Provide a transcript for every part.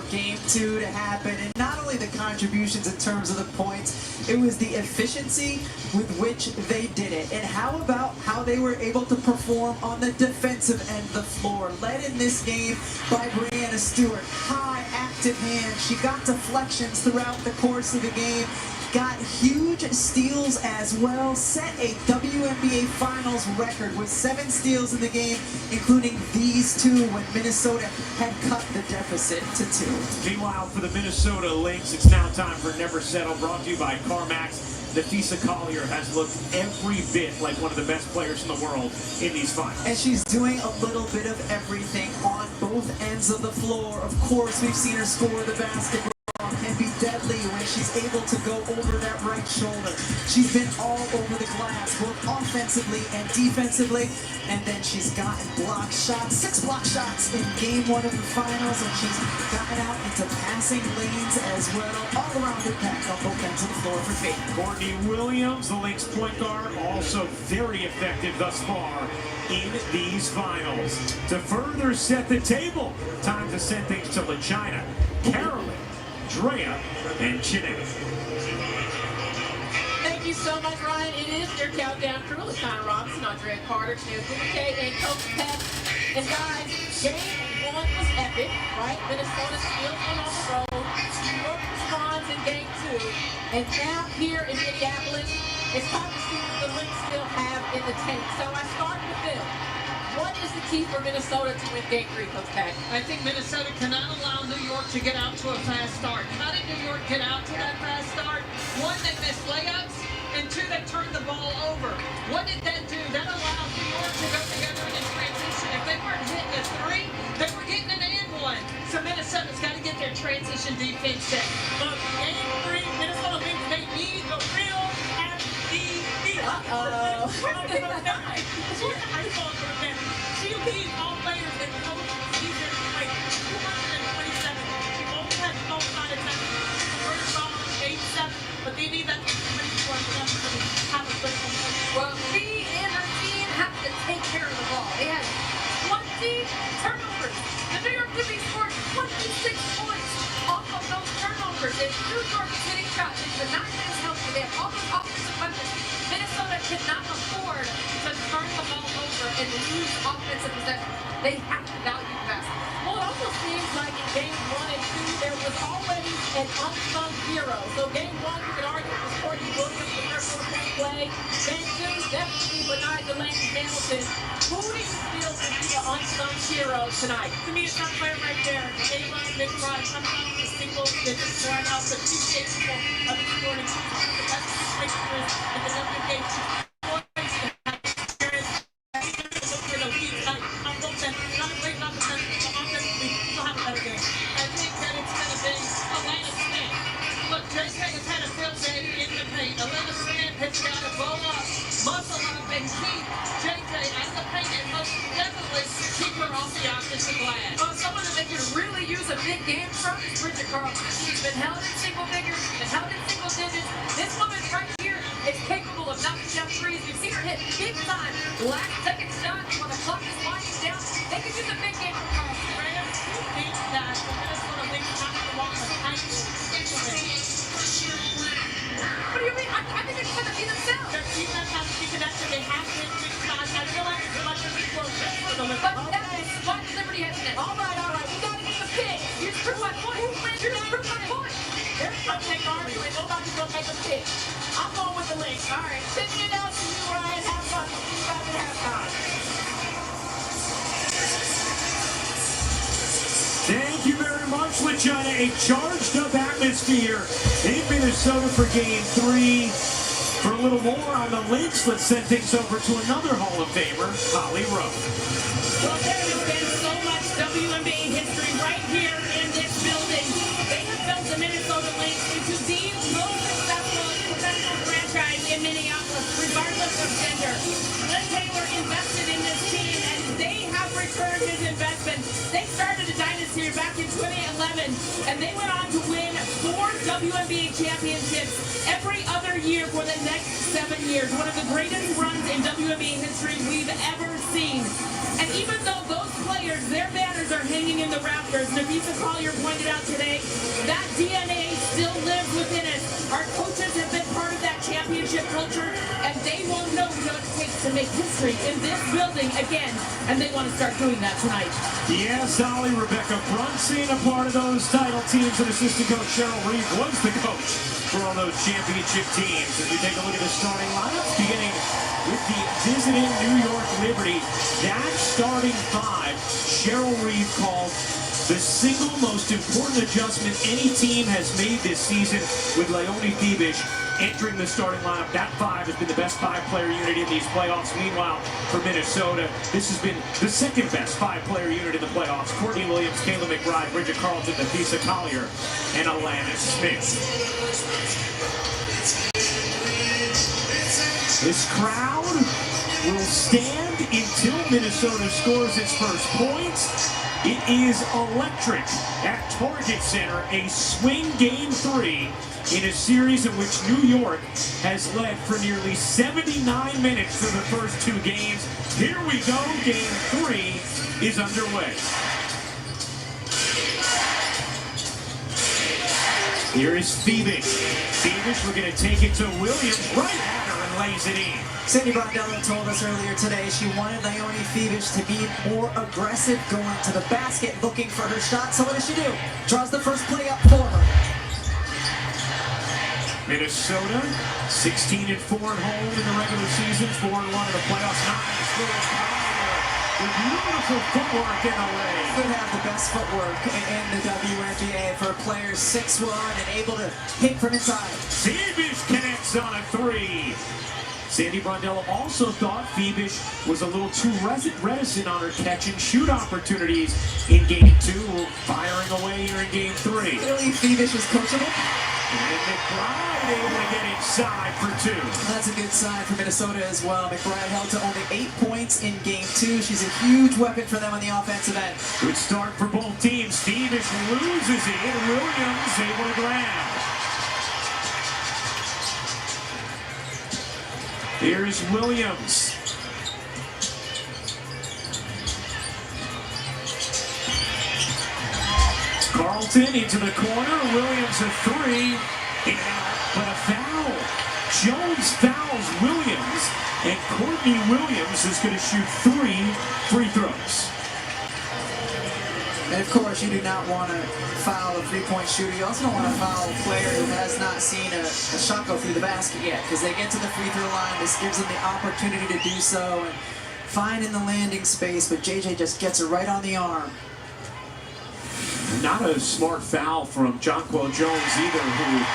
Game 2 to happen, and not only the contributions in terms of the points, it was the efficiency with which they did it. And how about how they were able to perform on the defensive end of the floor? Led in this game by Brianna Stewart. High, active hand. She got deflections throughout the course of the game. Got huge steals as well, set a WNBA Finals record with 7 steals in the game, including these 2 when Minnesota had cut the deficit to 2. Meanwhile, for the Minnesota Lynx, it's now time for Never Settle, brought to you by CarMax. Nafisa Collier has looked every bit like one of the best players in the world in these finals. And she's doing a little bit of everything on both ends of the floor. Of course, we've seen her score the basketball and be deadly when she's able to go over that right shoulder. She's been all over the glass, both offensively and defensively, and then she's gotten block shots, 6 block shots in Game 1 of the finals, and she's gotten out into passing lanes as well. All around impact on both ends of the floor for Faith. Courtney Williams, the Lynx point guard, also very effective thus far in these finals. To further set the table, time to send things to LaChina, Carolyn, Drea, and Chinnick. Thank you so much, Ryan. It is your countdown crew. LaChina Robinson, Andrea Carter, Chinnick Bouquet, and Coach Pep. And guys, Game 1 was epic, right? Minnesota steals one on the road. New York responds in Game 2. And now here in Minneapolis, it's time to see what the Lynx still have in the tank. So I start with Bill. What is the key for Minnesota to win Game 3, Coach Pat? I think Minnesota cannot allow New York to get out to a fast start. How did New York get out to that fast start? 1, they missed layups, and 2, they turned the ball over. What did that do? That allowed New York to go together in transition. If they weren't hitting a 3, they were getting an and 1. So Minnesota's got to get their transition defense set. Look, Game 3, Minnesota Lynx, they need the real MVP. Uh-oh. She leads all players in the whole season like 227. She only had no shot attempts. First ball, 87, but they need that 24 for them to have a good one. Well, she and her team have to take care of the ball. They had 20 turnovers. The New York Liberty scored 26 points off of those turnovers. And New York is hitting shots. It's the 9 minutes healthy. They have all those offensive weapons. Minnesota cannot afford to turn the ball over and lose offensive possession. They have to value the basket. Well, it almost seems like in Game 1 and 2, there was already an unsung hero. So Game 1, you could argue it was Courtney Williams, the first one to play. Game 2, definitely Bernard Delaney Hamilton. Who do you feel to be the unsung hero tonight? To me, it's not player right there. Ava McBride comes out with a single digit scoring out the 2 capable of scoring. She's one of the best strikers in the WNBA. Someone that they can really use a big game from is Bridget Carlson. She's been held in single figures, been held in single digits. This woman right here is capable of knocking down threes. We've seen her hit big time. Last second shot when the clock is winding down. They can use a big game from Carlson. Who thinks that the Minnesota Lynx not going to walk the title? What do you mean? I think it's going to be themselves. Their defense has to be connected. They have to hit big shots. I feel like it's like a closer for the Lynx. But that is why the Liberty has it. All right. We got to get the pick. You just proved my point. You just proved my point. There's something arguing. Nobody's going to make a pick. I'm going with the Lynx. All right. Sending it out to you, Ryan. Have fun. See you guys at halftime. Thank you very much, LaChina. A charged up atmosphere in Minnesota for Game 3. For a little more on the Lynx, let's send things over to another Hall of Famer, Holly Rowe. Well, there has been so much WNBA history right here in this building. They have built the Minnesota Lynx into the most successful professional franchise in Minneapolis, regardless of gender. Glenn Taylor invested in this team, and they have returned his investment. They started a dynasty back in 2011, and they went on to win 4 WNBA championships every other year for the next 7 years. One of the greatest runs in WNBA history we've ever seen. And even though those players, their banners are hanging in the rafters, Nafisa Collier pointed out today history in this building again, and they want to start doing that tonight. Yes, Ollie, Rebecca Brunson, a part of those title teams, and assistant coach Cheryl Reeve was the coach for all those championship teams. As we take a look at the starting lineups, beginning with the visiting New York Liberty, that starting five, Cheryl Reeve called the single most important adjustment any team has made this season, with Leonie Thiebisch entering the starting lineup. That five has been the best five-player unit in these playoffs. Meanwhile, for Minnesota, this has been the second best five-player unit in the playoffs. Courtney Williams, Kayla McBride, Bridget Carlton, Nafisa Collier, and Alana Smith. This crowd will stand until Minnesota scores its first points. It is electric at Target Center, a swing game 3 in a series in which New York has led for nearly 79 minutes through the first 2 games. Here we go, game 3 is underway. Here is Thiebisch. Thiebisch, we're going to take it to Williams, right at her, and lays it in. Cindy Brondello told us earlier today she wanted Leonie Thiebisch to be more aggressive going to the basket, looking for her shot. So what does she do? Draws the first play up for her. Minnesota, 16-4 at home in the regular season, 4-1 in the playoffs. Not in the score. With beautiful footwork in the lane. Could have the best footwork in the WNBA for players 6'1" and able to hit from inside. Thiebisch connects on a 3. Sandy Brondello also thought Thiebisch was a little too reticent on her catch and shoot opportunities in game 2. Firing away here in game 3. Clearly Thiebisch is coachable. And McBride able to get inside for 2. That's a good sign for Minnesota as well. McBride held to only 8 points in game 2. She's a huge weapon for them on the offensive end. Good start for both teams. Thiebisch loses it. Williams able to grab. Here's Williams. Carlton into the corner. Williams a 3. And out, but a foul. Jones fouls Williams, and Courtney Williams is going to shoot 3 free throws. And of course, you do not want to foul a three-point shooter. You also don't want to foul a player who has not seen a shot go through the basket yet, because they get to the free throw line. This gives them the opportunity to do so and find in the landing space, but JJ just gets her right on the arm. Not a smart foul from Jonquel Jones either, who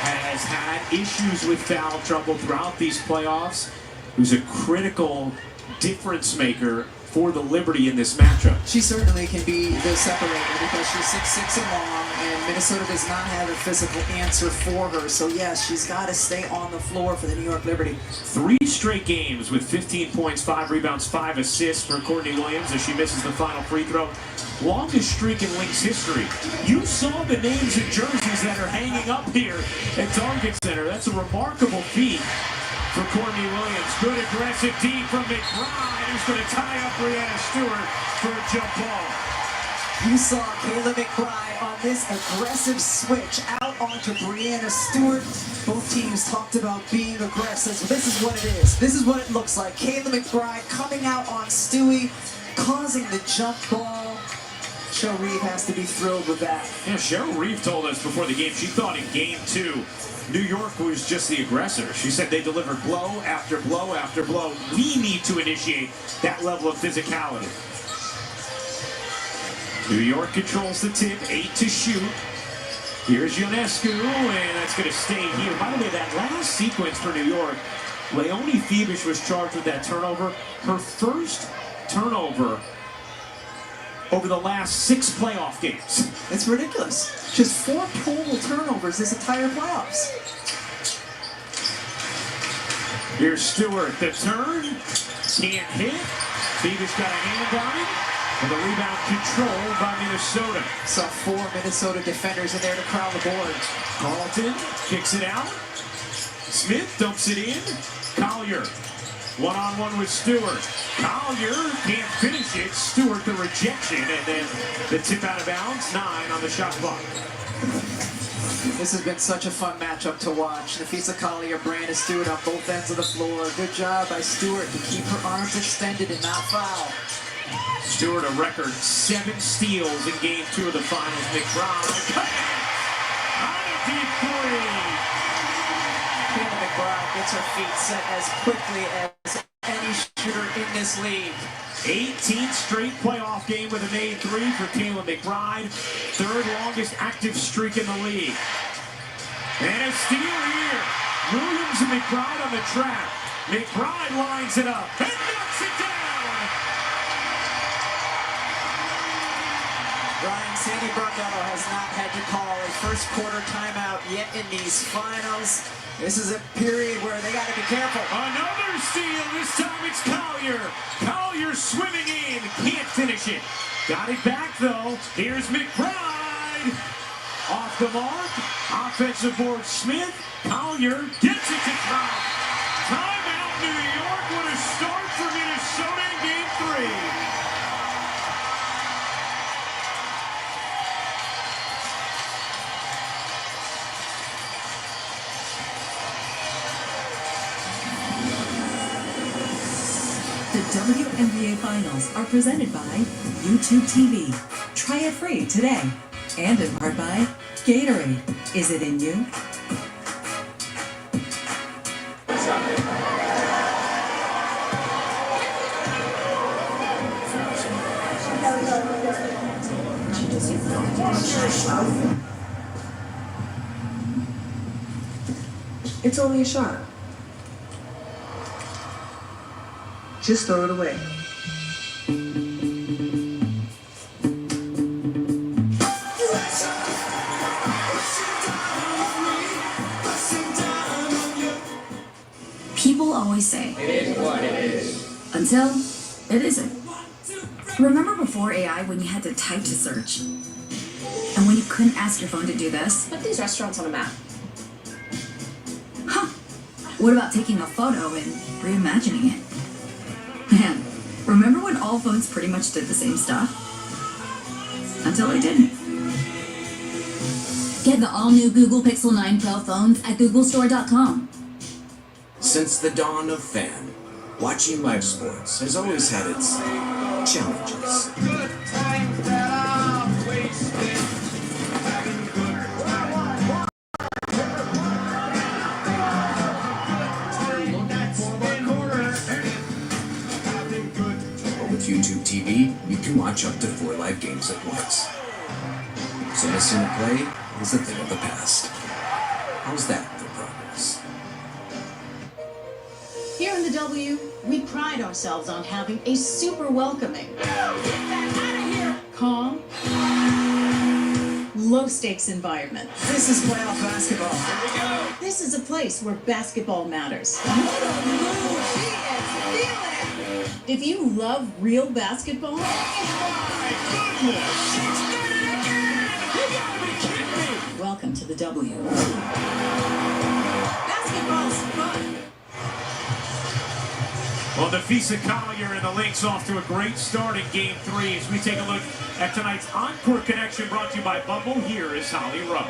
has had issues with foul trouble throughout these playoffs, who's a critical difference maker for the Liberty in this matchup. She certainly can be the separator because she's 6'6" and long, and Minnesota does not have a physical answer for her. So yes, she's got to stay on the floor for the New York Liberty. 3 straight games with 15 points, 5 rebounds, 5 assists for Courtney Williams as she misses the final free throw. Longest streak in Lynx history. You saw the names and jerseys that are hanging up here at Target Center. That's a remarkable feat for Courtney Williams. Good aggressive deep from McBride, who's going to tie up Brianna Stewart for a jump ball. You saw Kayla McBride on this aggressive switch out onto Brianna Stewart. Both teams talked about being aggressive. So this is what it is. This is what it looks like. Kayla McBride coming out on Stewie, causing the jump ball. Cheryl Reeve has to be thrilled with that. Yeah, Cheryl Reeve told us before the game she thought in game 2 New York was just the aggressor. She said they delivered blow after blow after blow. We need to initiate that level of physicality. New York controls the tip, 8 to shoot. Here's Ionescu, and that's going to stay here. By the way, that last sequence for New York, Leonie Thiebisch was charged with that turnover. Her first turnover over the last 6 playoff games. It's ridiculous. Just 4 total turnovers this entire playoffs. Here's Stewart, the turn, can't hit. Thiebisch got a hand on it, and the rebound controlled by Minnesota. Saw 4 Minnesota defenders in there to crowd the board. Carlton kicks it out. Smith dumps it in. Collier, one-on-one with Stewart. Collier can't finish it. Stewart the rejection, and then the tip out of bounds. 9 on the shot clock. This has been such a fun matchup to watch. Nafisa Collier, Brandon Stewart on both ends of the floor. Good job by Stewart to keep her arms extended and not foul. Stewart a record 7 steals in Game 2 of the finals. McBride on a deep three. Kayla McBride gets her feet set as quickly as any shooter in this league. 18th straight playoff game with a made 3 for Kayla McBride. 3rd longest active streak in the league. And a steal here. Williams and McBride on the trap. McBride lines it up and knocks it down. Ryan, Sandy Brondello has not had to call a first quarter timeout yet in these finals. This is a period where they got to be careful. Another steal. This time it's Collier. Collier swimming in. Can't finish it. Got it back though. Here's McBride. Off the mark. Offensive board Smith. Collier gets it to top. Timeout New York. What a start for Minnesota in Game 3. The WNBA Finals are presented by YouTube TV. Try it free today. And in part by Gatorade. Is it in you? It's only a shot. Just throw it away. People always say, it is what it is. Until it isn't. Remember before AI when you had to type to search? And when you couldn't ask your phone to do this? Put these restaurants on a map. Huh. What about taking a photo and reimagining it? Man, remember when all phones pretty much did the same stuff? Until they didn't. Get the all-new Google Pixel 9 Pro phones at googlestore.com. Since the dawn of fan, watching live sports has always had its challenges. YouTube TV, you can watch up to 4 live games at once. So missing a play is a thing of the past. How's that for progress? Here in the W, we pride ourselves on having a super welcoming, calm, low-stakes environment. This is playoff basketball. Here we go. This is a place where basketball matters. If you love real basketball, welcome to the W. Basketball's fun. Well, Nafisa Collier and the Lynx off to a great start in Game 3 as we take a look at tonight's Encore Connection brought to you by Bumble. Here is Holly Rupp.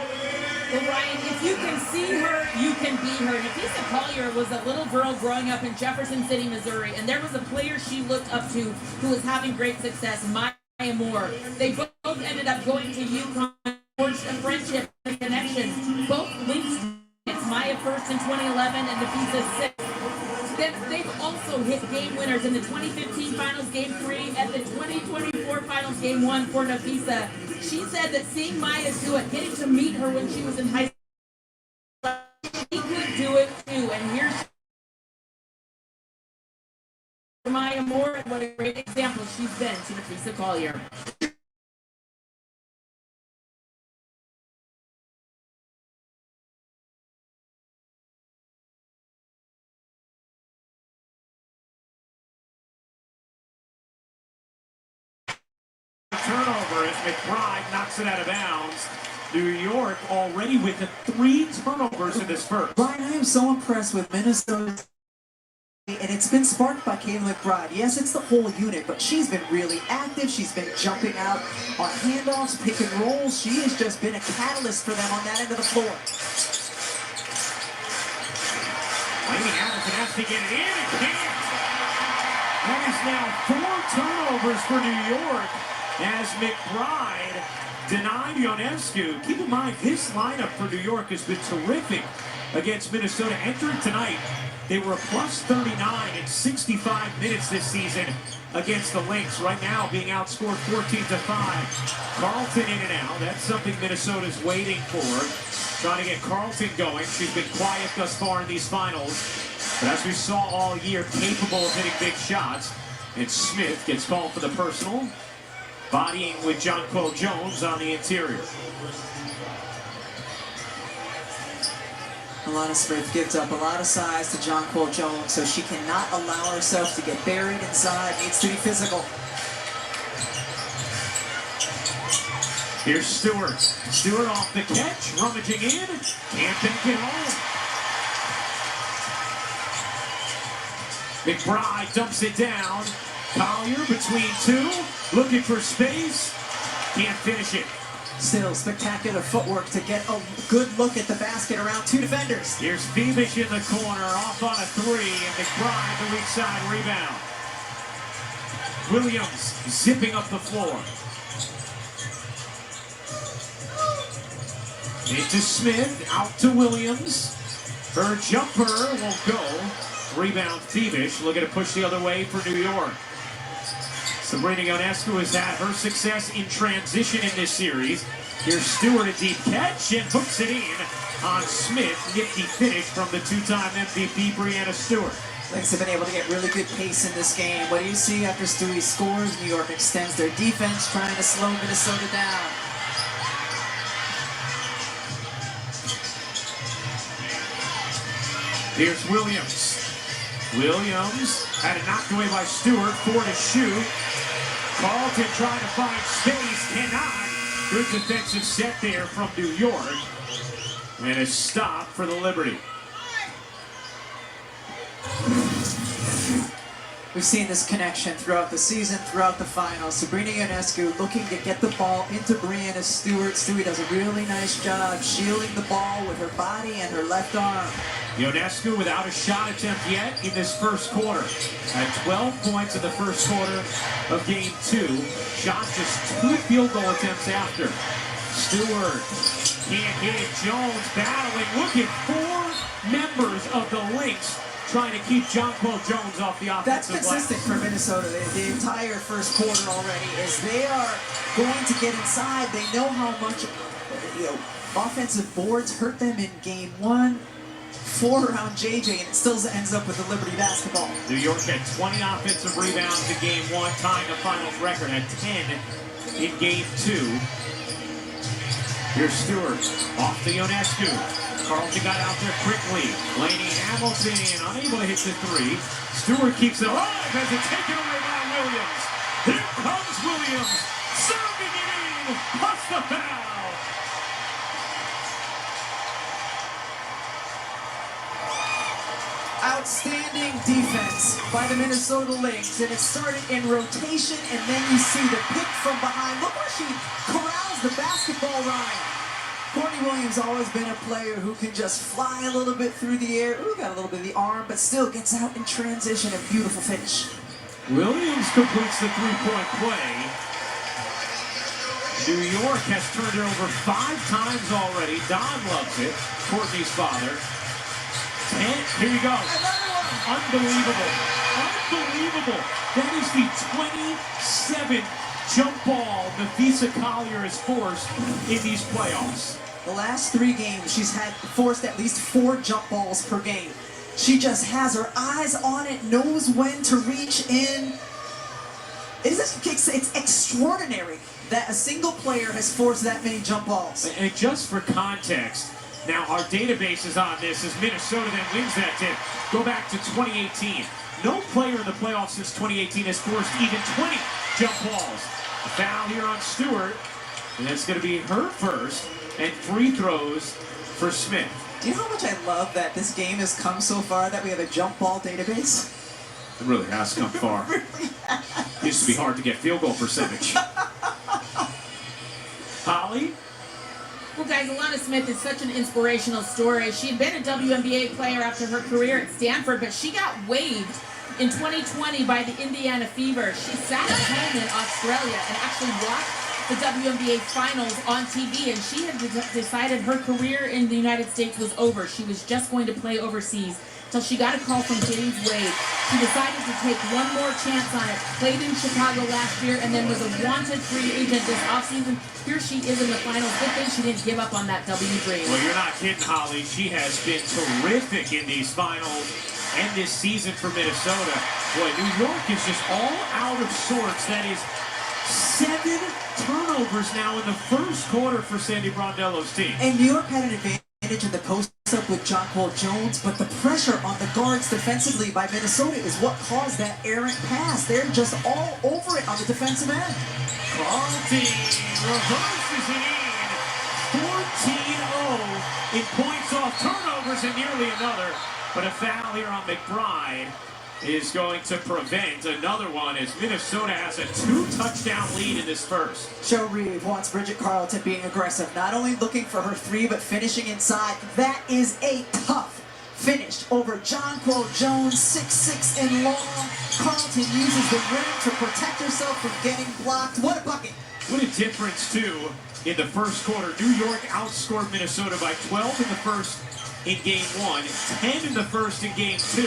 Well, Ryan, if you can see her, you can be her. Nafisa Collier was a little girl growing up in Jefferson City, Missouri, and there was a player she looked up to who was having great success, Maya Moore. They both ended up going to UConn, forged a friendship and connection. Both Lynx, it's Maya first in 2011 and Nafisa sixth. They've also hit game winners in the 2015 Finals Game 3 and the 2024 Finals Game 1 for Nafisa. She said that seeing Maya do it, getting to meet her when she was in high school, she could do it too. And here's Maya Moore, and what a great example she's been to Nafisa Collier. Turnover as McBride knocks it out of bounds. New York already with the 3 turnovers in this first. Brian, I am so impressed with Minnesota And it's been sparked by Kayla McBride. Yes, it's the whole unit, but she's been really active. She's been jumping out on handoffs, pick and rolls. She has just been a catalyst for them on that end of the floor. Lady Hamilton has to get it in and can't. That is now 4 turnovers for New York as McBride denied Ionescu. Keep in mind, this lineup for New York has been terrific against Minnesota. Entering tonight, they were a plus 39 in 65 minutes this season against the Lynx. Right now, being outscored 14-5. Carlton in and out. That's something Minnesota's waiting for. Trying to get Carlton going. She's been quiet thus far in these finals. But as we saw all year, capable of hitting big shots. And Smith gets called for the personal. Bodying with Jonquel Jones on the interior. Alana Smith gives up a lot of size to Jonquel Jones, so she cannot allow herself to get buried inside. Needs to be physical. Here's Stewart. Stewart off the catch, rummaging in. Can't bank it home. McBride dumps it down. Collier between two, looking for space. Can't finish it. Still spectacular footwork to get a good look at the basket around 2 defenders. Here's Phoebus in the corner, off on a 3, and McBride the weak side rebound. Williams zipping up the floor. Into Smith, out to Williams. Her jumper won't go. Rebound Phoebus, looking to push the other way for New York. Sabrina Ionescu has had her success in transition in this series. Here's Stewart, a deep catch, and hooks it in on Smith. Nifty finish from the 2-time MVP, Breanna Stewart. Lynx have been able to get really good pace in this game. What do you see after Stewie scores? New York extends their defense, trying to slow Minnesota down. Here's Williams. Williams had it knocked away by Stewart. 4 to shoot. Carlton trying to find space, cannot. Good defensive set there from New York. And a stop for the Liberty. We've seen this connection throughout the season, throughout the finals. Sabrina Ionescu looking to get the ball into Breanna Stewart. Stewie does a really nice job shielding the ball with her body and her left arm. Ionescu without a shot attempt yet in this first quarter. At 12 points in the first quarter of game 2. Shot just 2 field goal attempts after. Stewart can't hit it. Jones battling. Look at 4 members of the Lynx trying to keep Jonquel Jones off the offensive glass. That's consistent for Minnesota. The entire first quarter already, as they are going to get inside. They know how much offensive boards hurt them in game 1. 4 around JJ, and it still ends up with the Liberty basketball. New York had 20 offensive rebounds in game 1, tying the finals record at 10 in game 2. Here's Stewart off to Ionescu. Carlton got out there quickly. Laney Hamilton unable to hit the 3. Stewart keeps it alive as it's taken away by Williams. Here comes Williams, serving it in, plus the foul. Outstanding defense by the Minnesota Lynx, and it started in rotation, and then you see the pick from behind. Look where she corrals the basketball, Ryan. Courtney Williams always been a player who can just fly a little bit through the air. Ooh, got a little bit of the arm, but still gets out in transition. A beautiful finish. Williams completes the 3-point play. New York has turned it over 5 times already. Don loves it. Courtney's father. And here we go. Unbelievable. Unbelievable. That is the 27th jump ball Nafisa Collier has forced in these playoffs. The last 3 games, she's had forced at least 4 jump balls per game. She just has her eyes on it, knows when to reach in. It's extraordinary that a single player has forced that many jump balls. And just for context, now our database is on this as Minnesota then wins that tip. Go back to 2018. No player in the playoffs since 2018 has forced even 20 jump balls. A foul here on Stewart, and that's going to be her first, and free throws for Smith. Do you know how much I love that this game has come so far that we have a jump ball database? It really has come far. Used to be hard to get field goal percentage. Holly? Well, guys, Alana Smith is such an inspirational story. She had been a WNBA player after her career at Stanford, but she got waived in 2020 by the Indiana Fever. She sat at home in Australia and actually watched the WNBA finals on TV, and she had decided her career in the United States was over. She was just going to play overseas until she got a call from James Wade. She decided to take one more chance on it, played in Chicago last year, and then was a wanted free agent this offseason. Here she is in the finals. Good thing she didn't give up on that W dream. Well, you're not kidding, Holly. She has been terrific in these finals and this season for Minnesota. Boy, New York is just all out of sorts. That is 7 turnovers now in the first quarter for Sandy Brondello's team. And New York had an advantage in the post-up with Jonquel Jones, but the pressure on the guards defensively by Minnesota is what caused that errant pass. They're just all over it on the defensive end. Carlton reverses it in. 14-0 in points off turnovers and nearly another. But a foul here on McBride is going to prevent another one as Minnesota has a 2-touchdown lead in this first. Joe Reeve wants Bridget Carlton being aggressive, not only looking for her 3, but finishing inside. That is a tough finish over Jonquel Jones, 6'6" and long. Carlton uses the rim to protect herself from getting blocked. What a bucket! What a difference, too, in the first quarter. New York outscored Minnesota by 12 in the first in Game 1, 10 in the first in Game 2.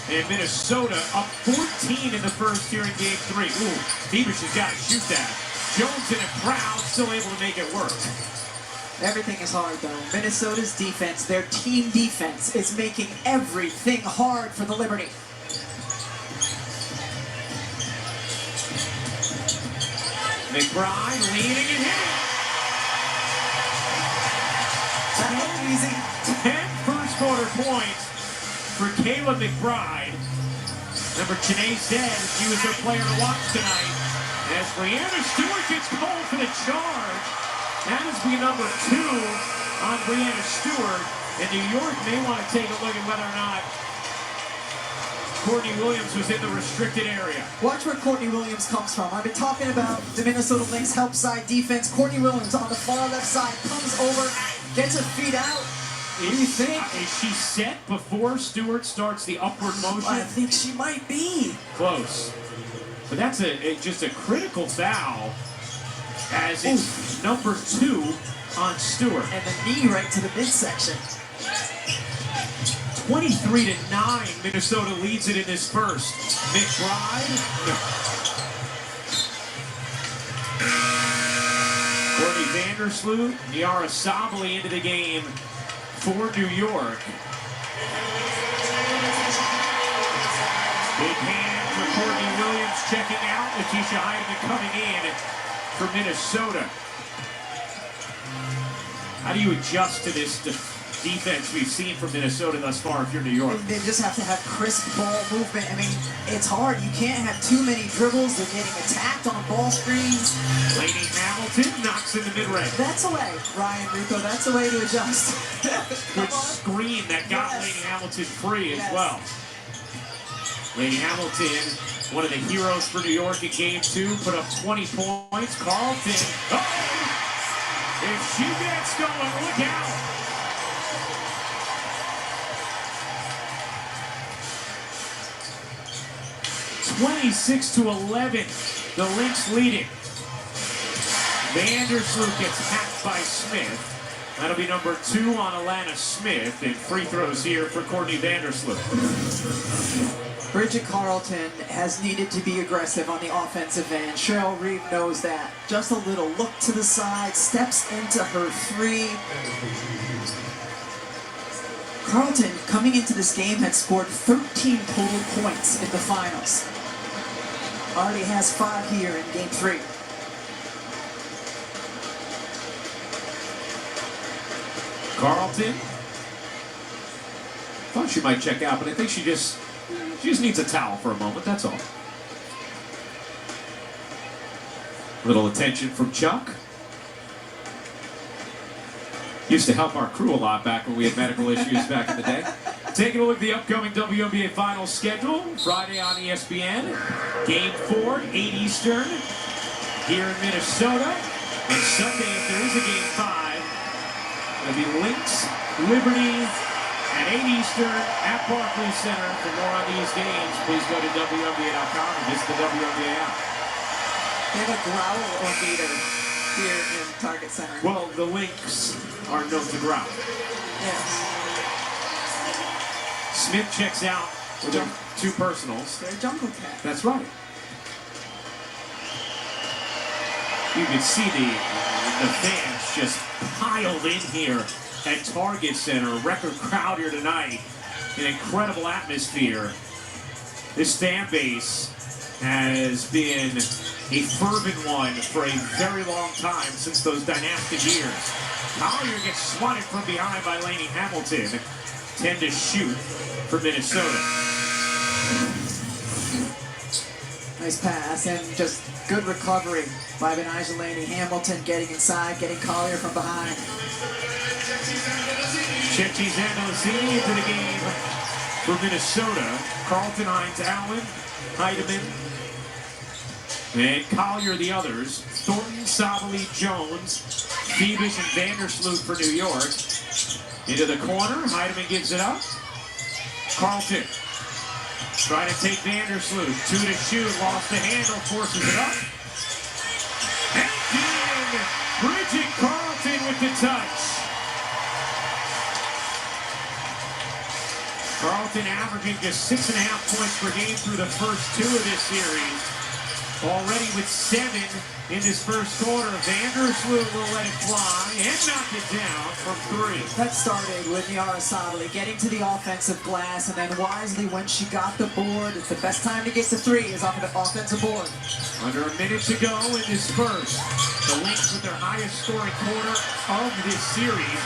And Minnesota up 14 in the first here in Game 3. Ooh, Beavish has got to shoot that. Jones in a crowd, still able to make it work. Everything is hard, though. Minnesota's defense, their team defense, is making everything hard for the Liberty. McBride leaning and hitting. That wasn't easy. 10 first quarter points for Kayla McBride. Remember, Janae said she was their player to watch tonight. As Brianna Stewart gets called for the charge. That is be number 2 on Brianna Stewart. And New York may want to take a look at whether or not Courtney Williams was in the restricted area. Watch where Courtney Williams comes from. I've been talking about the Minnesota Lynx help side defense. Courtney Williams on the far left side comes over, gets her feet out. What do you think? Is she set before Stewart starts the upward motion? I think she might be. Close. But that's just a critical foul as it's number 2 on Stewart. And the knee right to the midsection. 23-9, Minnesota leads it in this first. McBride. No. Courtney Vandersloot, Niara Sabally into the game for New York. Big hand for Courtney Williams checking out. Letitia Heidemann coming in for Minnesota. How do you adjust to this defense we've seen from Minnesota thus far if you're New York? They just have to have crisp ball movement. I mean, it's hard. You can't have too many dribbles. They're getting attacked on ball screens. Lady Hamilton knocks in the mid-range. That's a way, Ryan Rico. That's a way to adjust. Good screen that got Lady Hamilton free as well. Lady Hamilton, one of the heroes for New York in Game 2, put up 20 points. Carlton, if she gets going, look out. 26-11, the Lynx leading. Vandersloot gets hacked by Smith. That'll be number 2 on Alana Smith, and free throws here for Courtney Vandersloot. Bridget Carlton has needed to be aggressive on the offensive end. Cheryl Reeve knows that. Just a little look to the side, steps into her 3. Carlton, coming into this game, had scored 13 total points in the finals. Already has 5 here in Game 3. Carlton. Thought she might check out, but I think she just needs a towel for a moment, that's all. Little attention from Chuck. Used to help our crew a lot back when we had medical issues back in the day. Taking a look at the upcoming WNBA Finals schedule. Friday on ESPN. Game 4, 8 Eastern, here in Minnesota. And Sunday, if there is a Game 5, it'll be Lynx, Liberty, at 8 Eastern at Barclays Center. For more on these games, please go to WNBA.com and visit the WNBA app. They have a growl or meter here in Target Center. Well, the Lynx are known to growl. Yes. Smith checks out with their 2 personals. They're a jungle cat. That's right. You can see the fans just piled in here at Target Center. A record crowd here tonight. An incredible atmosphere. This fan base has been a fervent one for a very long time, since those dynastic years. Collier gets swatted from behind by Lainey Hamilton. 10 to shoot for Minnesota. Nice pass and just good recovery by Benijah Lainey Hamilton, getting inside, getting Collier from behind. Chechi Zandolzini into the game for Minnesota. Carlton, Hines, Allen, Heidemann, and Collier the others. Thornton, Savali, Jones, Phoebus, and Vandersloot for New York. Into the corner, Heidemann gives it up. Carlton trying to take Vandersloot. 2 to shoot, lost the handle, forces it up. And in, Bridget Carlton with the touch. Carlton averaging just 6.5 points per game through the first 2 of this series. Already with 7 in this first quarter. Vandersloot will let it fly and knock it down from 3. That started with Nyara Savali getting to the offensive glass, and then wisely, when she got the board, it's the best time to get to 3 is off of the offensive board. Under a minute to go in this first. The Lynx with their highest scoring quarter of this series.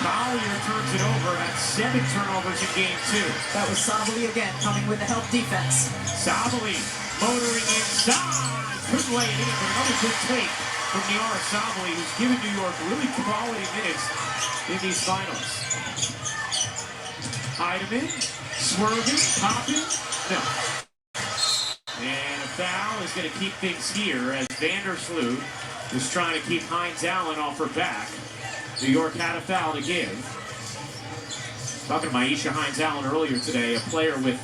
Collier turns it over at 7 turnovers in game 2. That was Savali again, coming with the help defense. Savali motoring inside. Couldn't lay it in, but another good take from Nyara Savali, who's given New York really quality minutes in these finals. Heidemann, swerving, popping, no. And a foul is going to keep things here as Vandersloot is trying to keep Hines Allen off her back. New York had a foul to give. Talking to Maisha Hines Allen earlier today, a player with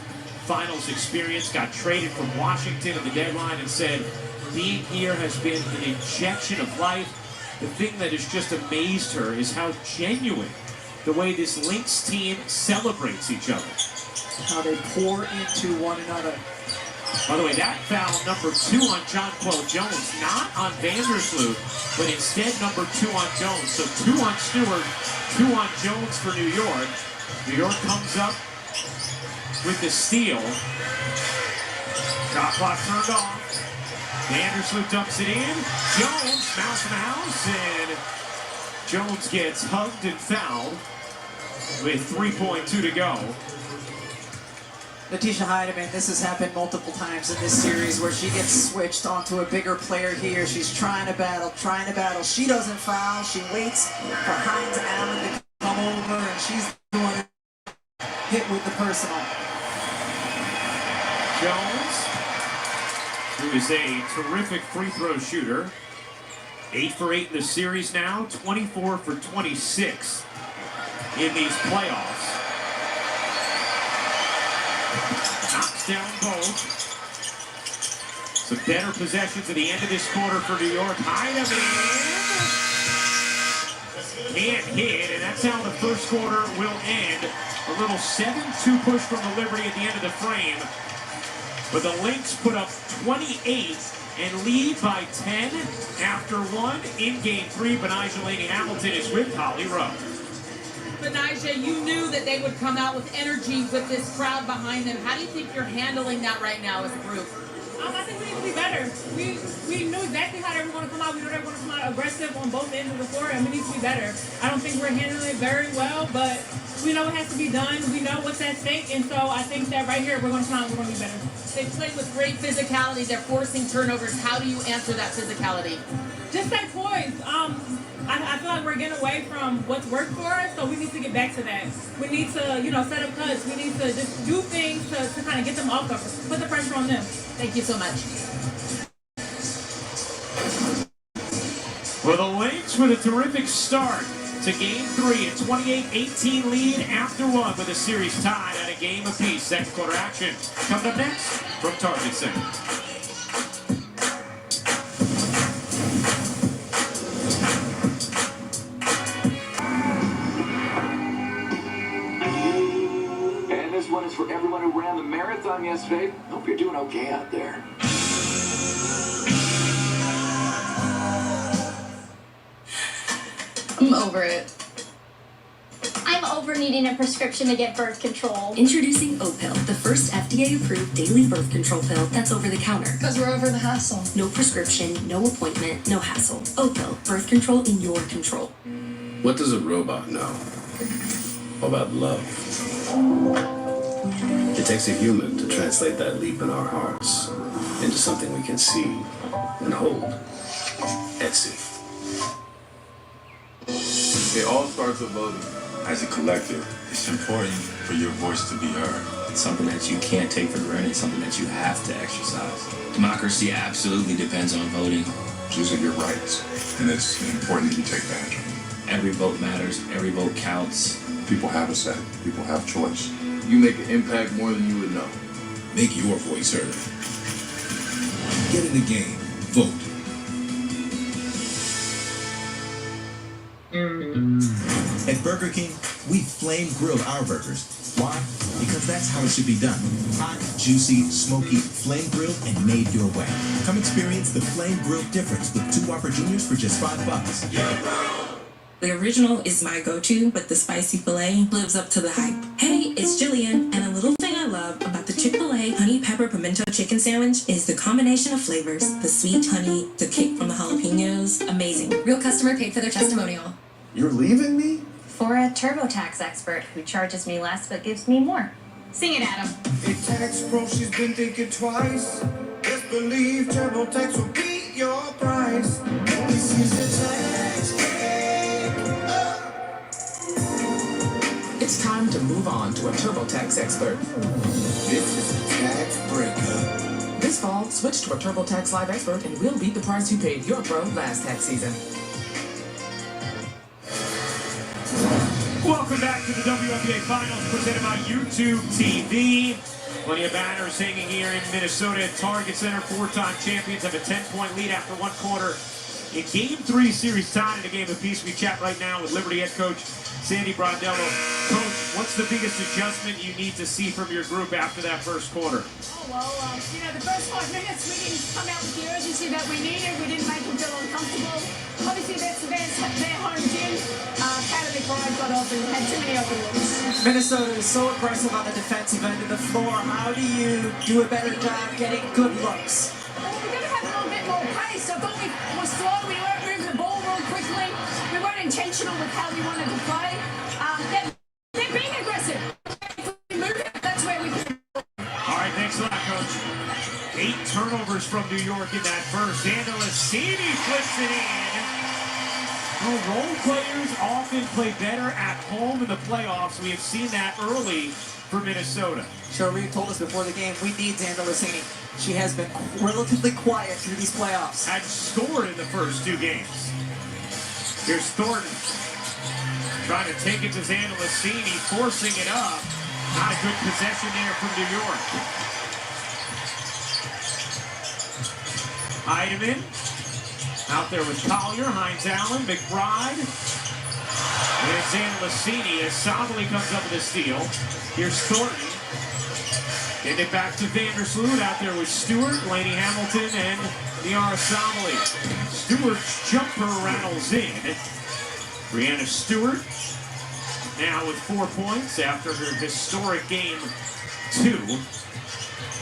finals experience, got traded from Washington at the deadline, and said being here has been an injection of life. The thing that has just amazed her is how genuine the way this Lynx team celebrates each other. How they pour into one another. By the way, that foul, number 2 on Jonquel Jones, not on Vandersloot, but instead number 2 on Jones. So 2 on Stewart, 2 on Jones for New York. New York comes up with the steal. Shot clock turned off. Vandersloot dumps it in. Jones, mouse in the house, and Jones gets hugged and fouled with 3.2 to go. Letitia Heidemann, this has happened multiple times in this series where she gets switched onto a bigger player here. She's trying to battle. She doesn't foul. She waits for Hines Allen to come over, and she's doing a hit with the personal. Jones, who is a terrific free throw shooter. 8 for 8 in the series now, 24 for 26 in these playoffs. Knocks down both. Some better possessions at the end of this quarter for New York. Heidemann can't hit, and that's how the first quarter will end. A little 7-2 push from the Liberty at the end of the frame. But the Lynx put up 28 and lead by 10 after 1 in game 3. Benijah Lainey Hamilton is with Holly Rowe. Benijah, you knew that they would come out with energy with this crowd behind them. How do you think you're handling that right now as a group? I think we need to be better. We knew exactly how they were going to come out. We knew they were going to come out aggressive on both ends of the floor, and we need to be better. I don't think we're handling it very well, but we know it has to be done. We know what's at stake, and so I think that right here we're going to come out and we're going to be better. They play with great physicality. They're forcing turnovers. How do you answer that physicality? Just stay poised. I feel like we're getting away from what's worked for us, so we need to get back to that. We need to, set up cuts. We need to just do things to kind of get them off cover, put the pressure on them. Thank you so much. For the Lynx with a terrific start to Game 3, a 28-18 lead after one with a series tied at a game apiece. Second quarter action coming up next from Target Center. And this one is for everyone who ran the marathon yesterday. Hope you're doing okay out there. I'm over it. I'm over needing a prescription to get birth control. Introducing Opill, the first FDA-approved daily birth control pill that's over the counter. Because we're over the hassle. No prescription, no appointment, no hassle. Opill, birth control in your control. What does a robot know about love? It takes a human to translate that leap in our hearts into something we can see and hold. Etsy. It all starts with voting. As a collective, it's important for your voice to be heard. It's something that you can't take for granted, something that you have to exercise. Democracy absolutely depends on voting. These are your rights, and it's important that you take advantage of them. Every vote matters, every vote counts. People have a say, people have choice. You make an impact more than you would know. Make your voice heard. Get in the game. Vote. At Burger King, we flame grill our burgers. Why? Because that's how it should be done. Hot, juicy, smoky, flame grilled and made your way. Come experience the flame grilled difference with 2 Whopper Juniors for just $5. The original is my go-to, but the spicy filet lives up to the hype. Hey, it's Jillian, and a little thing I love about the Chick-fil-A honey pepper pimento chicken sandwich is the combination of flavors. The sweet honey, the kick from the jalapenos, amazing. Real customer paid for their testimonial. You're leaving me? For a TurboTax expert who charges me less but gives me more. Sing it, Adam. A tax pro, she's been thinking twice. Just believe TurboTax will beat your price. This is a tax It's time to move on to a TurboTax expert. This is a tax breakup. This fall, switch to a TurboTax Live expert and we'll beat the price you paid your pro last tax season. Welcome back to the WNBA Finals presented by YouTube TV. Plenty of banners hanging here in Minnesota at Target Center. 4-time champions have a 10-point lead after one quarter. In Game 3 series tied in a game apiece, we chat right now with Liberty head coach Sandy Brondello. Coach, what's the biggest adjustment you need to see from your group after that first quarter? Oh, well, the first 5 minutes, we didn't come out with the urgency that we needed. We didn't make them feel uncomfortable. Obviously, that's their home gym. Academy Pride got off and had too many open looks. Minnesota is so aggressive on the defensive end of the floor. How do you do a better job getting good looks? Well, we're going to have a little bit more pace. I thought we were slow. We weren't moving the ball real quickly. We weren't intentional with how we wanted to play. They're being aggressive. If we move it, that's where we can. All right, thanks a lot, Coach. 8 turnovers from New York in that first. Andalacini flips it in. Well, role players often play better at home in the playoffs. We have seen that early for Minnesota. Reed told us before the game, we need Andalacini. She has been relatively quiet through these playoffs. Had scored in the first 2 games. Here's Thornton. Trying to take it to Andalacini, forcing it up. Not a good possession there from New York. Heidemann. Out there with Collier, Hines Allen, McBride. And it's Andalacini as Sabali comes up with a steal. Here's Thornton. Getting it back to Vandersloot out there with Stewart, Laney Hamilton, and Niara Sabali. Stewart's jumper rattles in. Brianna Stewart now with 4 points after her historic game 2.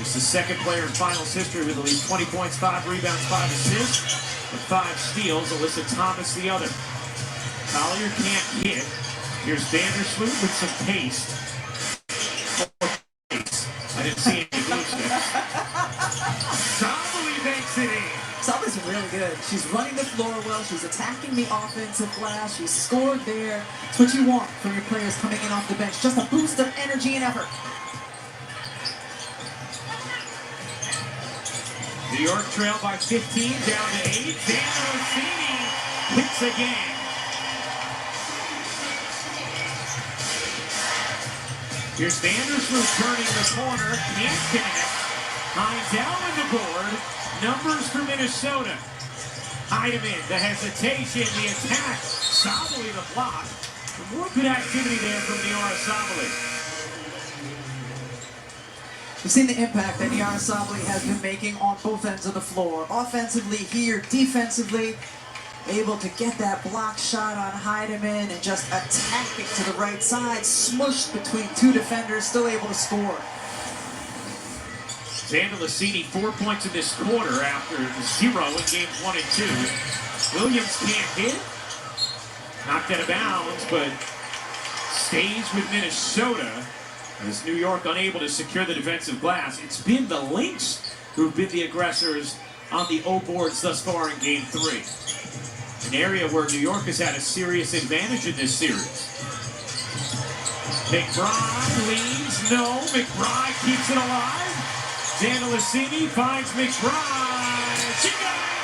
It's the second player in finals history with at least 20 points, 5 rebounds, 5 assists. With 5 steals, Alyssa Thomas the other. Collier can't hit. Here's Vandersloot with some pace. I didn't see any looseness. Sabali makes it in. Sabali's really good. She's running the floor well. She's attacking the offensive glass. She's scored there. It's what you want from your players coming in off the bench. Just a boost of energy and effort. New York trail by 15, down to 8. Daniel Rossini hits again. Here's Vandersloot turning the corner. Can't connect. Heindel on the board. Numbers for Minnesota. Heidemann, the hesitation, the attack. Sabally the block. More good activity there from Niara Sabally. We've seen the impact that Niara Sabally has been making on both ends of the floor. Offensively here, defensively, able to get that block shot on Heidemann and just attack it to the right side, smushed between two defenders, still able to score. Xander Lassini, 4 points in this quarter after 0 in games 1 and 2. Williams can't hit. Knocked out of bounds, but stays with Minnesota as New York unable to secure the defensive glass. It's been the Lynx who've been the aggressors on the O boards thus far in game 3. An area where New York has had a serious advantage in this series. McBride leans, no. McBride keeps it alive. Xander Lassini finds McBride. She got it!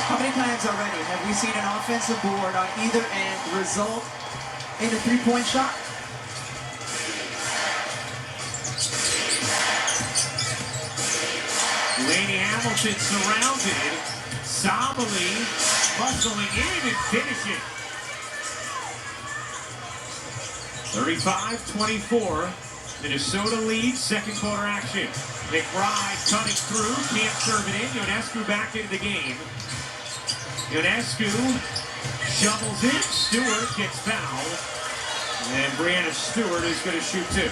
How many times already have we seen an offensive board on either end result in a three-point shot? Laney Hamilton surrounded. Sabally bustling in and finishing. 35-24. Minnesota leads, second quarter action. McBride cutting through, can't serve it in. Ionescu back into the game. Ionescu shovels in, Stewart gets fouled. And Brianna Stewart is going to shoot 2.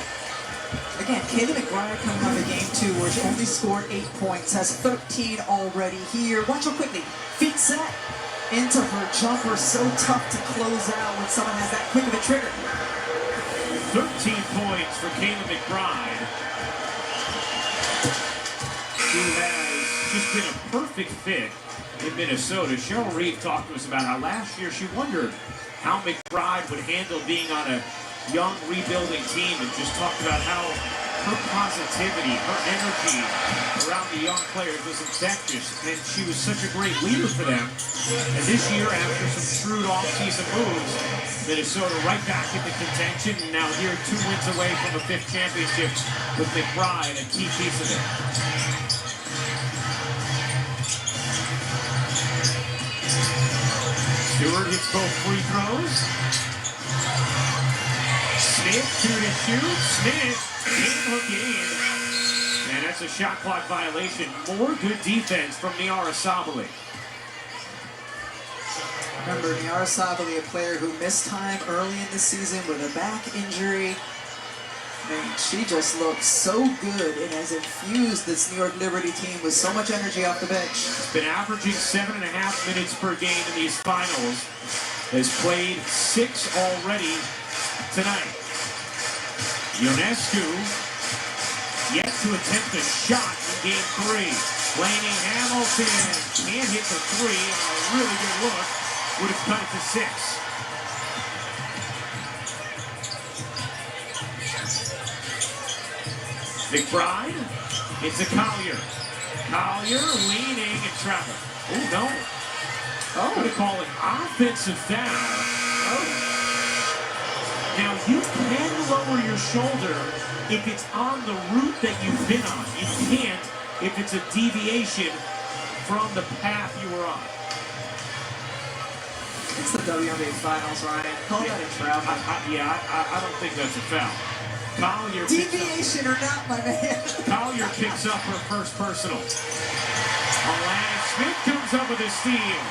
Again, Kayla McBride coming off of game 2 where she only scored 8 points, has 13 already here. Watch her quickly. Feet set into her jumper. So tough to close out when someone has that quick of a trigger. 13 points for Kayla McBride, who has just been a perfect fit in Minnesota. Cheryl Reeve talked to us about how last year she wondered how McBride would handle being on a young rebuilding team, and just talked about how her positivity, her energy around the young players was infectious, and she was such a great leader for them. And this year, after some shrewd off-season moves, Minnesota right back into contention, and now here 2 wins away from a 5th championship with McBride, a key piece of it. Stewart hits both free throws. Smith, 2 to shoot. Smith can't hook it in. And that's a shot clock violation. More good defense from Niara Sabally. Remember, Niara Sabally, a player who missed time early in the season with a back injury. And she just looks so good and has infused this New York Liberty team with so much energy off the bench. She's been averaging 7.5 minutes per game in these finals. Has played 6 already tonight. Ionescu yet to attempt a shot in game 3. Laney Hamilton can't hit the 3 on a really good look. Would have cut it to 6. McBride, it's a Collier. Collier leaning and trapping. Oh, no. I'm going to call it offensive foul. Now, you can lower your shoulder if it's on the route that you've been on. You can't if it's a deviation from the path you were on. It's the WNBA Finals, Ryan. Call that a travel. I don't think that's a foul. Collier deviation or not, my man. Collier picks up her first personal. Alana Smith comes up with a steal.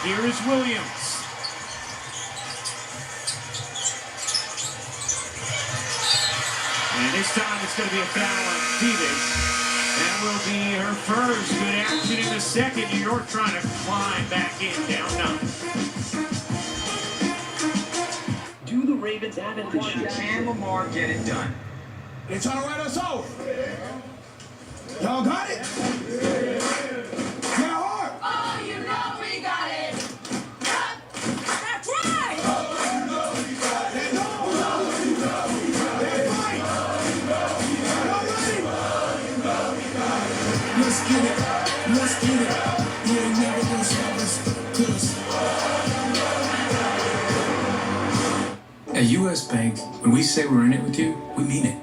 Here is Williams. And this time it's going to be a foul on Stevens. That will be her first. Good action in the second. New York trying to climb back in, down 9. Do the Ravens have it this year? Can Lamar get it done? They're trying to write us off. Y'all got it? Yeah, hard. Oh, you know we got it. That's right. Let's get it. Let's get it. You ain't never gonna stop us. 'Cause at US Bank, when we say we're in it with you, we mean it.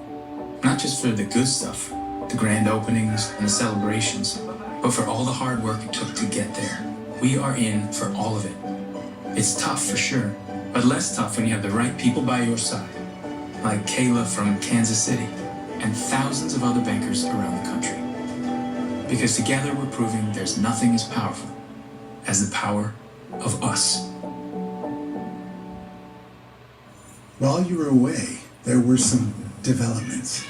Not just for the good stuff, the grand openings and the celebrations, but for all the hard work it took to get there. We are in for all of it. It's tough for sure, but less tough when you have the right people by your side, like Kayla from Kansas City and thousands of other bankers around the country. Because together we're proving there's nothing as powerful as the power of us. While you were away, there were some developments.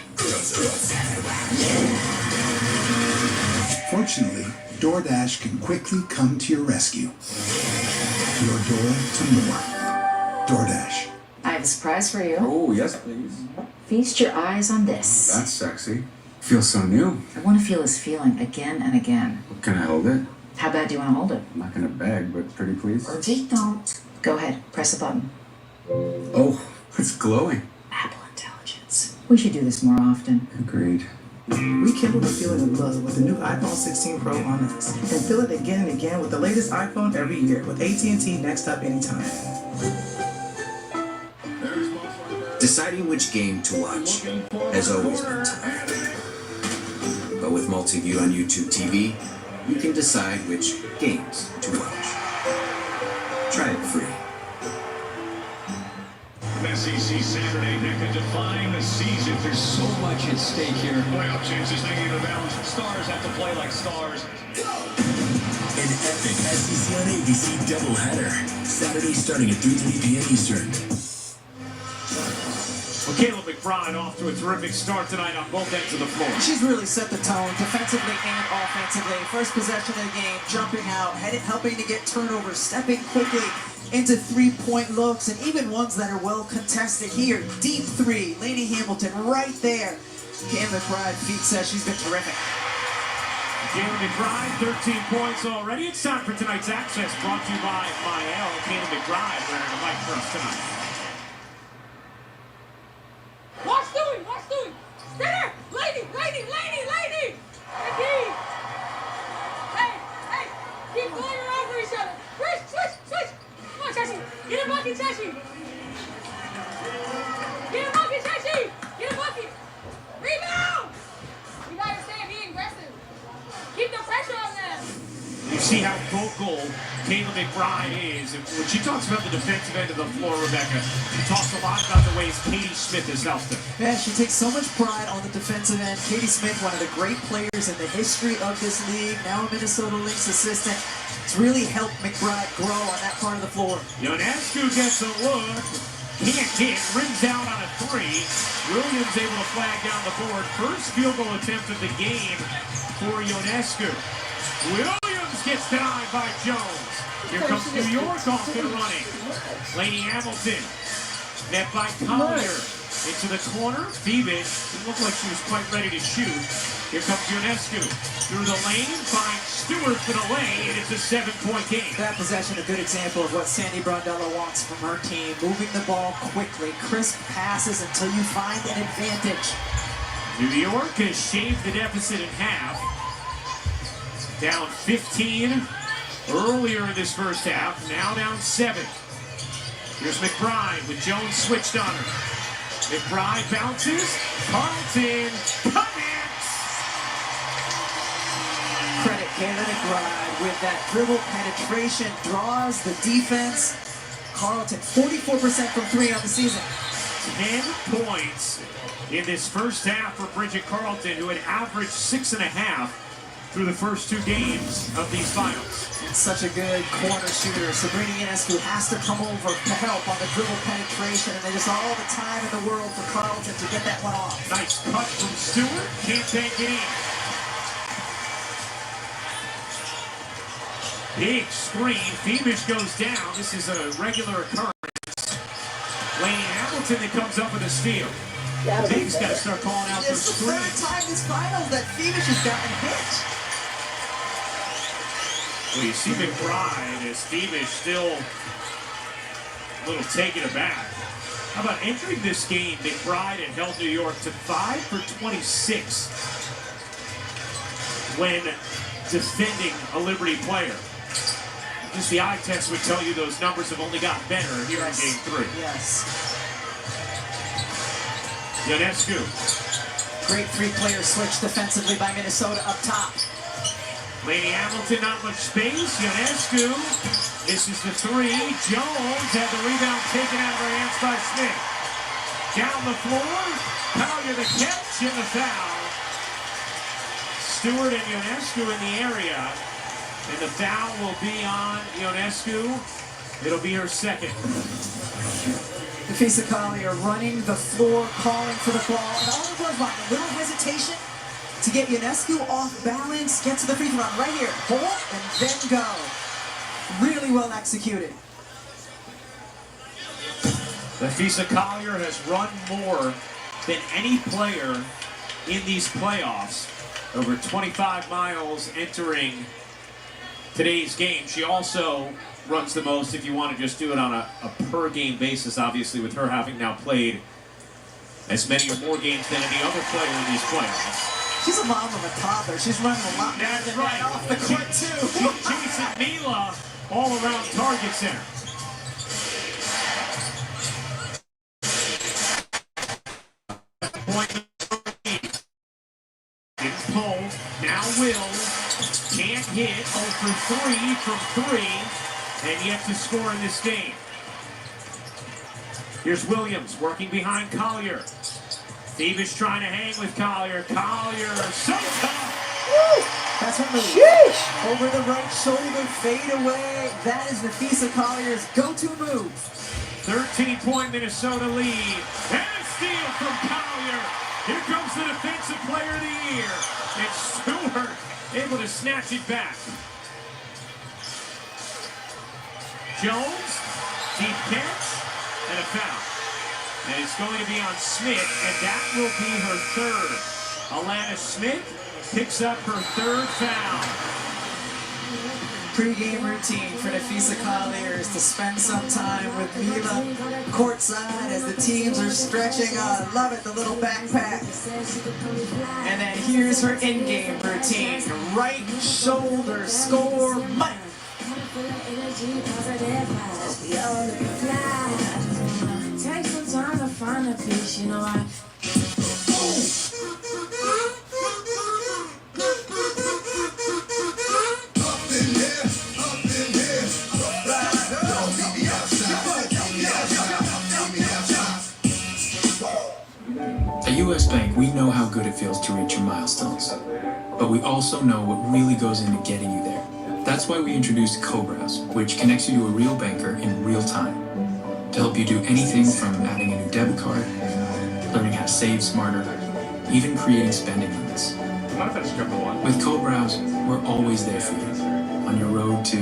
Fortunately, DoorDash can quickly come to your rescue. Your door to more. DoorDash. I have a surprise for you. Oh, yes, please. Feast your eyes on this. That's sexy. Feels so new. I want to feel this feeling again and again. Can I hold it? How bad do you want to hold it? I'm not gonna beg, but pretty please. Just don't. Go ahead, press a button. Oh, it's glowing. Apple Intelligence. We should do this more often. Agreed. Rekindle the feeling of love with the new iPhone 16 Pro on us. And feel it again and again with the latest iPhone every year with AT&T Next Up Anytime. Deciding which game to watch has always been tough. But with multi-view on YouTube TV, you can decide which games to watch. Try it free. SEC Saturday that could define the season. There's so much at stake here. Playoff chances hanging in the balance. Stars have to play like stars. An epic SEC on ABC doubleheader. Saturday starting at 3:30 p.m. Eastern. Well, Caleb McBride off to a terrific start tonight on both ends of the floor. She's really set the tone defensively and offensively. First possession of the game, jumping out, helping to get turnovers, stepping quickly into three-point looks, and even ones that are well contested here. Deep three, Lainey Hamilton right there. Caleb McBride, feet says she's been terrific. Caleb McBride, 13 points already. It's time for tonight's Access, brought to you by Mael. Caleb McBride wearing the mic for us tonight. Watch Stewie! Watch Stewie! Stay there! Lady! Hey! Keep going over each other! Switch! Come on, Chachi! Get a bucket, Chachi! Get a bucket! Rebound! You gotta stay being aggressive. Keep the pressure on them. You see how vocal Caleb McBride is. And when she talks about the defensive end of the floor, Rebecca, she talks a lot about the ways Katie Smith has helped her. Yeah, she takes so much pride on the defensive end. Katie Smith, one of the great players in the history of this league, now a Minnesota Lynx assistant. It's really helped McBride grow on that part of the floor. Ionescu gets a look. Can't hit. Rims out on a three. Williams able to flag down the board. First field goal attempt of the game for Ionescu. Williams gets denied by Jones. Here comes New York off and running. Lainey Hamilton. Net by Collier. Into the corner. Beavish. It looked like she was quite ready to shoot. Here comes Ionescu. Through the lane. Finds Stewart for the lay. And it's a 7-point game. That possession, a good example of what Sandy Brondello wants from her team. Moving the ball quickly. Crisp passes until you find an advantage. New York has shaved the deficit in half. Down 15 earlier in this first half, now down 7. Here's McBride with Jones switched on her. McBride bounces, Carlton connects! Credit Kayla McBride with that dribble penetration, draws the defense. Carlton, 44% from 3 on the season. 10 points in this first half for Bridget Carlton, who had averaged 6.5 through the first 2 games of these finals. And such a good corner shooter. Sabrina Ionescu has to come over to help on the dribble penetration, and they just all the time in the world for Carlton to get that one off. Nice cut from Stewart, can't take it in. Big screen, Beamish goes down. This is a regular occurrence. Lainey Hamilton that comes up with a steal. Big's got to start calling out for It's the third screens. time this finals that Phoenix has gotten hit. Well, you see McBride as Stevish still a little taken aback. How about entering this game, McBride had held New York to 5 for 26 when defending a Liberty player. Just the eye test would tell you those numbers have only gotten better here in Game 3. Yes. Ionescu. Great three-player switch defensively by Minnesota up top. Lady Hamilton, not much space. Ionescu misses the three. Jones had the rebound taken out of her hands by Smith. Down the floor. Collier the catch and the foul. Stewart and Ionescu in the area. And the foul will be on Ionescu. It'll be her second. Nafisa Collier running the floor, calling for the ball. And all it was, a little hesitation to get Ionescu off balance, get to the free throw line right here. Hold and then go. Really well executed. Nafisa Collier has run more than any player in these playoffs. Over 25 miles entering today's game. She also runs the most if you want to just do it on a per game basis, obviously, with her having now played as many or more games than any other player in these playoffs. She's a mom of a toddler. She's running a lot more than that off the court, too. She's chasing Mila all around target center. Point didn't pull. Now will. Can't hit. 0 for 3 from 3. And yet to score in this game. Here's Williams working behind Collier. Stevish trying to hang with Collier. Collier, so tough. Woo! That's her move. Sheesh. Over the right shoulder, fade away. That is Nafisa Collier's go-to move. 13-point Minnesota lead. And a steal from Collier. Here comes the defensive player of the year. And Stewart able to snatch it back. Jones, deep catch, and a foul. And it's going to be on Smith, and that will be her third. Alana Smith picks up her third foul. Pre-game routine for Nafisa Collier is to spend some time with Mila courtside as the teams are stretching. I love it, the little backpack. And then here's her in-game routine. Right shoulder score, money. Take some time to find a piece, you know I. At US Bank, we know how good it feels to reach your milestones, but we also know what really goes into getting you there. That's why we introduced Co-Browse, which connects you to a real banker in real time to help you do anything from adding a new debit card, learning how to save smarter, even creating spending limits. With Co-Browse, we're always there for you on your road to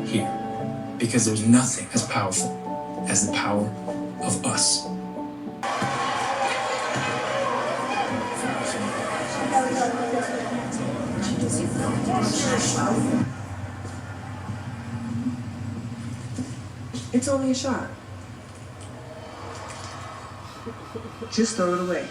here, because there's nothing as powerful as the power of us. It's only a shot. Just throw it away.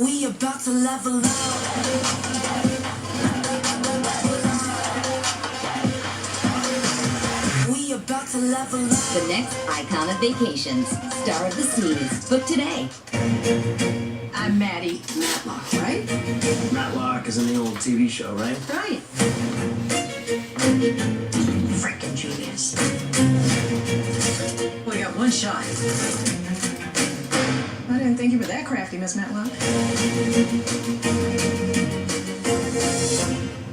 We about to level up. We about to level up. The next icon of vacations, star of the seas, book today. I'm Maddie Matlock, right? Matlock is in the old TV show, right? Right. Frickin' genius. Only got one shot. I didn't think you were that crafty, Miss Matlock.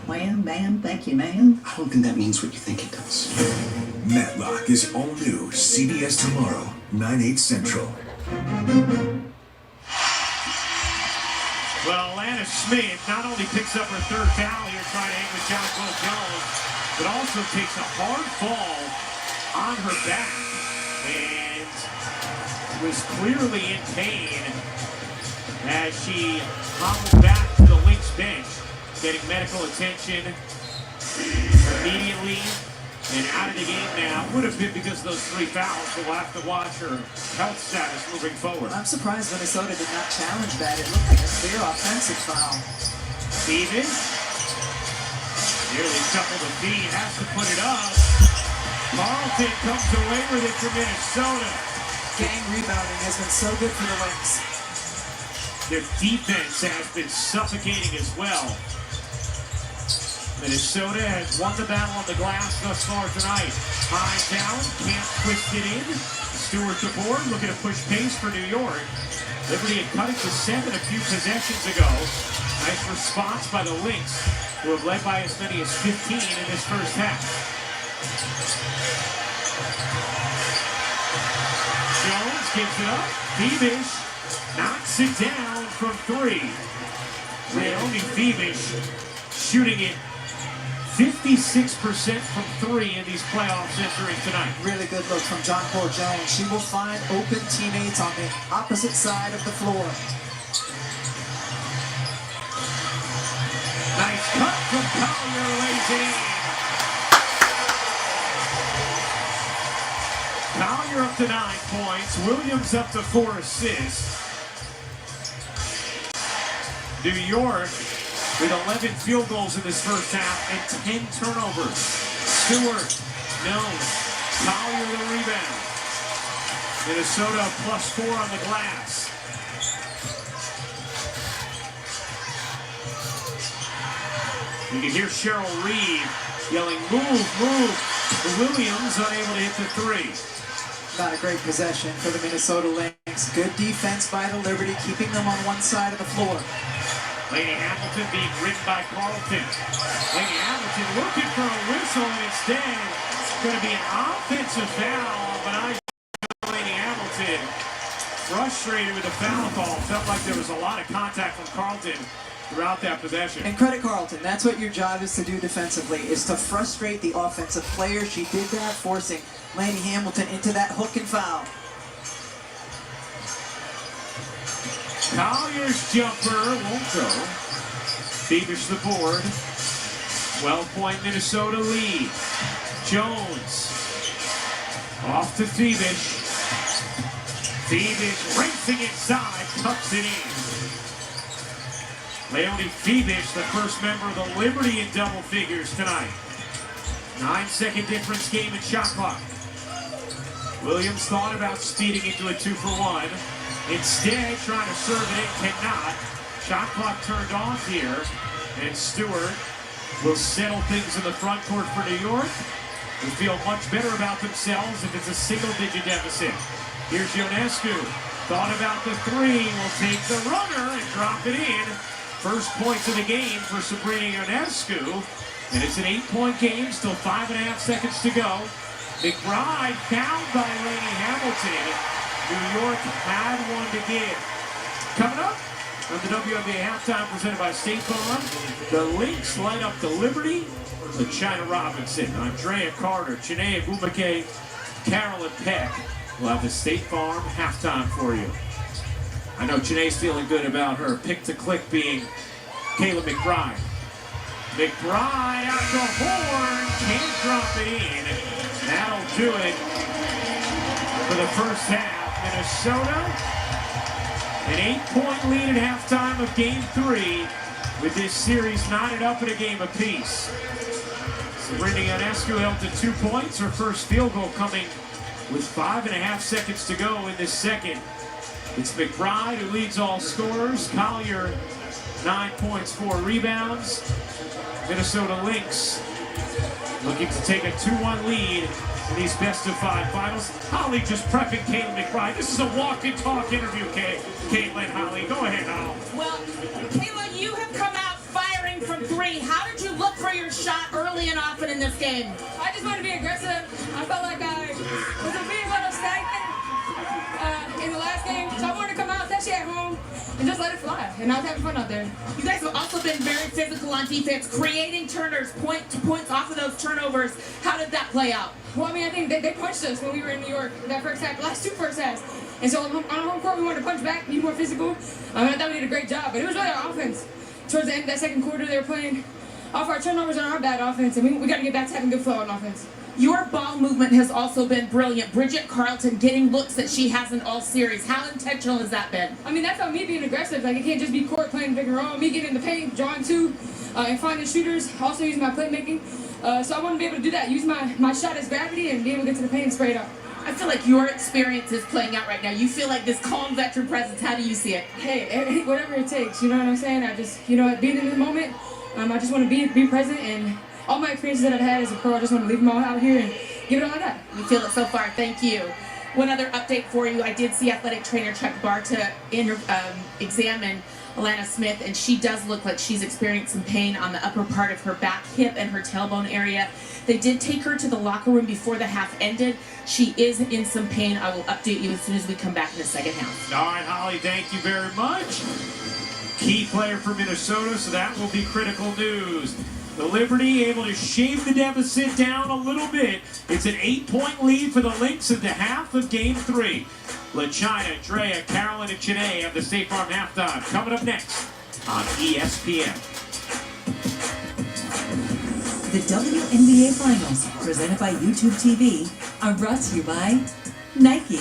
Wham, bam, thank you, ma'am. I don't think that means what you think it does. Matlock is all new. CBS tomorrow, 9/8 Central. Well, Alana Smith not only picks up her third foul here trying to hang with Jonquil Jones, but also takes a hard fall on her back and was clearly in pain as she hobbled back to the Lynx bench, getting medical attention immediately and out of the game now. Would have been because of those 3 fouls, but we'll have to watch her health status moving forward. I'm surprised Minnesota did not challenge that. It looked like a clear offensive foul. Stevens nearly shuffled the feet, has to put it up. Carlton comes away with it for Minnesota. Gang rebounding has been so good for the Lynx. Their defense has been suffocating as well. Minnesota has won the battle on the glass thus far tonight. High down, can't twist it in. Stewart to board, looking to push pace for New York. Liberty had cut it to 7 a few possessions ago. Nice response by the Lynx, who have led by as many as 15 in this first half. Jones gives it up. Beavish knocks it down from 3. Naomi Beavish shooting it 56% from 3 in these playoffs entering tonight. Really good look from Jonquil Jones. She will find open teammates on the opposite side of the floor. Nice cut from Collier, lays it in. Collier up to 9 points. Williams up to 4 assists. New York with 11 field goals in this first half and 10 turnovers. Stewart, no. Collier the rebound. Minnesota +4 on the glass. You can hear Cheryl Reed yelling, move, move. Williams unable to hit the 3. Not a great possession for the Minnesota Lynx. Good defense by the Liberty, keeping them on one side of the floor. Lady Hamilton being ridden by Carlton. Lady Hamilton looking for a whistle, and instead it's going to be an offensive foul. But I Lady Hamilton frustrated with the foul call. Felt like there was a lot of contact from Carlton throughout that possession. And credit Carlton. That's what your job is to do defensively, is to frustrate the offensive player. She did that, forcing Lady Hamilton into that hook and foul. Collier's jumper won't go. Beavish the board. 12-point Minnesota lead. Jones off to Beavish. Beavish racing inside, tucks it in. Leonie Beavish, the first member of the Liberty in double figures tonight. 9-second difference game in shot clock. Williams thought about speeding into a 2-for-1. Instead, trying to serve it in, cannot. Shot clock turned off here, and Stewart will settle things in the front court for New York. Will feel much better about themselves if it's a single-digit deficit. Here's Ionescu. Thought about the 3, will take the runner and drop it in. First points of the game for Sabrina Ionescu, and it's an 8-point game, still 5.5 seconds to go. McBride fouled by Lady Hamilton. New York had one to give. Coming up on the WNBA halftime presented by State Farm, the Lynx light up the Liberty. LaChina Robinson, Andrea Carter, Chinea Bumake, Carolyn Peck will have the State Farm halftime for you. I know Chinea's feeling good about her pick to click being Kayla McBride. McBride out the horn, can't drop it in. That'll do it for the first half. Minnesota, an 8-point lead at halftime of Game 3, with this series knotted up in a game apiece. Sabrina Ionescu held to 2 points, her first field goal coming with 5.5 seconds to go in this second. It's McBride who leads all scorers. Collier, 9 points, 4 rebounds. Minnesota Lynx looking to take a 2-1 lead in these best-of-5 finals. Holly just prepping Caitlin McBride. This is a walk and talk interview, Caitlin. Holly, go ahead now. Well, Kayla, you have come out firing from 3. How did you look for your shot early and often in this game? I just wanted to be aggressive. I felt like I was being a little stagnant in the last game, so I wanted to come out, especially at home, and just let it fly. And I was having fun out there. You guys have also been very physical on defense, creating turners, points off of those turnovers. How did that play out? Well, I mean, I think they punched us when we were in New York that first half, the last two first halves. And so on home court, we wanted to punch back, be more physical. I thought we did a great job, but it was really our offense. Towards the end of that second quarter, they were playing off our turnovers and our bad offense, and we got to get back to having good flow on offense. Your ball movement has also been brilliant. Bridget Carlton getting looks that she hasn't all series. How intentional has that been? I mean, that's about me being aggressive. Like, it can't just be court playing pick and roll. Me getting in the paint, drawing two, and finding shooters. Also using my playmaking. So I want to be able to do that. Use my shot as gravity and be able to get to the paint and spray it out. I feel like your experience is playing out right now. You feel like this calm veteran presence. How do you see it? Hey, whatever it takes. You know what I'm saying? I just, being in the moment, I just want to be present, and all my experiences that I've had as a pro, I just want to leave them all out here and give it all I got. You feel it so far. Thank you. One other update for you. I did see athletic trainer Chuck Barta examine Alana Smith, and she does look like she's experienced some pain on the upper part of her back hip and her tailbone area. They did take her to the locker room before the half ended. She is in some pain. I will update you as soon as we come back in the second half. All right, Holly, thank you very much. Key player for Minnesota, so that will be critical news. The Liberty able to shave the deficit down a little bit. It's an 8-point lead for the Lynx into half of Game 3. LaChina, Drea, Carolyn, and Chene have the State Farm halftime. Coming up next on ESPN. The WNBA Finals, presented by YouTube TV, are brought to you by Nike.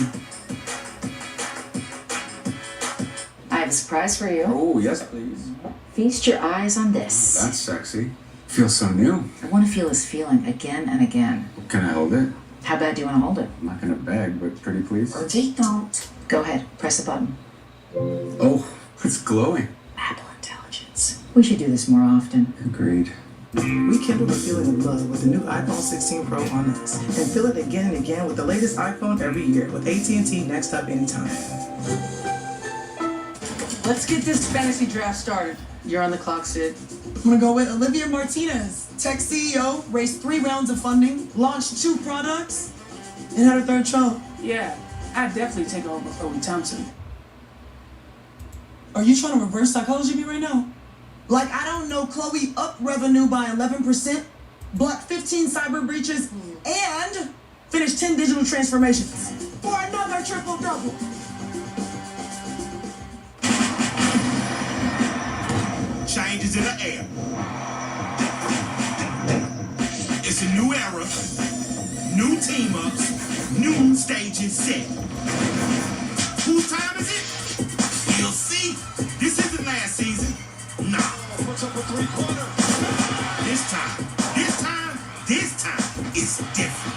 I have a surprise for you. Oh, yes, please. Feast your eyes on this. That's sexy. Feels so new. I want to feel this feeling again and again. Can I hold it? How bad do you want to hold it? I'm not gonna beg, but pretty please. Don't. Go ahead, press the button. Oh, it's glowing. Apple Intelligence. We should do this more often. Agreed. Rekindle the feeling of love with the new iPhone 16 Pro on us. And feel it again and again with the latest iPhone every year with AT&T Next Up Anytime. Let's get this fantasy draft started. You're on the clock, Sid. I'm gonna go with Olivia Martinez, tech CEO, raised 3 rounds of funding, launched 2 products, and had her 3rd child. Yeah, I'd definitely take over Owen Thompson. Are you trying to reverse psychology me right now? Like, I don't know, Chloe up revenue by 11%, blocked 15 cyber breaches, and finished 10 digital transformations for another triple-double. Changes in the air. It's a new era, new team-ups, new stages set. Whose time is it? You'll see. This isn't last season. Nah. What's up for 3-quarter? This time, it's different.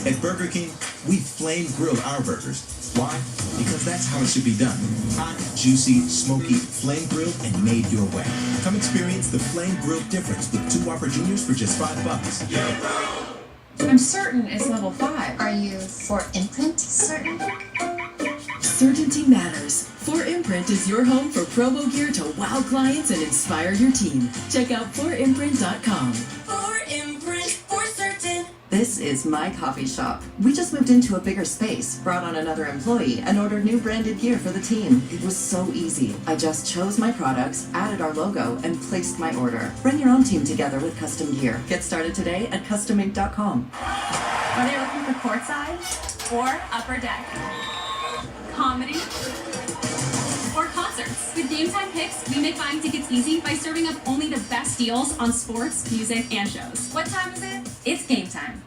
At Burger King, we flame grill our burgers. Why? Because that's how it should be done. Hot, juicy, smoky, flame grilled, and made your way. Come experience the flame grilled difference with 2 Whopper Juniors for just $5. I'm certain it's level 5. Are you for imprint certain? Certainty matters. 4imprint is your home for promo gear to wow clients and inspire your team. Check out 4imprint.com. 4imprint for certain. This is my coffee shop. We just moved into a bigger space, brought on another employee, and ordered new branded gear for the team. It was so easy. I just chose my products, added our logo, and placed my order. Bring your own team together with custom gear. Get started today at customink.com. Whether you're looking for courtside or upper deck, comedy or concerts. With Game Time Picks, we make buying tickets easy by serving up only the best deals on sports, music, and shows. What time is it? It's game time.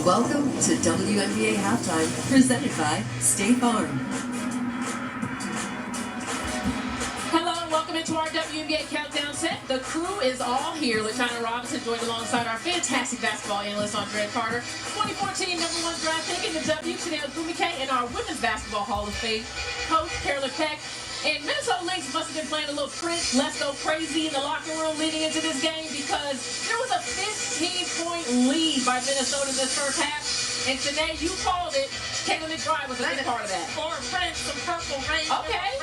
Welcome to WNBA Halftime, presented by State Farm. Hello and welcome into our WNBA Countdown set. The crew is all here. LaChina Robinson joined alongside our fantastic basketball analyst, Andrea Carter. 2014 #1 draft pick in the W, Chanel Gumike, and our Women's Basketball Hall of Fame coach, Carolyn Peck. And Minnesota Lynx must have been playing a little Prince, Let's Go Crazy in the locker room leading into this game because there was a 15-point lead by Minnesota this first half. And today you called it. Caitlin McBride was a big part of that. Or Prince, some purple rain. Okay.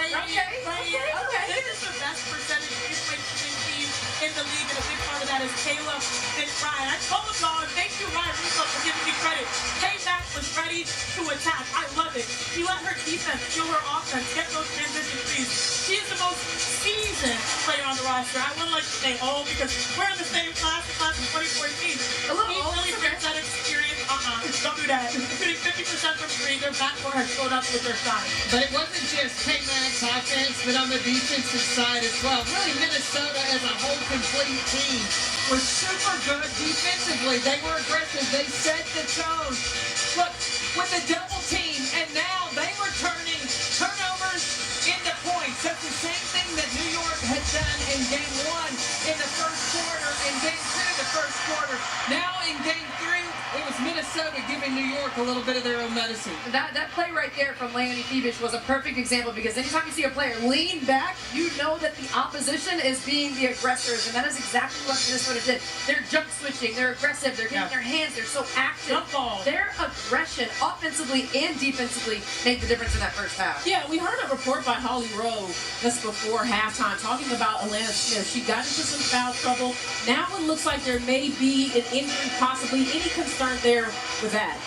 This is the best percentage difference team in the league, and a big part of that is Caleb and Ryan. I told y'all, and thank you, Ryan Russo, for giving me credit. K-Mac was ready to attack. I love it. He let her defense fuel her offense, get those transition threes. She is the most seasoned player on the roster. I wouldn't like to say old because we're in the same class of 2014. A little He old really for brings that experience. Don't do that. Shooting 50% from three, their backcourt has showed up with their shot. But it wasn't just K-Mac's offense, but on the defensive side as well. Really, Minnesota as a whole complete team was super good defensively. They were aggressive. They set the tone. Look, with the double team, and now they were turning turnovers into points. That's the same thing that New York had done in Game 1 in the first quarter, in Game 2 in the first quarter. Now in Game 3, it was Minnesota giving New York a little bit of their own medicine. That play right there from Leonie Thiebisch was a perfect example because anytime you see a player lean back, you know that the opposition is being the aggressors, and that is exactly what Minnesota did. They're jump switching, they're aggressive, they're getting their hands, they're so active. Their aggression, offensively and defensively, made the difference in that first half. Yeah, we heard a report by Holly Rowe just before halftime talking about Alana Smith. She got into some foul trouble. Now it looks like there may be an injury, possibly. Any concern there with that?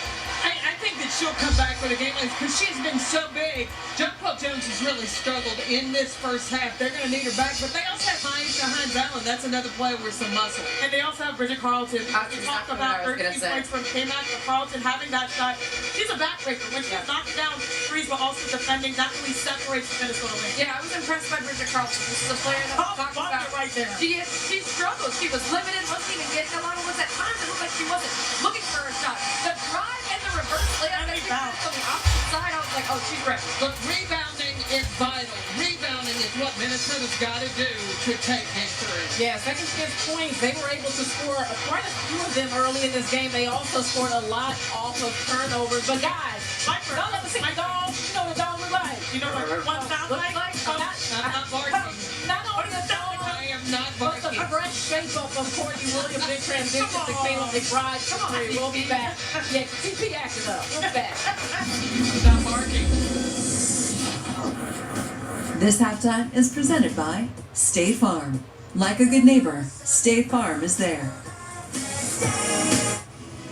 I think that she'll come back for the game because she's been so big. Jonquel Jones has really struggled in this first half. They're going to need her back, but they also have Maisha Hines-Allen. That's another player with some muscle. And they also have Bridget Carlton. We talked about 13 points from K-Mac, but Carlton having that shot. She's a backbreaker. When she's knocking down threes, but also defending, that really separates the Minnesota Lynx. Yeah, I was impressed by Bridget Carlton. This is a player that I'm talking about. Right there. She struggled. She was limited, wasn't even getting a lot of looks. At times it looked like she wasn't looking for her shot. The drive and the reverse layup that she did on the opposite side, I was like, oh, she's ready. But rebounding is vital. Rebounding is what Minnesota's got to do to take Game 3. Yeah, second chance points. They were able to score quite a few of them early in this game. They also scored a lot off of turnovers. But guys, don't let me see my dog. You know what the dog look like. You know what one sounds like? I'm not barking. Not only the dog, I am not but the barking. fresh shape up of Courtney Williams in transition to Caleb McBride. Come on, we'll be back. Yeah, TP acted up. We'll be back. Not barking. This halftime is presented by State Farm. Like a good neighbor, State Farm is there.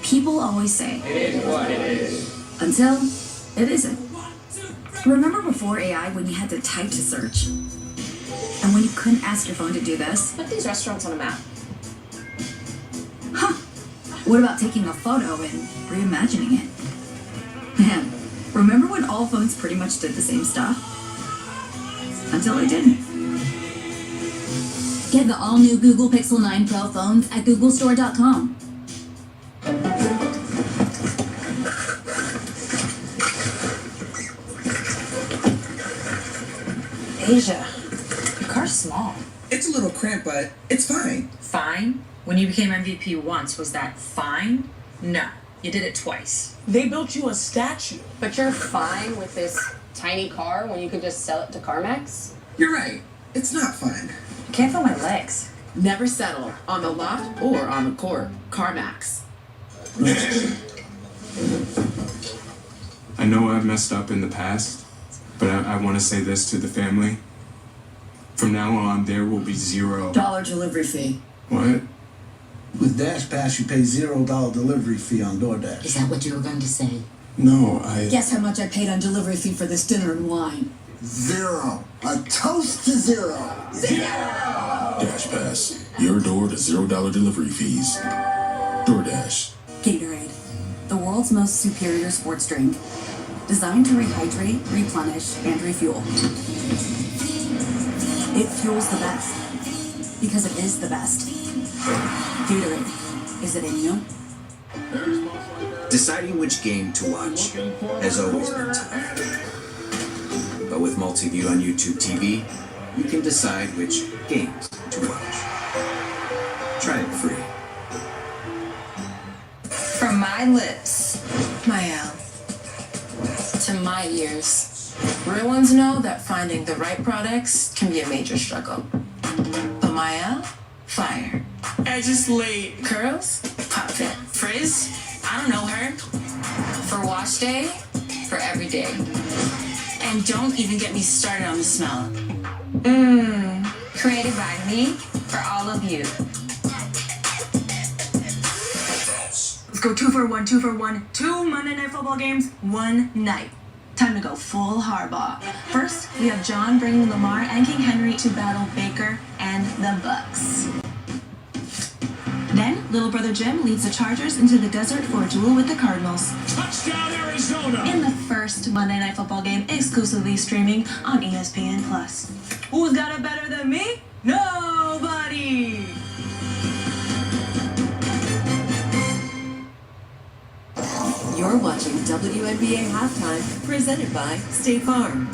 People always say, It is what it is. until it isn't. Remember before AI when you had to type to search? And when you couldn't ask your phone to do this? Put these restaurants on a map. Huh. What about taking a photo and reimagining it? Man, remember when all phones pretty much did the same stuff? Until they didn't. Get the all-new Google Pixel 9 Pro phones at googlestore.com. Asia, your car's small. It's a little cramped, but it's fine. Fine? When you became MVP once, was that fine? No, you did it twice. They built you a statue. But you're fine with this tiny car when you could just sell it to CarMax? You're right. It's not fine. I can't feel my legs. Never settle on the lot or on the court. CarMax. I know I've messed up in the past, but I want to say this to the family. From now on, there will be $0 delivery fee. What? With Dash Pass, you pay $0 delivery fee on DoorDash. Is that what you were going to say? No, Guess how much I paid on delivery fee for this dinner and wine? 0. A toast to 0. Dash Pass. Your door to $0 delivery fees. DoorDash. Gatorade, the world's most superior sports drink. Designed to rehydrate, replenish, and refuel. It fuels the best. Because it is the best. Gatorade. Is it in you? Deciding which game to watch has always been tough. But with multi-view on YouTube TV, you can decide which games to watch. Try it free. From my lips, Mael, to my ears, real ones know that finding the right products can be a major struggle. But Mael, fire. Edge is late. Curls, pop it. Frizz, I don't know her. For wash day, for every day. And don't even get me started on the smell. Created by me, for all of you. Let's go 2 for 1, 2 for 1. 2 Monday Night Football games, 1 night. Time to go full Harbaugh. First, we have John bringing Lamar and King Henry to battle Baker and the Bucks. Then, little brother Jim leads the Chargers into the desert for a duel with the Cardinals. Touchdown, Arizona! In the first Monday Night Football game, exclusively streaming on ESPN+. Who's got it better than me? Nobody! You're watching WNBA Halftime, presented by State Farm.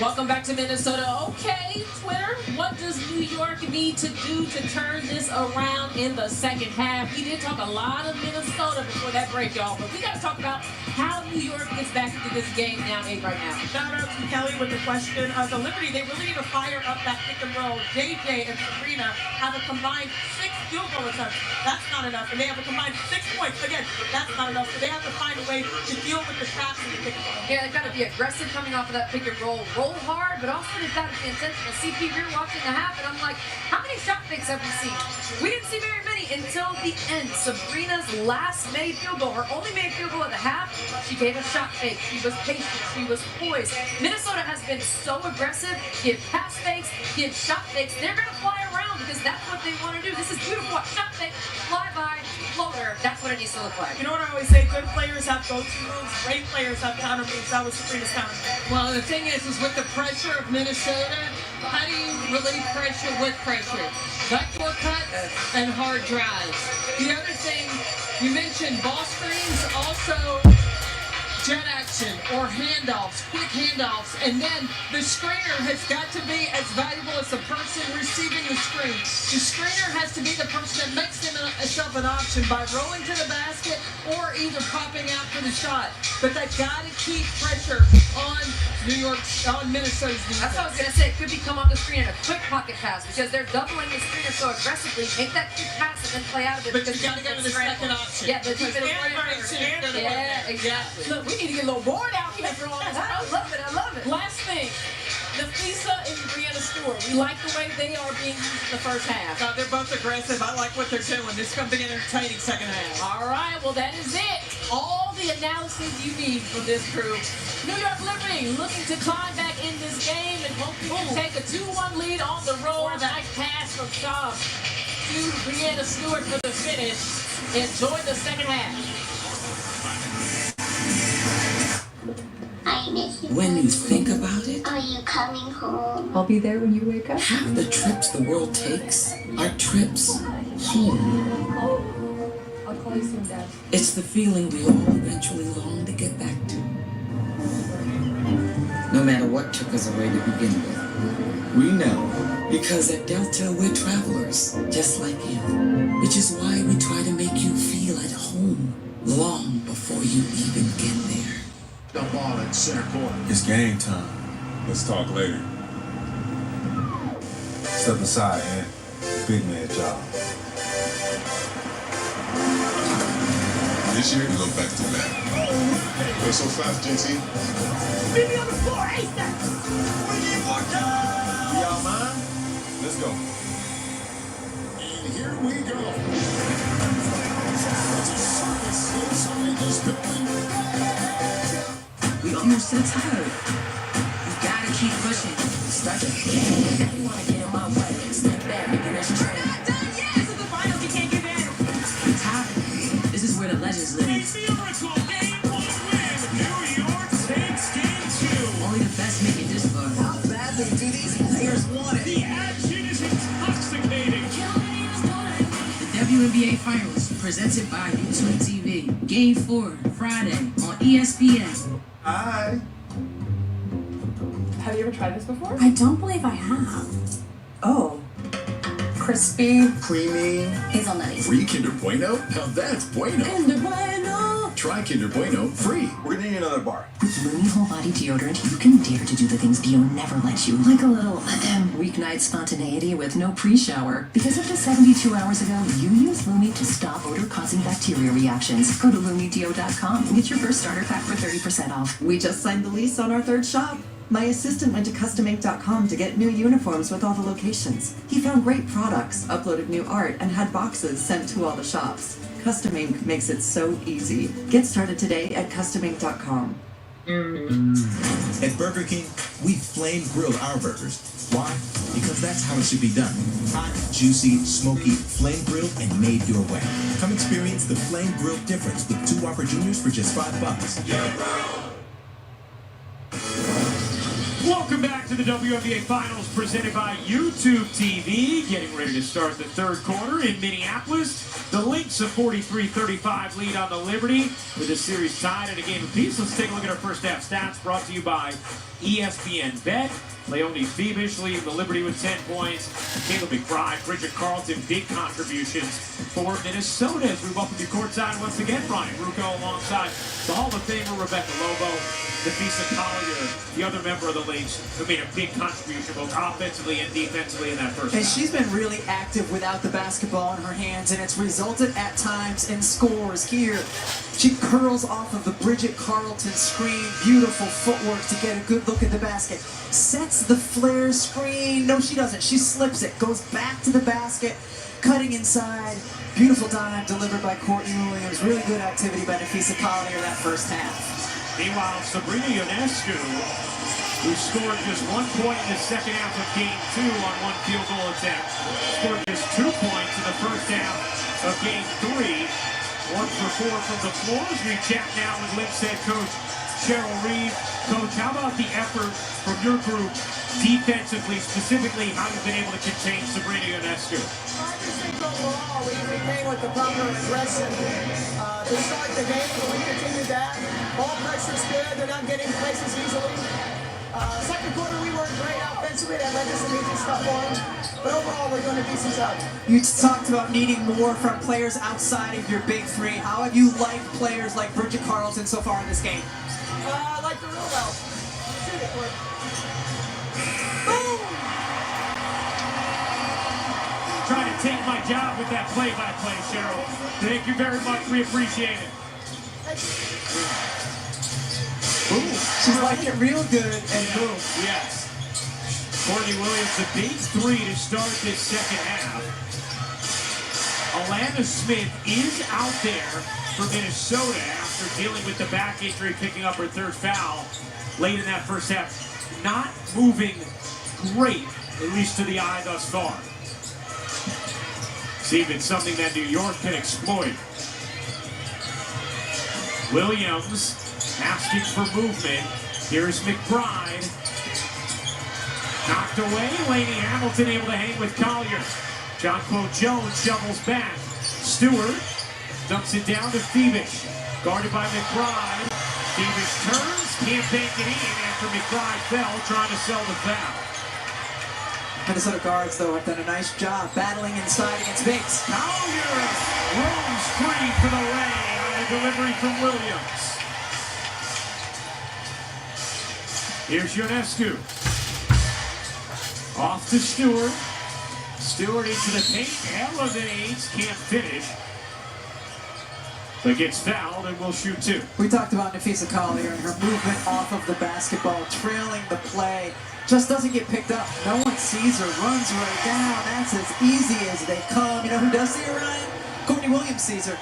Welcome back to Minnesota. Okay, Twitter, what does New York need to do to turn this around in the second half? We did talk a lot of Minnesota before that break, y'all, but we got to talk about how New York gets back into this game down 8 right now. Shout out to Kelly with the question of the Liberty. They really need to fire up that pick and roll. JJ and Sabrina have a combined 6 field goal attempts. That's not enough. And they have a combined 6 points. Again, that's not enough. So they have to find a way to deal with the traps in the pick and roll. Yeah, they've got to be aggressive coming off of that pick and roll. Roll hard, but also they've got to be intentional. CP Rear watching the half, and I'm like, how many shot fakes have we seen? We didn't see very many until the end. Sabrina's last made field goal, her only made field goal at the half, she gave a shot fake. She was patient. She was poised. Minnesota has been so aggressive. Give pass fakes, give shot fakes. They're going to fly around because that's what they want to do. This is beautiful. Shot fake, fly by, floater. That's what it needs to look like. You know what I always say? Good players have go-to moves. Great players have counter moves. That was Sabrina's counter move. Well, the thing is with the pressure of Minnesota, how do you relieve pressure with pressure? Backdoor cut and hard drives. The other thing, you mentioned ball screens, also jet action or handoffs, quick handoffs, and then the screener has got to be as valuable as the person receiving the screen. The screener has to be the person that makes himself an option by rolling to the basket or either popping out for the shot. But they've got to keep pressure on Minnesota's defense. That's what I was going to say. It could be come off the screen in a quick pocket pass because they're doubling the screener so aggressively. Make that quick pass and then play out of it. But you got to go to the second option. Yeah, the defense. Yeah, exactly. Look, we need to get a little board out here for all this. I love it. I love it. Last thing. Nafisa and Brianna Stewart. We like the way they are being used in the first half. They're both aggressive. I like what they're doing. This is going to be an entertaining second half. All right, well, that is it. All the analysis you need from this crew. New York Liberty looking to climb back in this game and hoping to take a 2-1 lead on the road. Nice pass from Shaw to Brianna Stewart for the finish. Enjoy the second half. When you think about it, are you coming home? I'll be there when you wake up. Half the trips the world takes are trips home. I'll call you soon, Dad. It's the feeling we all eventually long to get back to. No matter what took us away to begin with. We know, because at Delta we're travelers, just like you. Which is why we try to make you feel at home long before you even get there. The ball at center court. It's game time. Let's talk later. Step aside, man. Big man job. This year, we go back to back. Go so fast, JT. Meet me on the floor, ASAP! We need more time! Y'all mind? Let's go. And here we go. It's a circus inside this building. We almost to the title. We gotta keep pushing. Start the game. You wanna get in my way. Step back, making us train. We're not done yet. This is the finals. You can't give in. We're tired. This is where the legends live. It's the Oracle Game 1 win. New York takes Game 2. Only the best make it this far. How badly do these players want it? The action is intoxicating. The WNBA Finals, presented by YouTube TV. Game 4, Friday on ESPN. Hi. Have you ever tried this before? I don't believe I have. Oh. Crispy. Creamy. Hazelnutty. Free Kinder Bueno? Now that's bueno. Kinder Bueno. Try Kinder Bueno free. We're gonna need another bar. With Lumi Whole Body Deodorant, you can dare to do the things Bio never lets you. Like a little weeknight spontaneity with no pre-shower. Because up to 72 hours ago, you used Lumi to stop odor-causing bacteria reactions. Go to LumiDeo.com and get your first starter pack for 30% off. We just signed the lease on our third shop. My assistant went to customink.com to get new uniforms with all the locations. He found great products, uploaded new art, and had boxes sent to all the shops. Custom Ink makes it so easy. Get started today at customink.com. At Burger King, we flame grill our burgers. Why? Because that's how it should be done. Hot, juicy, smoky, flame grilled and made your way. Come experience the flame grill difference with 2 Whopper Juniors for just $5. Welcome back to the WNBA Finals presented by YouTube TV. Getting ready to start the third quarter in Minneapolis. The Lynx a 43-35 lead on the Liberty with the series tied at a game apiece. Let's take a look at our first half stats brought to you by ESPN Bet. Leonie Phoebish leading the Liberty with 10 points. Caleb McBride, Bridget Carlton, big contributions for Minnesota as we welcome you courtside once again. Brian Rucco alongside the Hall of Famer Rebecca Lobo, Nafisa Collier, the other member of the Lynx, who made a big contribution both offensively and defensively in that first And half. she's been really active without the basketball in her hands, and it's resulted at times in scores. Here, she curls off of the Bridget Carlton screen. Beautiful footwork to get a good look at the basket. Sets the flare screen. No, she doesn't. She slips it. Goes back to the basket. Cutting inside. Beautiful dime delivered by Courtney Williams. Really good activity by Nafisa Collier that first half. Meanwhile, Sabrina Ionescu, who scored just 1 point in the second half of Game 2 on 1 field goal attempt, scored just 2 points in the first half of Game 3. 1 for 4 from the floor as we chat now with Lynx head coach Cheryl Reeve. Coach, how about the effort from your group defensively, specifically how you've been able to contain Sabrina Ionescu? I just think overall we remain with the proper aggression. To start the game, we continue that. Ball pressure's good. They're not getting places easily. Second quarter, we weren't great offensively. That led to some easy stuff for them. But overall, we're doing a decent job. You talked about needing more from players outside of your big three. How have you liked players like Bridget Carlton so far in this game? I like the real well. Shoot it, Court. Trying to take my job with that play-by-play, Cheryl. Thank you very much. We appreciate it. Ooh, she's liking it real good and boom. Yes. Courtney Williams, the big 3 to start this second half. Alana Smith is out there for Minnesota after dealing with the back injury, picking up her 3rd foul late in that first half. Not moving great, at least to the eye thus far. See if it's something that New York can exploit. Williams asking for movement. Here's McBride. Knocked away. Laney Hamilton able to hang with Collier. Jonquil Jones shovels back. Stewart dumps it down to Phoebish. Guarded by McBride. Phoebish turns. Can't bank it in after McBride fell trying to sell the foul. Minnesota guards, though, have done a nice job battling inside against bigs. Collier roams free for the lay on a delivery from Williams. Here's Ionescu. Off to Stewart. Stewart into the paint, elevates, can't finish. But gets fouled and will shoot 2. We talked about Nafisa Collier and her movement off of the basketball, trailing the play. Just doesn't get picked up. No one sees her, runs right down. That's as easy as they come. You know who does see her, Ryan? Courtney Williams sees her.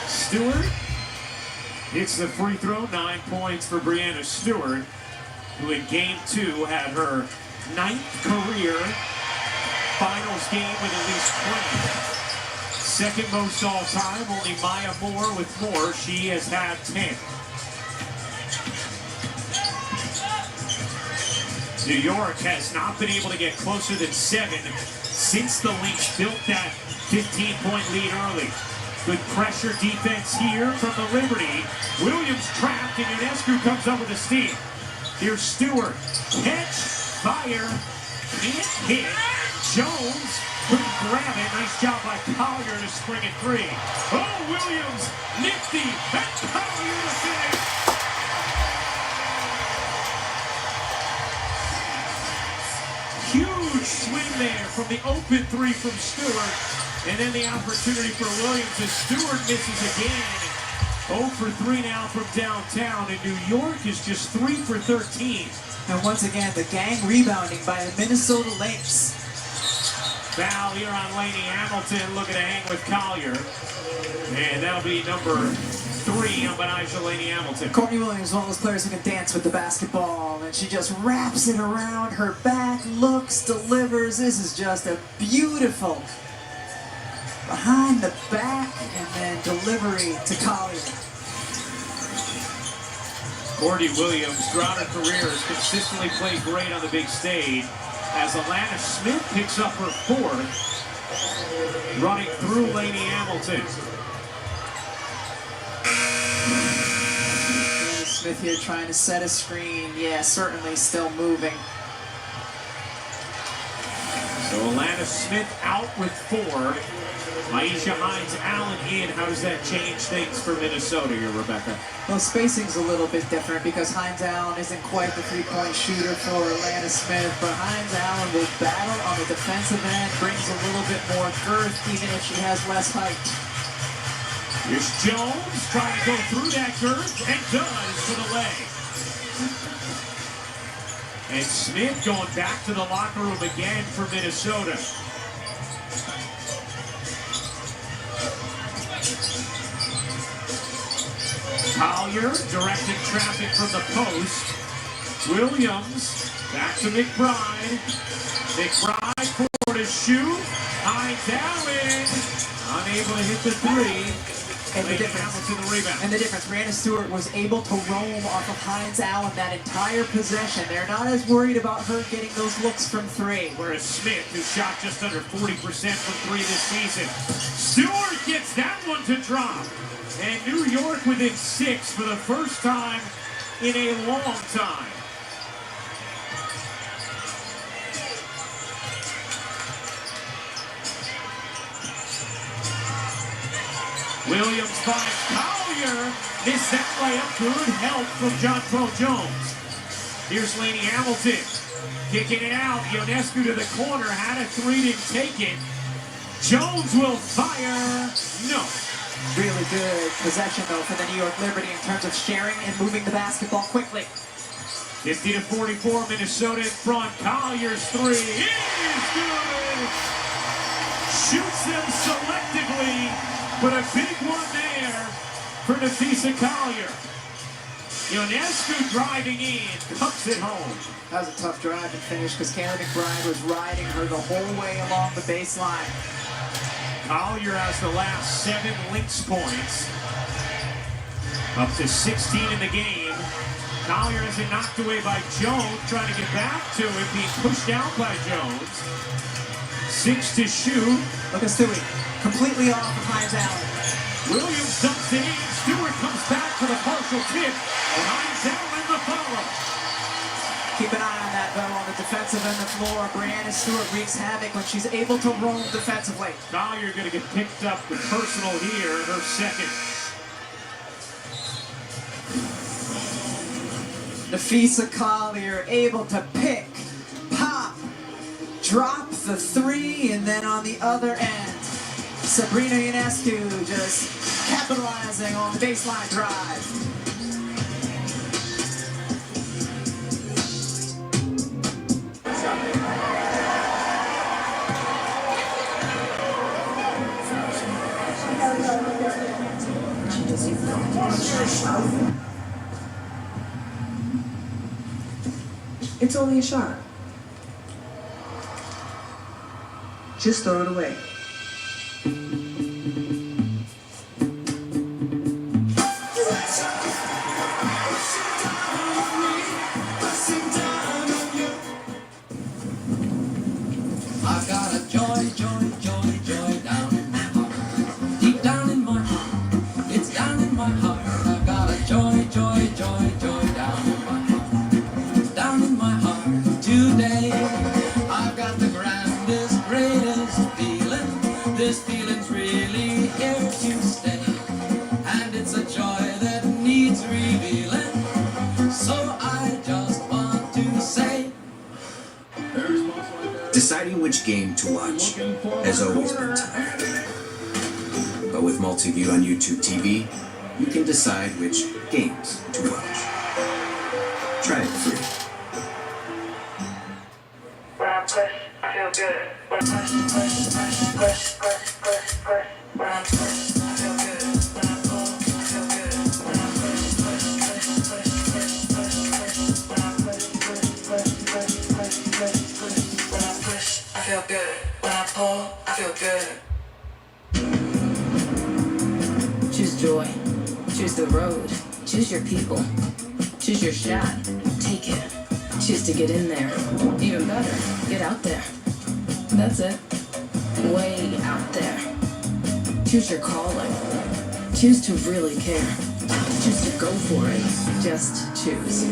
Stewart hits the free throw. 9 points for Breanna Stewart, who in Game 2 had her 9th career finals game with at least 20. Second most all time, only Maya Moore with more. She has had 10. New York has not been able to get closer than 7 since the Lynx built that 15-point lead early. Good pressure defense here from the Liberty. Williams trapped and Ionescu comes up with a steal. Here's Stewart. Catch, fire, can't hit. Jones couldn't grab it. Nice job by Collier to spring it 3. Oh, Williams, nifty, and Collier to finish. Huge swing there from the open 3 from Stewart. And then the opportunity for Williams as Stewart misses again. 0 for 3 now from downtown, and New York is just 3 for 13. And once again, the gang rebounding by the Minnesota Lynx. Foul here on Laney Hamilton, looking to hang with Collier. And that'll be number 3 on Benaja Laney Hamilton. Courtney Williams is one of those players who can dance with the basketball, and she just wraps it around her back, looks, delivers. This is just a beautiful behind the back and then delivery to Collier. Courtney Williams, throughout her career, has consistently played great on the big stage, as Alana Smith picks up her 4th, running through Laney Hamilton. Smith here trying to set a screen. Yeah, certainly still moving. So Alana Smith out with 4. Aisha Hines-Allen in. How does that change things for Minnesota here, Rebecca? Well, spacing's a little bit different because Hines-Allen isn't quite the three-point shooter for Alana Smith, but Hines-Allen will battle on the defensive end, brings a little bit more girth even if she has less height. Here's Jones trying to go through that girth and does for the leg. And Smith going back to the locker room again for Minnesota. Collier directing traffic from the post. Williams back to McBride. McBride for to shoot. Hines-Allen unable to hit the 3. And the difference, Brianna Stewart was able to roam off of Hines-Allen that entire possession. They're not as worried about her getting those looks from 3. Whereas Smith, who shot just under 40% from 3 this season. Stewart gets that one to drop. And New York within 6 for the first time in a long time. Williams finds Collier. Missed that layup. Good help from John Paul Jones. Here's Laney Hamilton. Kicking it out. Ionescu to the corner. Had a 3, didn't take it. Jones will fire. No. Really good possession, though, for the New York Liberty in terms of sharing and moving the basketball quickly. 50-44, Minnesota in front. Collier's 3 is good. Shoots them selectively, but a big one there for Nafisa Collier. Ionescu driving in, cups it home. That was a tough drive and finish because Kayla McBride was riding her the whole way along the baseline. Collier has the last 7 Lynx points. Up to 16 in the game. Collier has it knocked away by Jones, trying to get back to it, being pushed out by Jones. 6 to shoot. Look at Stewie, completely off of Hines-Allen. Williams dumps it in. Stewart comes back for the partial tip. And Hines-Allen the follow. Keep an eye on that, though, on the defensive end of the floor. Brianna Stewart wreaks havoc when she's able to roam defensively. Collier going to get picked up with personal here, her 2nd. Nafisa Collier able to pick, pop, drop the 3, and then on the other end, Sabrina Ionescu just capitalizing on the baseline drive. It's only a shot. Just throw it away. I've got a joy down in my heart. Deep down in my heart. It's down in my heart. I've got a joy down in my heart. Down in my heart today. I've got the grandest, greatest feeling. This feeling's really here to stay. And it's a joy that needs revealing. So I just want to say, Deciding which game to watch has always been tough. But with multi-view on YouTube TV, you can decide which games to watch. Try it free. When I push, I feel good. When I push. When I push, I feel good. When I pull, I feel good. When I push. When I push, I feel good. When I pull, I feel good. Choose joy. Choose the road. Choose your people. Choose your shot. Take it. Choose to get in there. Even better, get out there. That's it. Way out there. Choose your calling. Choose to really care. Choose to go for it. Just choose.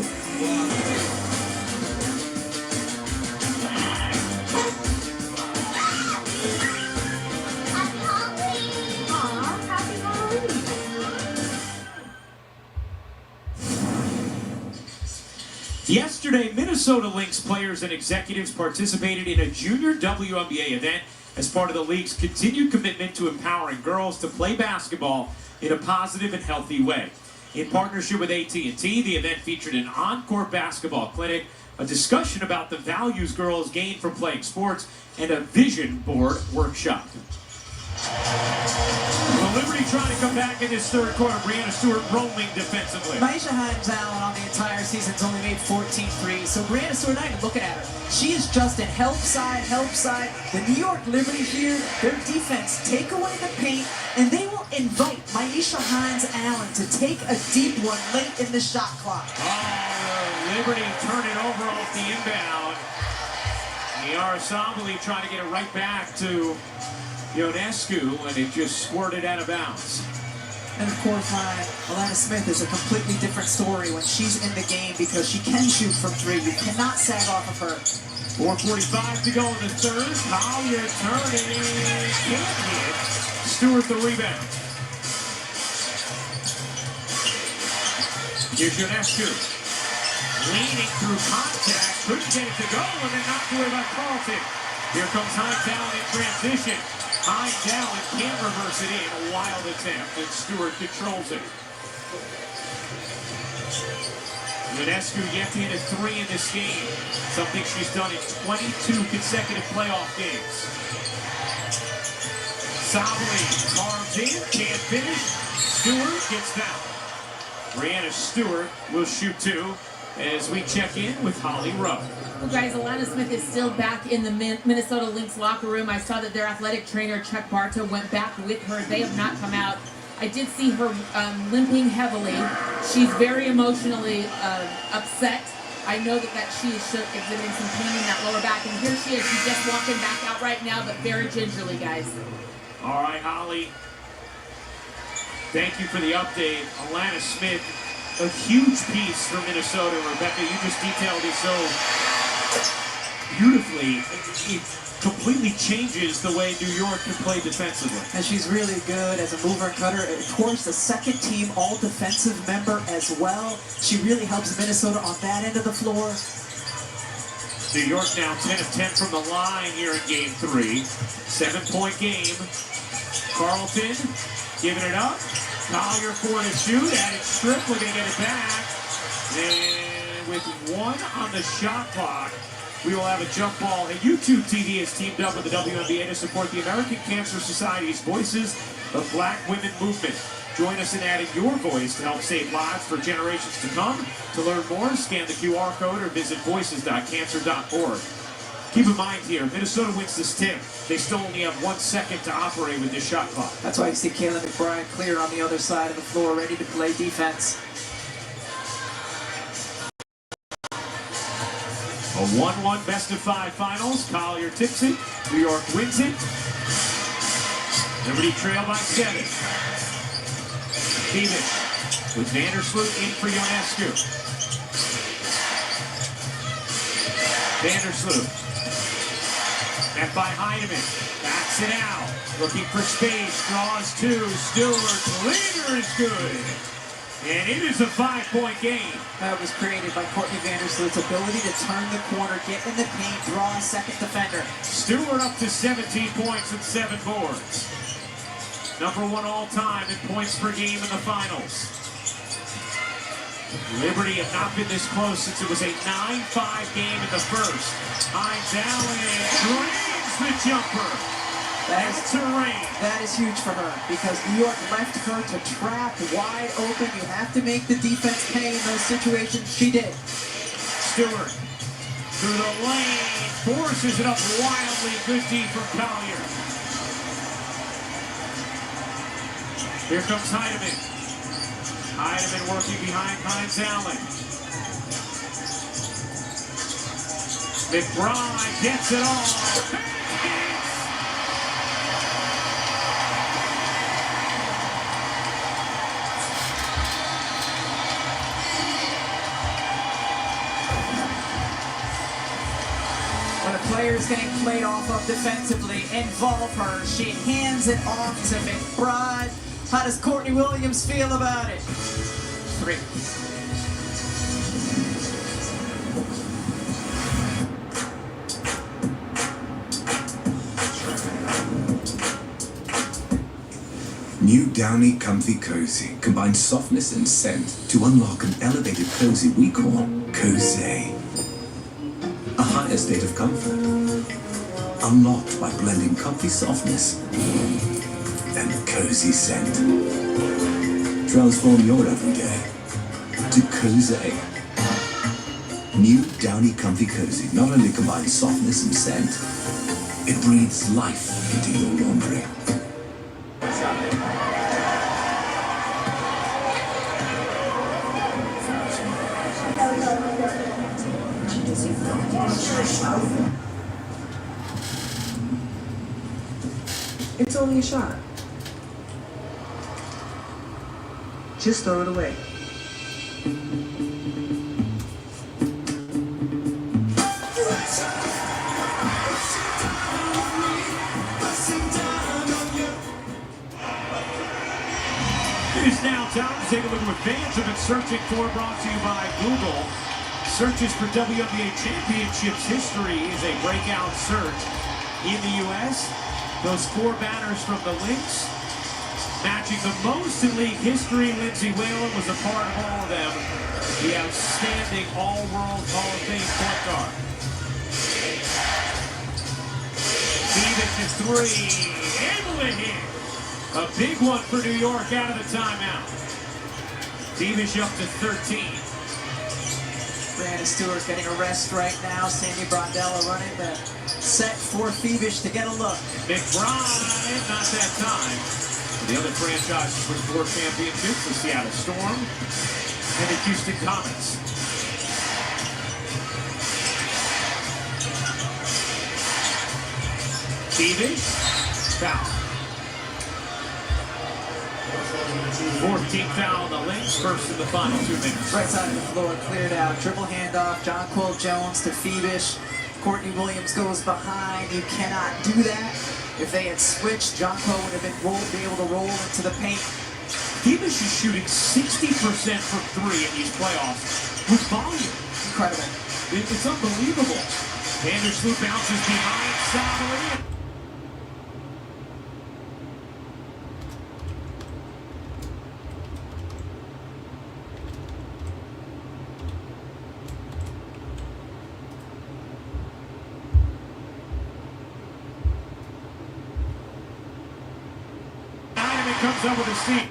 Yesterday, Minnesota Lynx players and executives participated in a junior WNBA event as part of the league's continued commitment to empowering girls to play basketball in a positive and healthy way. In partnership with AT&T, the event featured an on-court basketball clinic, a discussion about the values girls gain from playing sports, and a vision board workshop. Well, Liberty trying to come back in this third quarter. Brianna Stewart roaming defensively. Maisha Hines-Allen on the entire season's only made 14 threes, so Brianna Stewart, not even looking at her. She is just in help side. The New York Liberty here, their defense take away the paint, and they will invite Maisha Hines-Allen to take a deep one late in the shot clock. Oh, Liberty turn it over off the inbound. Yarosabali trying to get it right back to Ionescu, and it just squirted out of bounds. And of course, Alana Smith is a completely different story when she's in the game because she can shoot from three. You cannot sag off of her. 4:45 to go in the third. Collier turning, can't hit. Stewart the rebound. Here's Ionescu. Leaning through contact, couldn't get it to go, and then knocked away by Carlton. Here comes Hines-Allen in transition. Hines-Allen can't reverse it in. A wild attempt, and Stewart controls it. Ionescu yet to hit a three in this game. Something she's done in 22 consecutive playoff games. Sabali carves in, can't finish. Stewart gets fouled. Brianna Stewart will shoot two as we check in with Holly Rowe. Well, guys, Alana Smith is still back in the Minnesota Lynx locker room. I saw that their athletic trainer, Chuck Barta, went back with her. They have not come out. I did see her limping heavily. She's very emotionally upset. I know that she is exhibiting some pain in that lower back. And here she is. She's just walking back out right now, but very gingerly, guys. All right, Holly. Thank you for the update. Alana Smith, a huge piece for Minnesota. Rebecca, you just detailed it so beautifully. It completely changes the way New York can play defensively. And she's really good as a mover and cutter. Of course, the second team all-defensive member as well. She really helps Minnesota on that end of the floor. New York now 10 of 10 from the line here in game 3. 7-point game. Carlton giving it up. Collier for the shoot. Added strip. We're going to get it back. And with one on the shot clock, we will have a jump ball. And YouTube TV has teamed up with the WNBA to support the American Cancer Society's Voices of Black Women movement. Join us in adding your voice to help save lives for generations to come. To learn more, scan the QR code or visit voices.cancer.org. Keep in mind here, Minnesota wins this tip. They still only have 1 second to operate with this shot clock. That's why you see Kayla McBride clear on the other side of the floor, ready to play defense. A 1-1 best-of-5 finals. Collier tips it. New York wins it. Liberty trail by 7. Stevens with Vandersloot in for Ionescu. Vandersloot. Met by Heineman. Backs it out. Looking for space. Draws 2. Stewart. Leader is good. And it is a 5-point game. That was created by Courtney Vandersloot's ability to turn the corner, get in the paint, draw a second defender. Stewart up to 17 points and 7 boards. #1 all-time in points per game in the finals. Liberty have not been this close since it was a 9-5 game in the first. Hines Allen drains the jumper. That is huge for her because New York left her to trap wide open. You have to make the defense pay in those situations. She did. Stewart through the lane, forces it up wildly. Good D from Collier. Here comes Heidemann. Heidemann working behind Hines Allen. McBride gets it all. When a player is getting played off of defensively, involve her. She hands it off to McBride. How does Courtney Williams feel about it? 3. New Downy Comfy Cozy combines softness and scent to unlock an elevated cozy we call Cozy. A higher state of comfort, unlocked by blending comfy softness and cozy scent. Transform your everyday to Cozy. New Downy Comfy Cozy not only combines softness and scent, it breathes life into your laundry. It's only a shot. Just throw it away. It is now time to take a look at what fans have been searching for, brought to you by Google. Searches for WNBA Championships history is a breakout search in the U.S. Those 4 banners from the Lynx, matching the most in league history. Lindsay Whalen was a part of all of them. The outstanding all-world Hall of Fame point guard. Phoenix is 3, able to hit. A big one for New York out of the timeout. Phoenix up to 13. Brianna Stewart getting a rest right now. Sandy Brondella running the set for Phoebish to get a look. McBride, not that time. The other franchises with 4 championships, the Seattle Storm and the Houston Comets. Phoebish, foul. 14th foul on the Lynx, first in the final 2 minutes. Right side of the floor cleared out. Triple handoff. John Quill Jones to Phoebish. Courtney Williams goes behind. You cannot do that. If they had switched, John Quill would have been be able to roll into the paint. Phoebish is shooting 60% from 3 in these playoffs with volume. Incredible. It's unbelievable. Vandersloot bounces behind Savary. Comes up with a seat.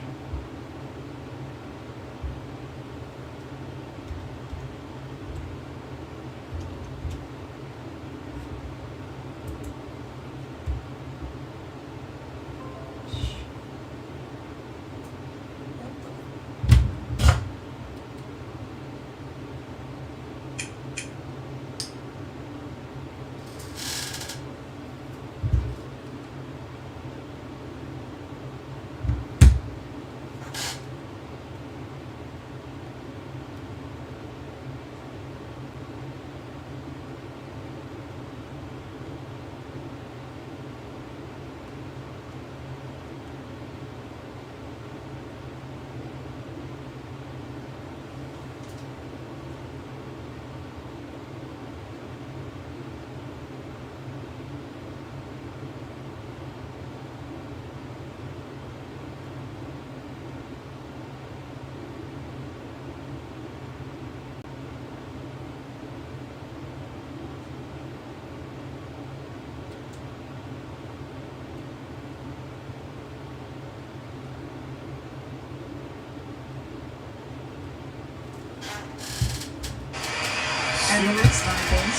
change.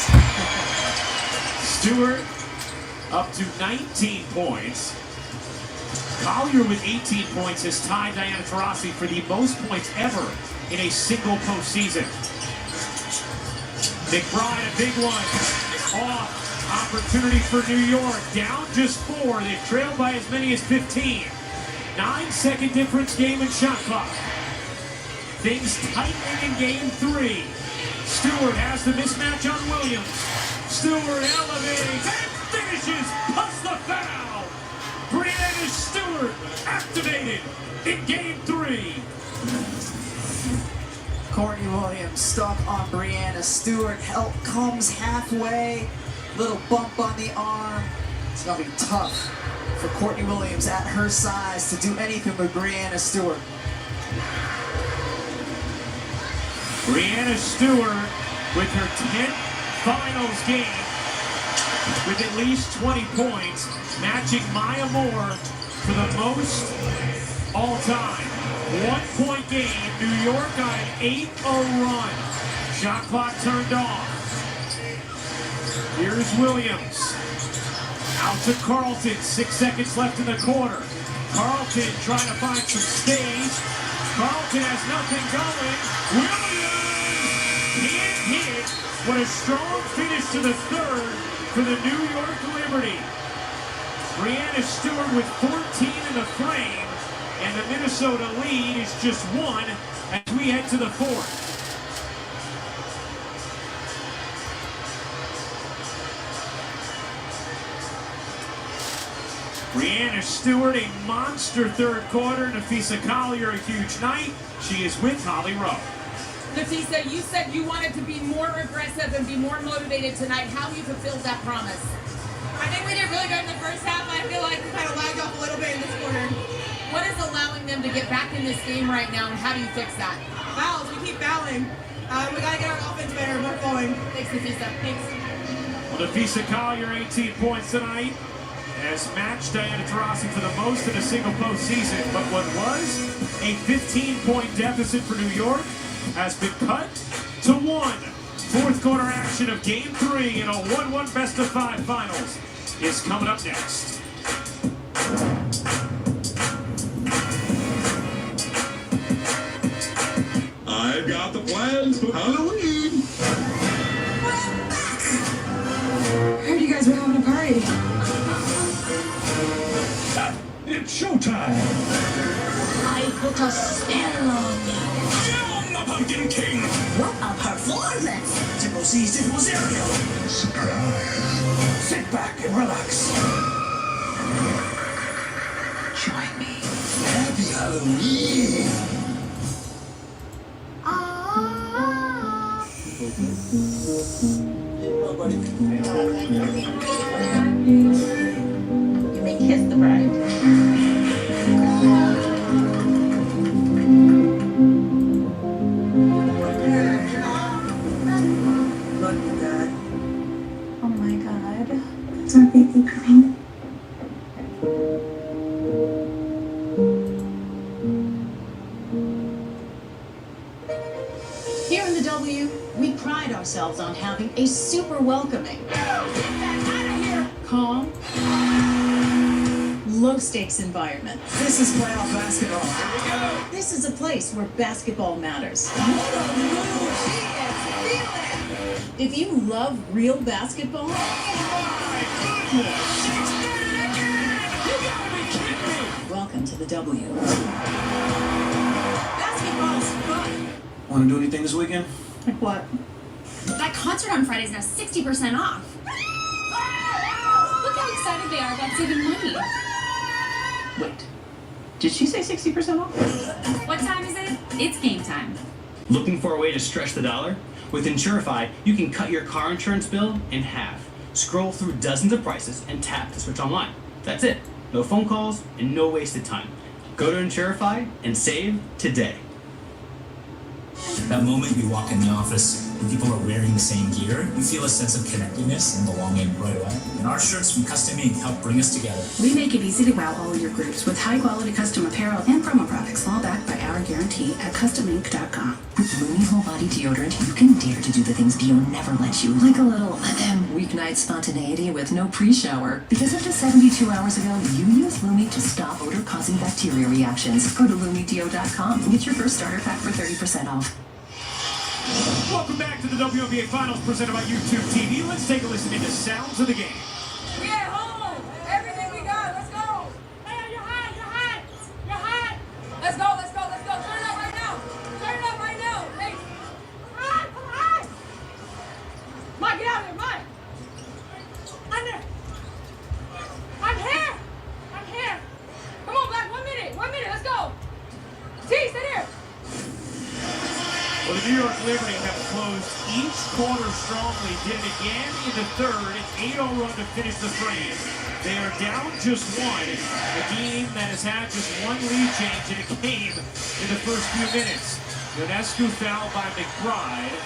Stewart up to 19 points. Collier with 18 points has tied Diana Taurasi for the most points ever in a single postseason. McBride, a big one. Off. Opportunity for New York. Down just 4. They've trailed by as many as 15. 9-second difference game and shot clock. Things tightening in game 3. Stewart has the mismatch on Williams. Stewart elevates and finishes. Plus the foul. Brianna Stewart activated in game 3. Courtney Williams stuck on Brianna Stewart. Help comes halfway. Little bump on the arm. It's gonna be tough for Courtney Williams at her size to do anything with Brianna Stewart. Brianna Stewart with her 10th finals game with at least 20 points, matching Maya Moore for the most all-time. 1-point game, New York on an 8-0 run. Shot clock turned off. Here's Williams. Out to Carlton, 6 seconds left in the quarter. Carlton trying to find some space. Carlton has nothing going. Williams can't hit. What a strong finish to the third for the New York Liberty. Brianna Stewart with 14 in the frame, and the Minnesota lead is just 1 as we head to the 4th. Brianna Stewart, a monster third quarter. Nafisa Collier, a huge night. She is with Holly Rowe. Nafisa, you said you wanted to be more aggressive and be more motivated tonight. How have you fulfilled that promise? I think we did really good in the first half. I feel like we kind of lagged off a little bit in this quarter. What is allowing them to get back in this game right now, and how do you fix that? Fouls. We keep fouling. We got to get our offense better. We're flowing. Thanks, Nafisa. Thanks. Well, Nafisa Collier, 18 points tonight, has matched Diana Taurasi for the most in a single postseason. But what was a 15-point deficit for New York has been cut to 1. Fourth quarter action of game 3 in a 1-1 best-of-5 finals is coming up next. I've got the plans for Halloween. Heard you guys were having a party. It's showtime. I put a spell on you. I'm the Pumpkin King. What a performance! Tickle sees, tickle cereal. Surprise. Sit back and relax. Join me. Happy Halloween. You may kiss the bride. Oh my god. Is our baby coming? Here in the W, we pride ourselves on having a super welcoming, calm, low-stakes environment. This is playoff basketball. This is a place where basketball matters. If you love real basketball, welcome to the W. Basketball's fun. Want to do anything this weekend? Like what? That concert on Friday is now 60% off. Look how excited they are about saving money. Wait, did she say 60% off? What time is it? It's game time. Looking for a way to stretch the dollar? With Insurify, you can cut your car insurance bill in half. Scroll through dozens of prices and tap to switch online. That's it. No phone calls and no wasted time. Go to Insurify and save today. That moment you walk in the office, when people are wearing the same gear, you feel a sense of connectedness and belonging right away. And our shirts from Custom Ink help bring us together. We make it easy to wow all your groups with high-quality custom apparel and promo products, all backed by our guarantee at customink.com. With Lumi Whole Body Deodorant, you can dare to do the things Bio never lets you, like a little weeknight spontaneity with no pre-shower. Because up to 72 hours ago, you used Lumi to stop odor-causing bacteria reactions. Go to LumiDeo.com and get your first starter pack for 30% off. Welcome back to the WNBA Finals presented by YouTube TV. Let's take a listen into sounds of the game. We at home. Everything we got. Let's go. Hey, you're hot. You're hot. You're hot. Let's go. Let's go. Let's go. Turn it up right now. Turn it up right now. Hey. Come on. Come on. Mike, get out of here. Mike. Under. I'm here. I'm here. Come on, Black. 1 minute. 1 minute. Let's go. T, sit here. Well, the New York Liberty have closed each quarter strongly. Did it again in the third. An 8-0 run to finish the frame. They are down just one. A game that has had just one lead change, and it came in the first few minutes. Ionescu fouled by McBride,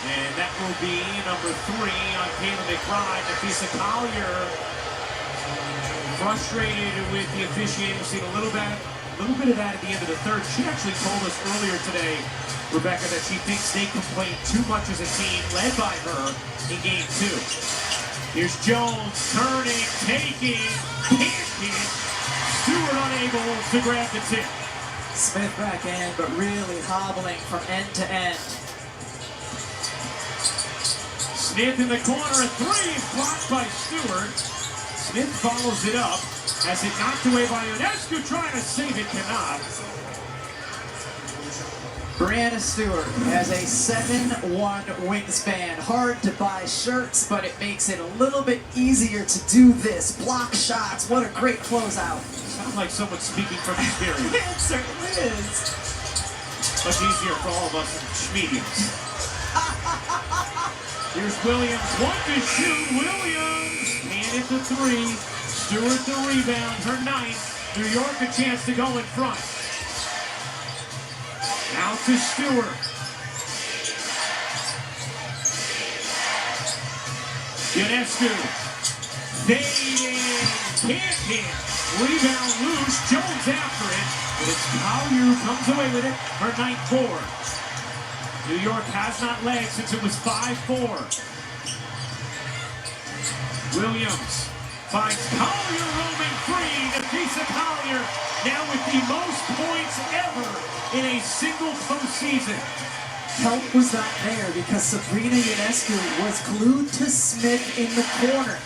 and that will be number 3 on Kayla McBride. Nafisa Collier frustrated with the officiating. We've seen a little bit of that at the end of the third. She actually told us earlier today, Rebecca, that she thinks they complained too much as a team, led by her in game 2. Here's Jones turning, taking, can't hit. Stewart unable to grab the tip. Smith back in, but really hobbling from end to end. Smith in the corner, a 3 blocked by Stewart. Smith follows it up. Has it knocked away by Ionescu, trying to save it, cannot. Brianna Stewart has a 7'1" wingspan. Hard to buy shirts, but it makes it a little bit easier to do this. Block shots, what a great closeout. Sounds like someone speaking from experience. It certainly is. Much easier for all of us mediums. Here's Williams, 1 to shoot. Williams, hand it to 3. Stewart the rebound, her 9th. New York a chance to go in front. Out to Stewart. Ionescu. Fading. Can't hit. Rebound loose. Jones after it. But it's Collier who comes away with it. Her 9th board. New York has not led since it was 5-4. Williams finds Collier roaming free. Nafisa Collier now with the most points ever in a single postseason. Help was not there because Sabrina Ionescu was glued to Smith in the corner.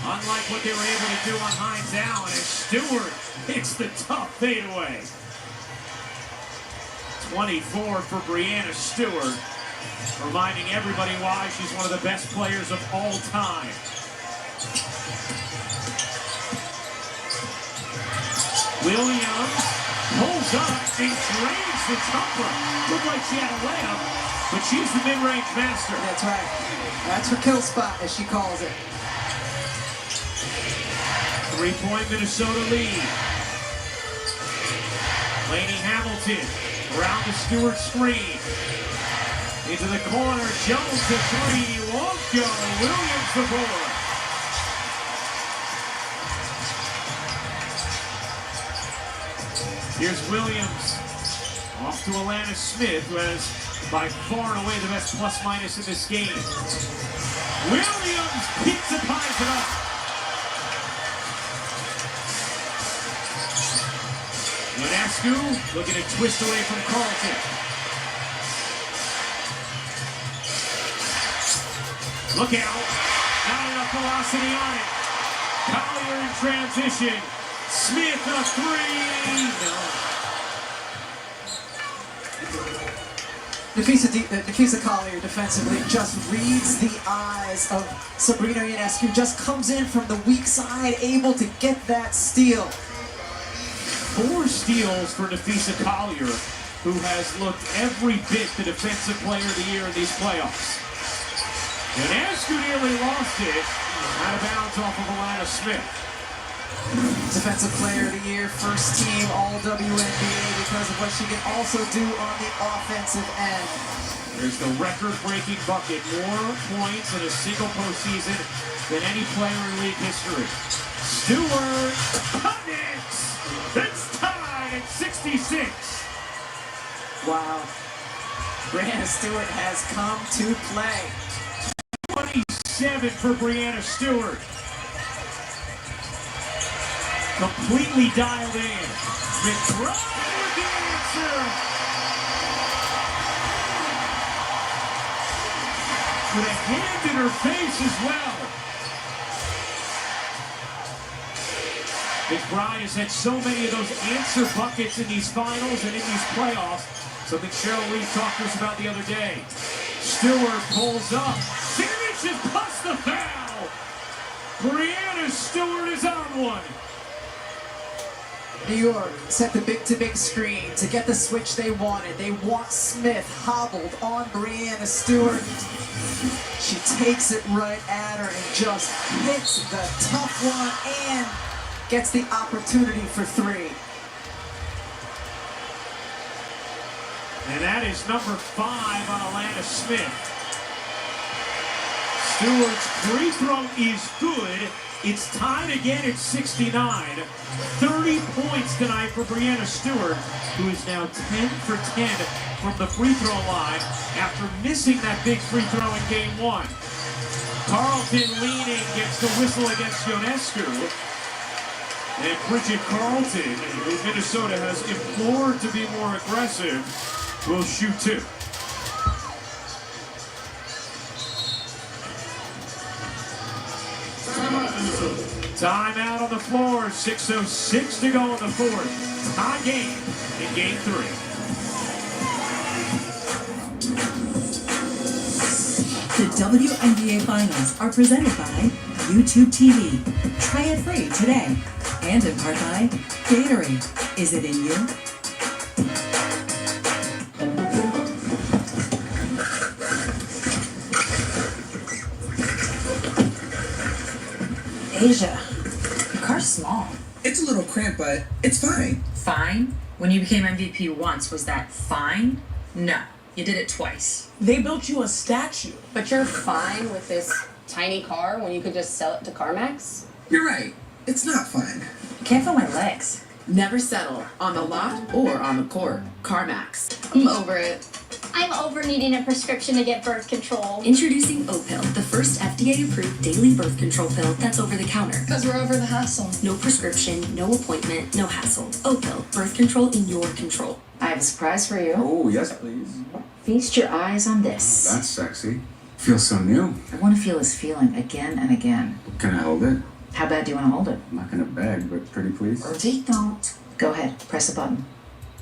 Unlike what they were able to do on Hines Allen, as Stewart hits the tough fadeaway. 24 for Brianna Stewart, reminding everybody why she's one of the best players of all time. Williams pulls up and drains the jumper. Looked like she had a layup, but she's the mid-range master. That's right. That's her kill spot, as she calls it. 3-point Minnesota lead. Lainey Hamilton around the Stewart screen. Into the corner, Jones to 3, won't go. Williams the board. Here's Williams, off to Alana Smith, who has by far and away the best plus-minus in this game. Williams pizza pies it up. Ionescu looking to twist away from Carlton. Look out, not enough velocity on it. Collier in transition. Smith a 3, no. Nafisa Collier defensively just reads the eyes of Sabrina Ionescu, just comes in from the weak side, able to get that steal. 4 steals for Nafisa Collier, who has looked every bit the defensive player of the year in these playoffs. Ionescu nearly lost it, out of bounds off of Alana Smith. Defensive Player of the Year, first team All-WNBA because of what she can also do on the offensive end. There's the record-breaking bucket. More points in a single postseason than any player in league history. Stewart connects. It's tied at 66. Wow. Brianna Stewart has come to play. 27 for Brianna Stewart. Completely dialed in. McBride with the answer. With a hand in her face as well. McBride has had so many of those answer buckets in these finals and in these playoffs. Something Cheryl Lee talked to us about the other day. Stewart pulls up. Finishes plus the foul. Brianna Stewart is on one. New York set the big-to-big screen to get the switch they wanted. They want Smith hobbled on Brianna Stewart. She takes it right at her and just hits the tough one and gets the opportunity for three. And that is number 5 on Alana Smith. Stewart's free throw is good. It's tied again at 69. 30 points tonight for Brianna Stewart, who is now 10 for 10 from the free throw line after missing that big free throw in game 1. Carlton leaning gets the whistle against Ionescu. And Bridget Carlton, who Minnesota has implored to be more aggressive, will shoot 2. Timeout on the floor, 6:06 to go in the fourth. Tie game in game 3. The WNBA Finals are presented by YouTube TV. Try it free today. And in part by Gatorade. Is it in you? Asia, your car's small. It's a little cramped, but it's fine. Fine? When you became MVP once, was that fine? No, you did it twice. They built you a statue. But you're fine with this tiny car when you could just sell it to CarMax? You're right. It's not fine. I can't feel my legs. Never settle on the lot or on the court. CarMax. I'm over it. I'm over needing a prescription to get birth control. Introducing Opill, the first FDA-approved daily birth control pill that's over the counter. Because we're over the hassle. No prescription, no appointment, no hassle. Opill, birth control in your control. I have a surprise for you. Oh, yes, please. Feast your eyes on this. That's sexy. Feels so new. I want to feel this feeling again and again. Can I hold it? How bad do you want to hold it? I'm not gonna beg, but pretty please. Don't. Go ahead, press a button.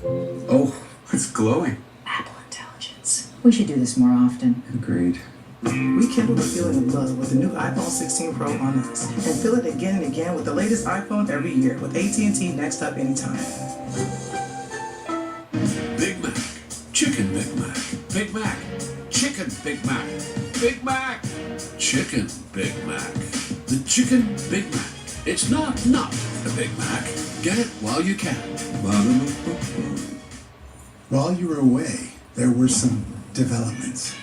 Oh, it's glowing. Apple Intelligence. We should do this more often. Agreed. Rekindle the feeling of love with the new iPhone 16 Pro on us. And feel it again and again with the latest iPhone every year with AT&T Next Up Anytime. Big Mac. Chicken Big Mac. Big Mac. Chicken Big Mac. Big Mac. Chicken Big Mac. The Chicken Big Mac. It's not a Big Mac. Get it while you can. While you were away, there were some developments.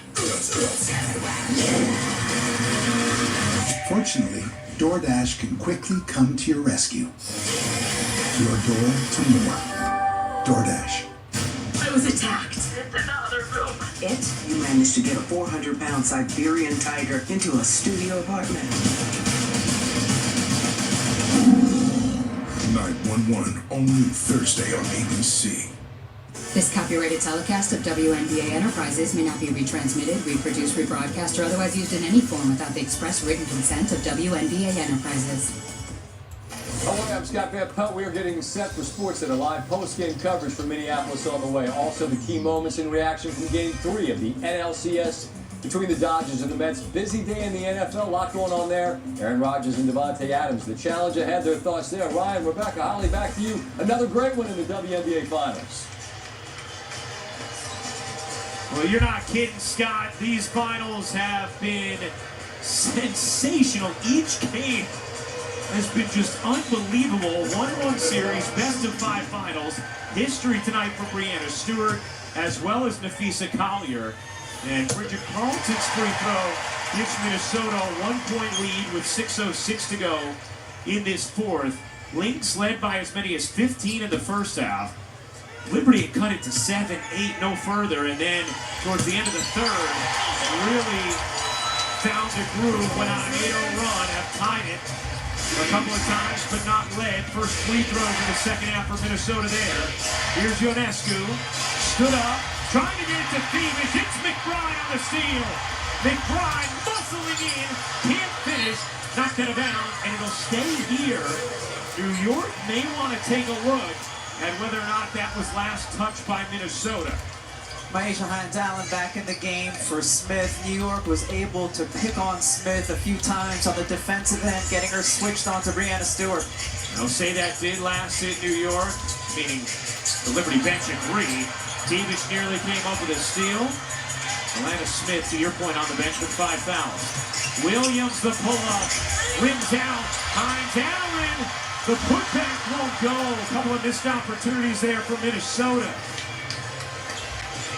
Fortunately, DoorDash can quickly come to your rescue. Your door to more. DoorDash. I was attacked. You managed to get a 400-pound Siberian tiger into a studio apartment. 911, only Thursday on ABC. This copyrighted telecast of WNBA Enterprises may not be retransmitted, reproduced, rebroadcast, or otherwise used in any form without the express written consent of WNBA Enterprises. Hello, I'm Scott Van Pelt. We are getting set for Sports Center live post-game coverage from Minneapolis on the way. Also, the key moments in reaction from Game 3 of the NLCS between the Dodgers and the Mets. Busy day in the NFL, a lot going on there. Aaron Rodgers and Devontae Adams. The challenge ahead, their thoughts there. Ryan, Rebecca, Holly, back to you. Another great one in the WNBA Finals. Well, you're not kidding, Scott. These finals have been sensational. Each game has been just unbelievable. 1-1 series, best of 5 finals. History tonight for Brianna Stewart, as well as Nafisa Collier. And Bridget Carlton's free throw gives Minnesota a 1-point lead with 6:06 to go in this fourth. Lynx led by as many as 15 in the first half. Liberty had cut it to 7, 8, no further, and then towards the end of the third, really found the groove, went on an 8-0 run, have tied it a couple of times, but not led. First free throw in the second half for Minnesota there. Here's Ionescu, stood up, trying to get it to Phoebus. It's McBride on the steal. McBride muscling in, can't finish, knocked it down, and it'll stay here. New York may want to take a look at whether or not that was last touched by Minnesota. Maisha Hines-Allen back in the game for Smith. New York was able to pick on Smith a few times on the defensive end, getting her switched onto Breanna Stewart. I'll say that did last in New York, meaning the Liberty bench agreed. Davis nearly came up with a steal. Alana Smith, to your point, on the bench with 5 fouls. Williams, the pull-up, rims out, Hines-Allen, the putback won't go. A couple of missed opportunities there for Minnesota.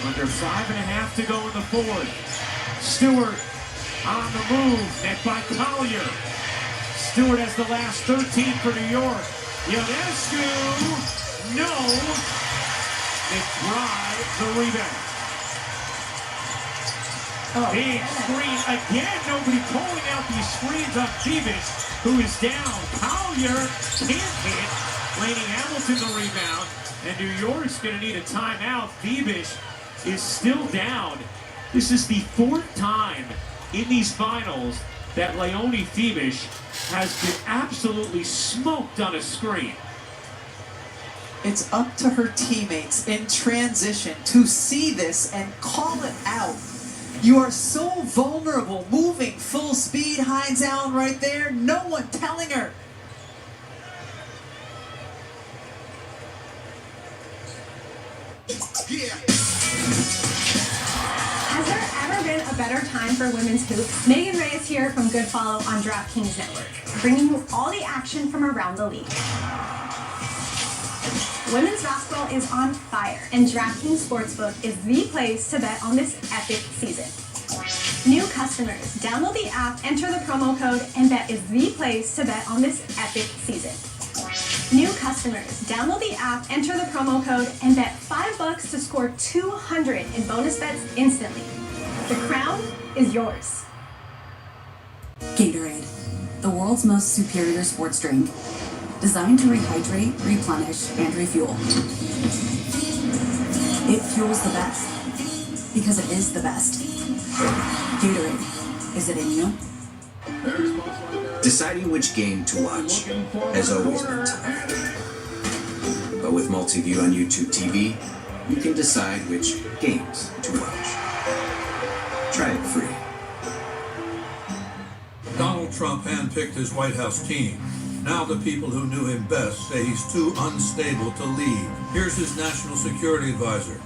Under 5.5 to go in the fourth. Stewart on the move, net by Collier. Stewart has the last 13 for New York. Ionescu, no. McBride, the rebound. Big screen again. Nobody pulling out these screens on Phoebus, who is down. Collier can't hit. Laney Hamilton the rebound. And New York's going to need a timeout. Phoebus is still down. This is the 4th time in these finals that Leonie Phoebus has been absolutely smoked on a screen. It's up to her teammates in transition to see this and call it out. You are so vulnerable, moving full speed, Hines-Allen right there, no one telling her. Has there ever been a better time for women's hoops? Megan Reyes here from Good Follow on DraftKings Network, bringing you all the action from around the league. Women's basketball is on fire, and DraftKings Sportsbook is the place to bet on this epic season. New customers, download the app, enter the promo code, and Bet is the place to bet on this epic season. New customers, download the app, enter the promo code, and bet $5 to score $200 in bonus bets instantly. The crown is yours. Gatorade, the world's most superior sports drink. Designed to rehydrate, replenish, and refuel. It fuels the best. Because it is the best. Gatorade. Is it in you? Deciding which game to watch has always been tough. But with multi-view on YouTube TV, you can decide which games to watch. Try it free. Donald Trump handpicked his White House team. Now the people who knew him best say he's too unstable to lead. Here's his national security advisor.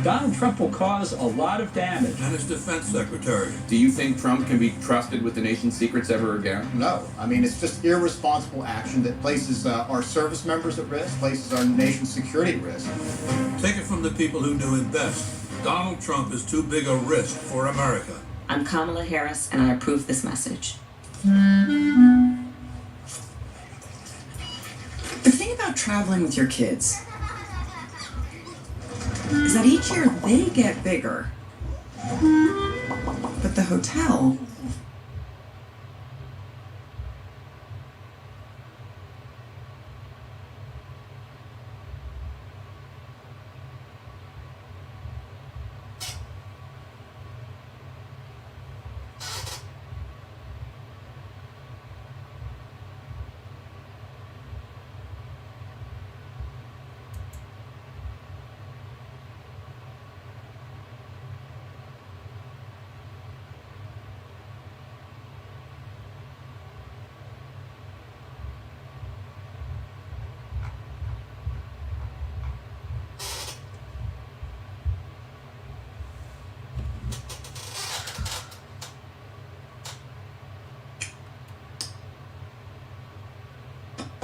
Donald Trump will cause a lot of damage. And his defense secretary. Do you think Trump can be trusted with the nation's secrets ever again? No. I mean, it's just irresponsible action that places our service members at risk, places our nation's security at risk. Take it from the people who knew him best. Donald Trump is too big a risk for America. I'm Kamala Harris, and I approve this message. The thing about traveling with your kids is that each year they get bigger, but the hotel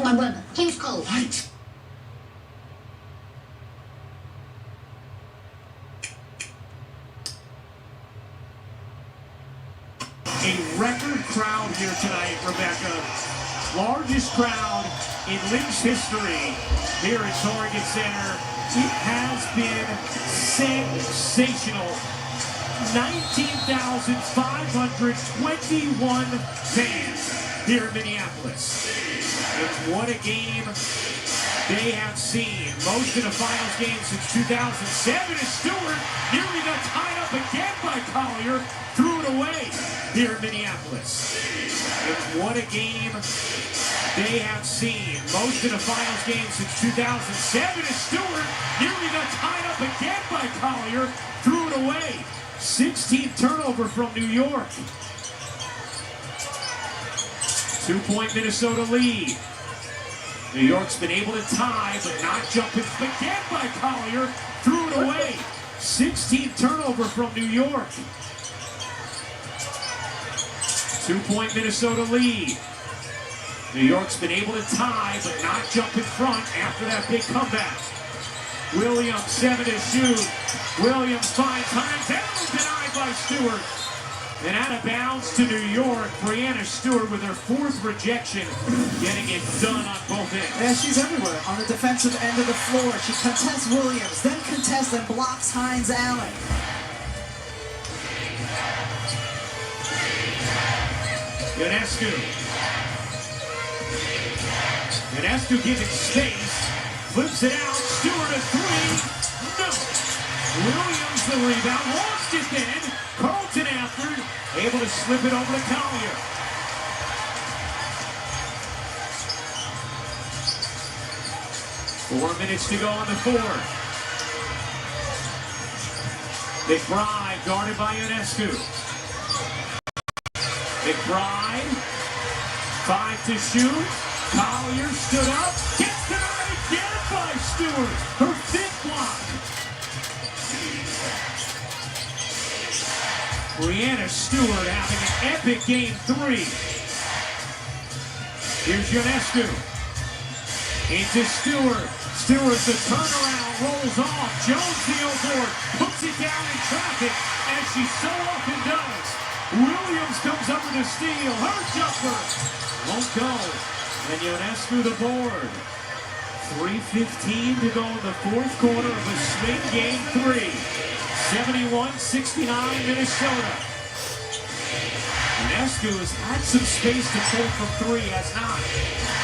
My brother, please go. Right. here tonight, Rebecca. Largest crowd in Lynx history here at Target Center. It has been sensational. 19,521 fans here in Minneapolis. And what a game they have seen. Most in a finals game since 2007. And Stewart nearly got tied up again by Collier. Threw it away here in Minneapolis. And what a game they have seen. Most in a finals game since 2007. And Stewart nearly got tied up again by Collier. Threw it away. 16th turnover from New York. 2-point Minnesota lead. New York's been able to tie, but not jumping again by Collier. Threw it away. 16th turnover from New York. 2-point Minnesota lead. New York's been able to tie, but not jump in front after that big comeback. Williams, 7 to shoot. Williams finds times down, denied by Stewart. And out of bounds to New York, Breanna Stewart with her 4th rejection, getting it done on both ends. Yeah, she's everywhere. On the defensive end of the floor, she contests Williams, then contests and blocks Hines Allen. Ionescu giving space, flips it out, Stewart a 3, no! Williams the rebound, lost it then, Carlton after, able to slip it over to Collier. Four minutes to go on the 4th. McBride guarded by Ionescu. McBride, 5 to shoot. Collier stood up, gets denied again by Stewart. Her 5th block. Breanna Stewart having an epic game 3. Here's Ionescu. Into Stewart. Stewart's a turnaround, rolls off. Jones the board, puts it down in traffic, as she so often does. Williams comes up with a steal. Her jumper won't go. And Ionescu the board. 3:15 to go in the 4th quarter of a swing game 3. 71-69 Minnesota. Ionescu has had some space to pull from 3, has not.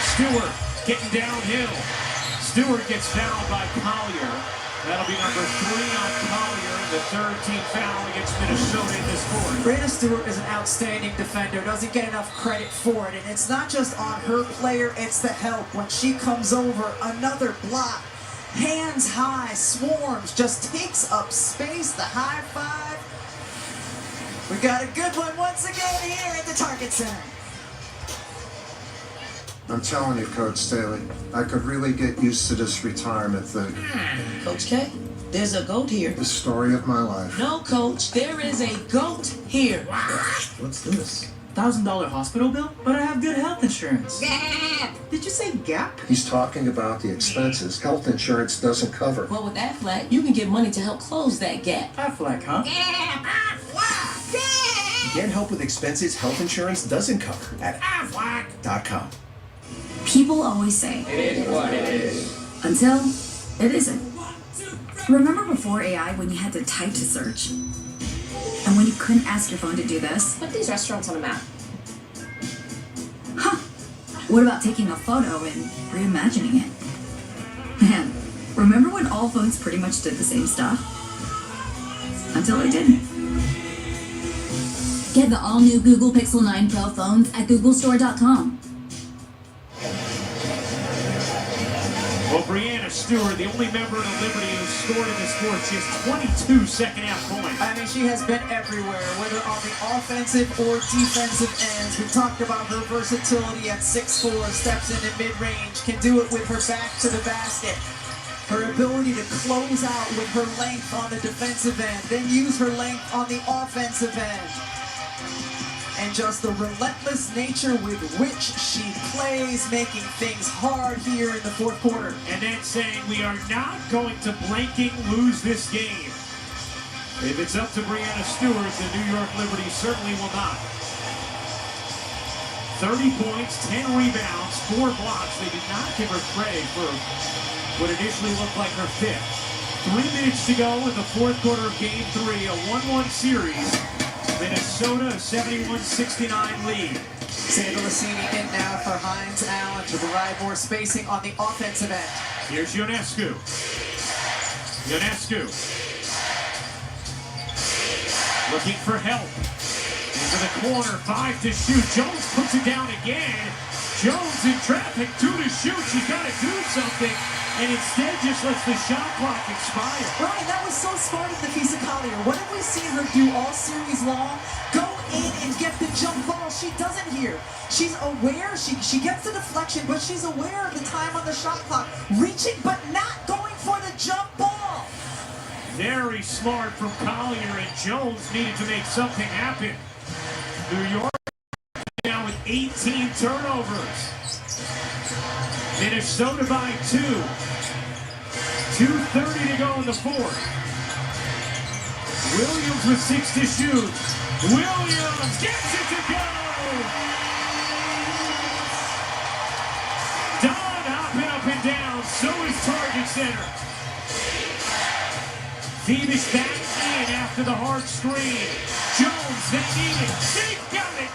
Stewart getting downhill. Stewart gets fouled by Collier. That'll be number 3 on Collier, and the 3rd team foul against Minnesota in this quarter. Breanna Stewart is an outstanding defender, doesn't get enough credit for it, and it's not just on her player, it's the help. When she comes over, another block, hands high, swarms, just takes up space, the high 5. We got a good one once again here at the Target Center. I'm telling you, Coach Staley, I could really get used to this retirement thing. Coach K, there's a goat here. The story of my life. No, Coach, there is a goat here. What's this? $1,000 hospital bill? But I have good health insurance. Gap! Did you say Gap? He's talking about the expenses health insurance doesn't cover. Well, with Aflac, you can get money to help close that gap. Aflac, huh? Gap! Aflac! Gap! Get help with expenses health insurance doesn't cover at Aflac.com. People always say, It is what it is. until it isn't. Remember before AI when you had to type to search? And when you couldn't ask your phone to do this? Put these restaurants on a map. Huh. What about taking a photo and reimagining it? Man, remember when all phones pretty much did the same stuff? Until they didn't. Get the all-new Google Pixel 9 Pro phones at googlestore.com. Well, Breanna Stewart, the only member of the Liberty who scored in this sport, she has 22 second-half points. I mean, she has been everywhere, whether on the offensive or defensive ends. We talked about her versatility at 6'4", steps into mid-range, can do it with her back to the basket. Her ability to close out with her length on the defensive end, then use her length on the offensive end. And just the relentless nature with which she plays, making things hard here in the 4th quarter. And then saying we are not going to blanking lose this game. If it's up to Breanna Stewart, the New York Liberty certainly will not. 30 points, 10 rebounds, 4 blocks. They did not give her credit for what initially looked like her fifth. 3 minutes to go in the fourth quarter of Game 3, a 1-1 series. Minnesota, a 71-69 lead. Sandra Lassini in now for Hines Allen to provide more spacing on the offensive end. Here's Ionescu. Ionescu. Looking for help. Into the corner, 5 to shoot. Jones puts it down again. Jones in traffic, 2 to shoot. She's got to do something, and instead just lets the shot clock expire. Right, that was so smart of Nafisa Collier. What have we seen her do all series long? Go in and get the jump ball. She doesn't here. She's aware. She gets the deflection, but she's aware of the time on the shot clock. Reaching, but not going for the jump ball. Very smart from Collier, and Jones needed to make something happen. New York now with 18 turnovers. Minnesota by 2. 2:30 to go in the fourth. Williams with 6 to shoot. Williams gets it to go! Don hopping up and down, so is Target Center. Phoenix back in after the hard screen. Jones, they need it. They've got it!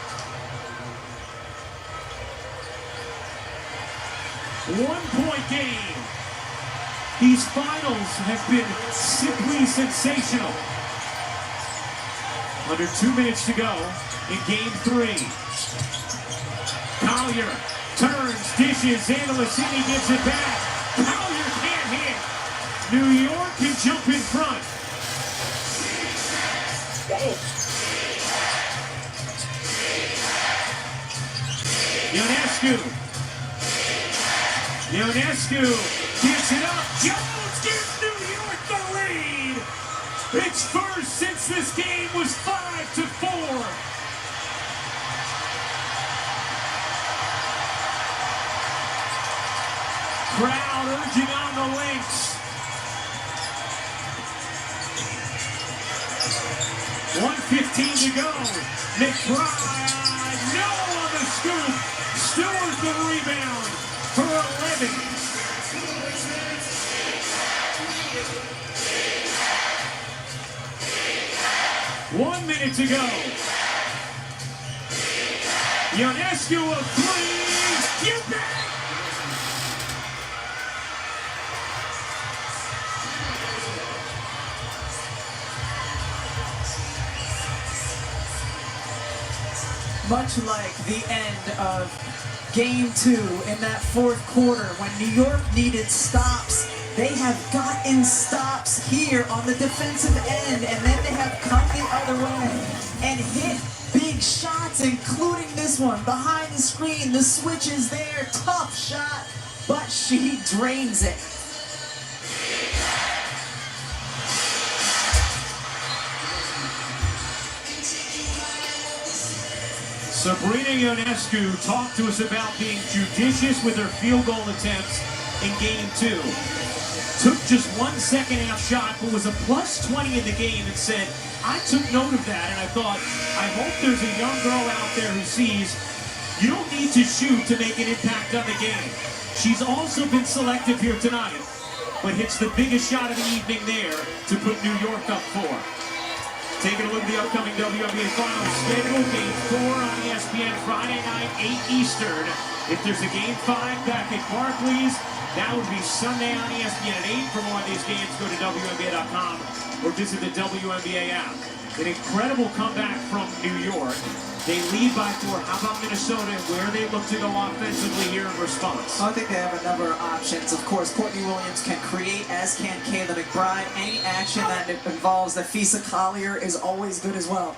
1-point game. These finals have been simply sensational. Under 2 minutes to go in Game 3. Collier turns, dishes, Lassini gives it back. Collier can't hit. New York can jump in front. Ionescu gives it up. Jones gives New York the lead. It's first since this game was 5-4. Crowd urging on the Lynx. 1:15 to go. McBride, no on the scoop. Stewart the rebound for 11. One minute to go. Ionescu a three. You bet. Much like the end of Game 2 in that fourth quarter when New York needed stops, they have gotten stops here on the defensive end, and then they have come the other way and hit big shots, including this one behind the screen. The switch is there, tough shot, but she drains it. Sabrina Ionescu talked to us about being judicious with her field goal attempts in Game 2. Took just 1 second-half shot, but was a plus 20 in the game, and said, I took note of that, and I thought, I hope there's a young girl out there who sees you don't need to shoot to make an impact on the game. She's also been selective here tonight, but hits the biggest shot of the evening there to put New York up 4. Taking a look at the upcoming WNBA Finals schedule. Game 4 on ESPN Friday night, 8 Eastern. If there's a Game 5 back at Barclays, that would be Sunday on ESPN at 8. For more of these games, go to WNBA.com or visit the WNBA app. An incredible comeback from New York. They lead by 4. How about Minnesota, where they look to go offensively here in response? I think they have a number of options. Of course, Courtney Williams can create, as can Kayla McBride. Any action that involves Nafisa Collier is always good as well.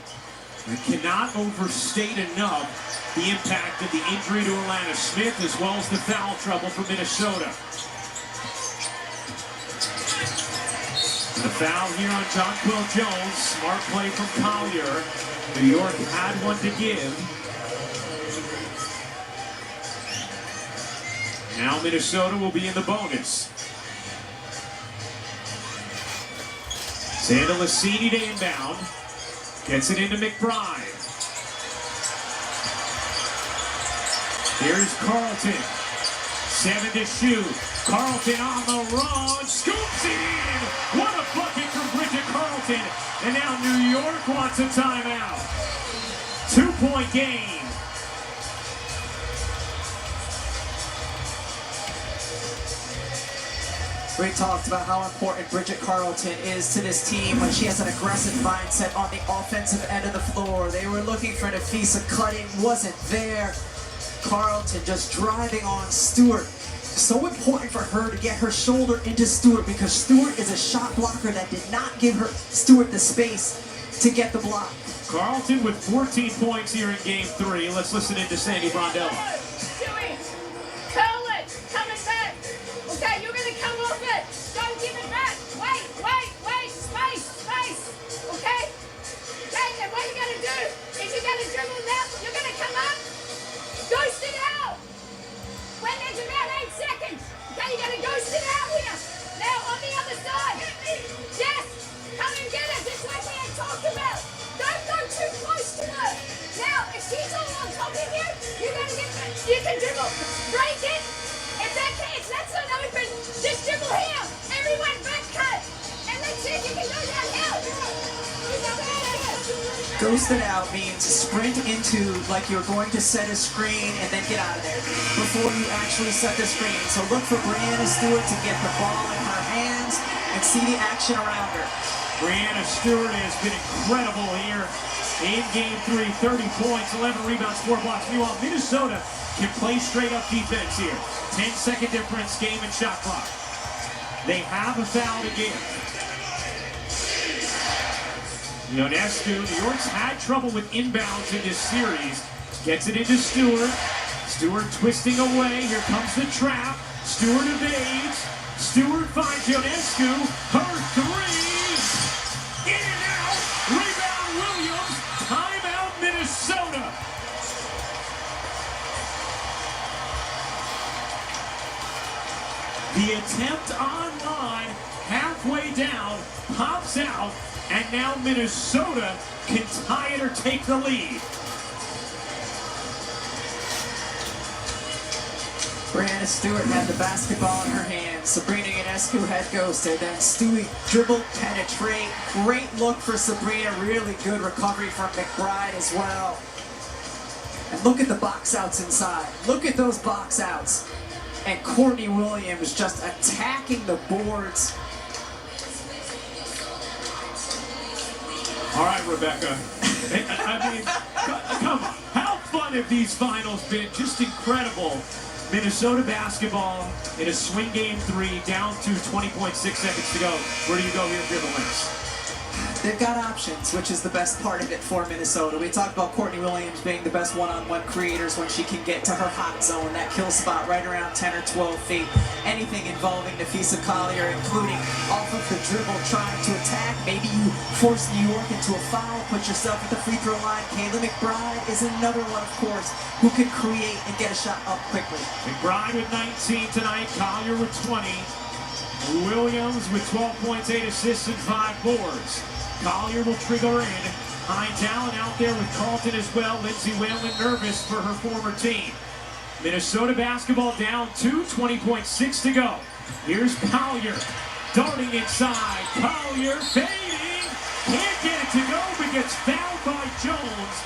I cannot overstate enough the impact of the injury to Alana Smith, as well as the foul trouble for Minnesota. The foul here on Jonquel Jones. Smart play from Collier. New York had one to give. Now Minnesota will be in the bonus. Lassini to inbound. Gets it into McBride. Here's Carlton. 7 to shoot. Carlton on the run. Scoops it in. What a bucket from Bridget Carlton. And now New York wants a timeout. 2-point game. We talked about how important Bridget Carlton is to this team when she has an aggressive mindset on the offensive end of the floor. They were looking for Nafisa cutting, wasn't there. Carlton just driving on Stewart. So important for her to get her shoulder into Stewart because Stewart is a shot blocker that did not give her Stewart the space to get the block. Carlton with 14 points here in game 3. Let's listen in to Sandy Brondello. Stewie, curl it, coming back. Okay, you're gonna come off it. Don't give it back. Wait, space. Okay? Okay, and what you're gonna do is you're gonna dribble now. You're gonna come up, ghost it out. When there's about 8 seconds. Okay, you're gonna ghost it out here. Now on the other side. Yes, come and get it. Just like we had talked about. Don't go too close to her. Now, if she's all on top of you, you're gonna get you can dribble. Break it. If that's not open, just dribble here. Everyone back cut. And let's see if you can go downhill. Ghost it out means sprint into like you're going to set a screen and then get out of there before you actually set the screen. So look for Brianna Stewart to get the ball in her hands and see the action around her. Brianna Stewart has been incredible here in game 3. 30 points, 11 rebounds, 4 blocks. Meanwhile, Minnesota can play straight up defense here. 10-second difference, game and shot clock. They have a foul to give. Ionescu, New York's had trouble with inbounds in this series. Gets it into Stewart. Stewart twisting away. Here comes the trap. Stewart evades. Stewart finds Ionescu. Her 3. In and out. Rebound Williams. Timeout Minnesota. The attempt on 9. Halfway down. Pops out. And now Minnesota can tie it or take the lead. Brianna Stewart had the basketball in her hands. Sabrina Ionescu had ghosted. Then Stewie dribble, penetrate. Great look for Sabrina. Really good recovery from McBride as well. And look at the box outs inside. Look at those box outs. And Courtney Williams just attacking the boards. All right, Rebecca. I mean, come on. How fun have these finals been? Just incredible. Minnesota basketball in a swing game 3, down to 20.6 seconds to go. Where do you go here for the Lynx? They've got options, which is the best part of it for Minnesota. We talked about Courtney Williams being the best one-on-one creators when she can get to her hot zone, that kill spot right around 10 or 12 feet. Anything involving Nafisa Collier, including off of the dribble, trying to attack. Maybe you force New York into a foul, put yourself at the free throw line. Kayla McBride is another one, of course, who can create and get a shot up quickly. McBride with 19 tonight, Collier with 20. Williams with 12 points, 8 assists, and 5 boards. Collier will trigger in. Hines Allen out there with Carlton as well. Lindsay Whalen nervous for her former team. Minnesota basketball down 2, 20.6 to go. Here's Collier darting inside. Collier fading. Can't get it to go, but gets fouled by Jones.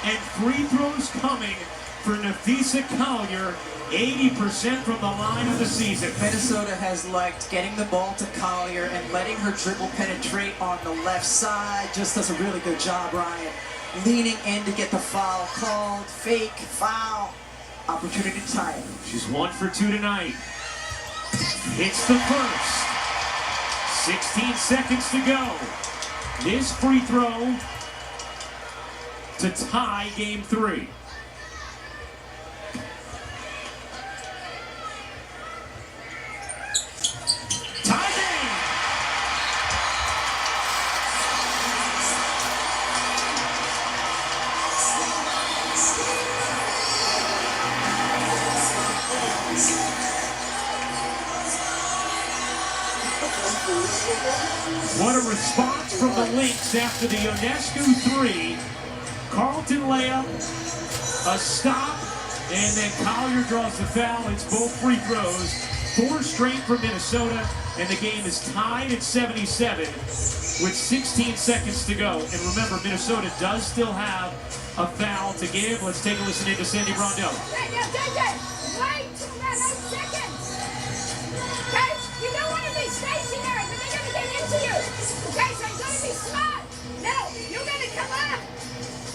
And free throws coming for Nafisa Collier. 80% from the line of the season. Minnesota has liked getting the ball to Collier and letting her dribble penetrate on the left side. Just does a really good job, Ryan. Leaning in to get the foul called. Fake foul. Opportunity to tie it. She's 1 for 2 tonight. Hits the first. 16 seconds to go. This free throw to tie game 3. What a response from the Lynx after the Ionescu 3. Carlton layup, a stop, And then Collier draws the foul. It's both free throws. 4 straight for Minnesota. And the game is tied at 77 with 16 seconds to go. And remember, Minnesota does still have a foul to give. Let's take a listen into Sandy Brondell. Wait 8 seconds. Okay? You don't want to be stationary, but they're going to get into you. Okay? So you're going to be smart. No, you're going to come up.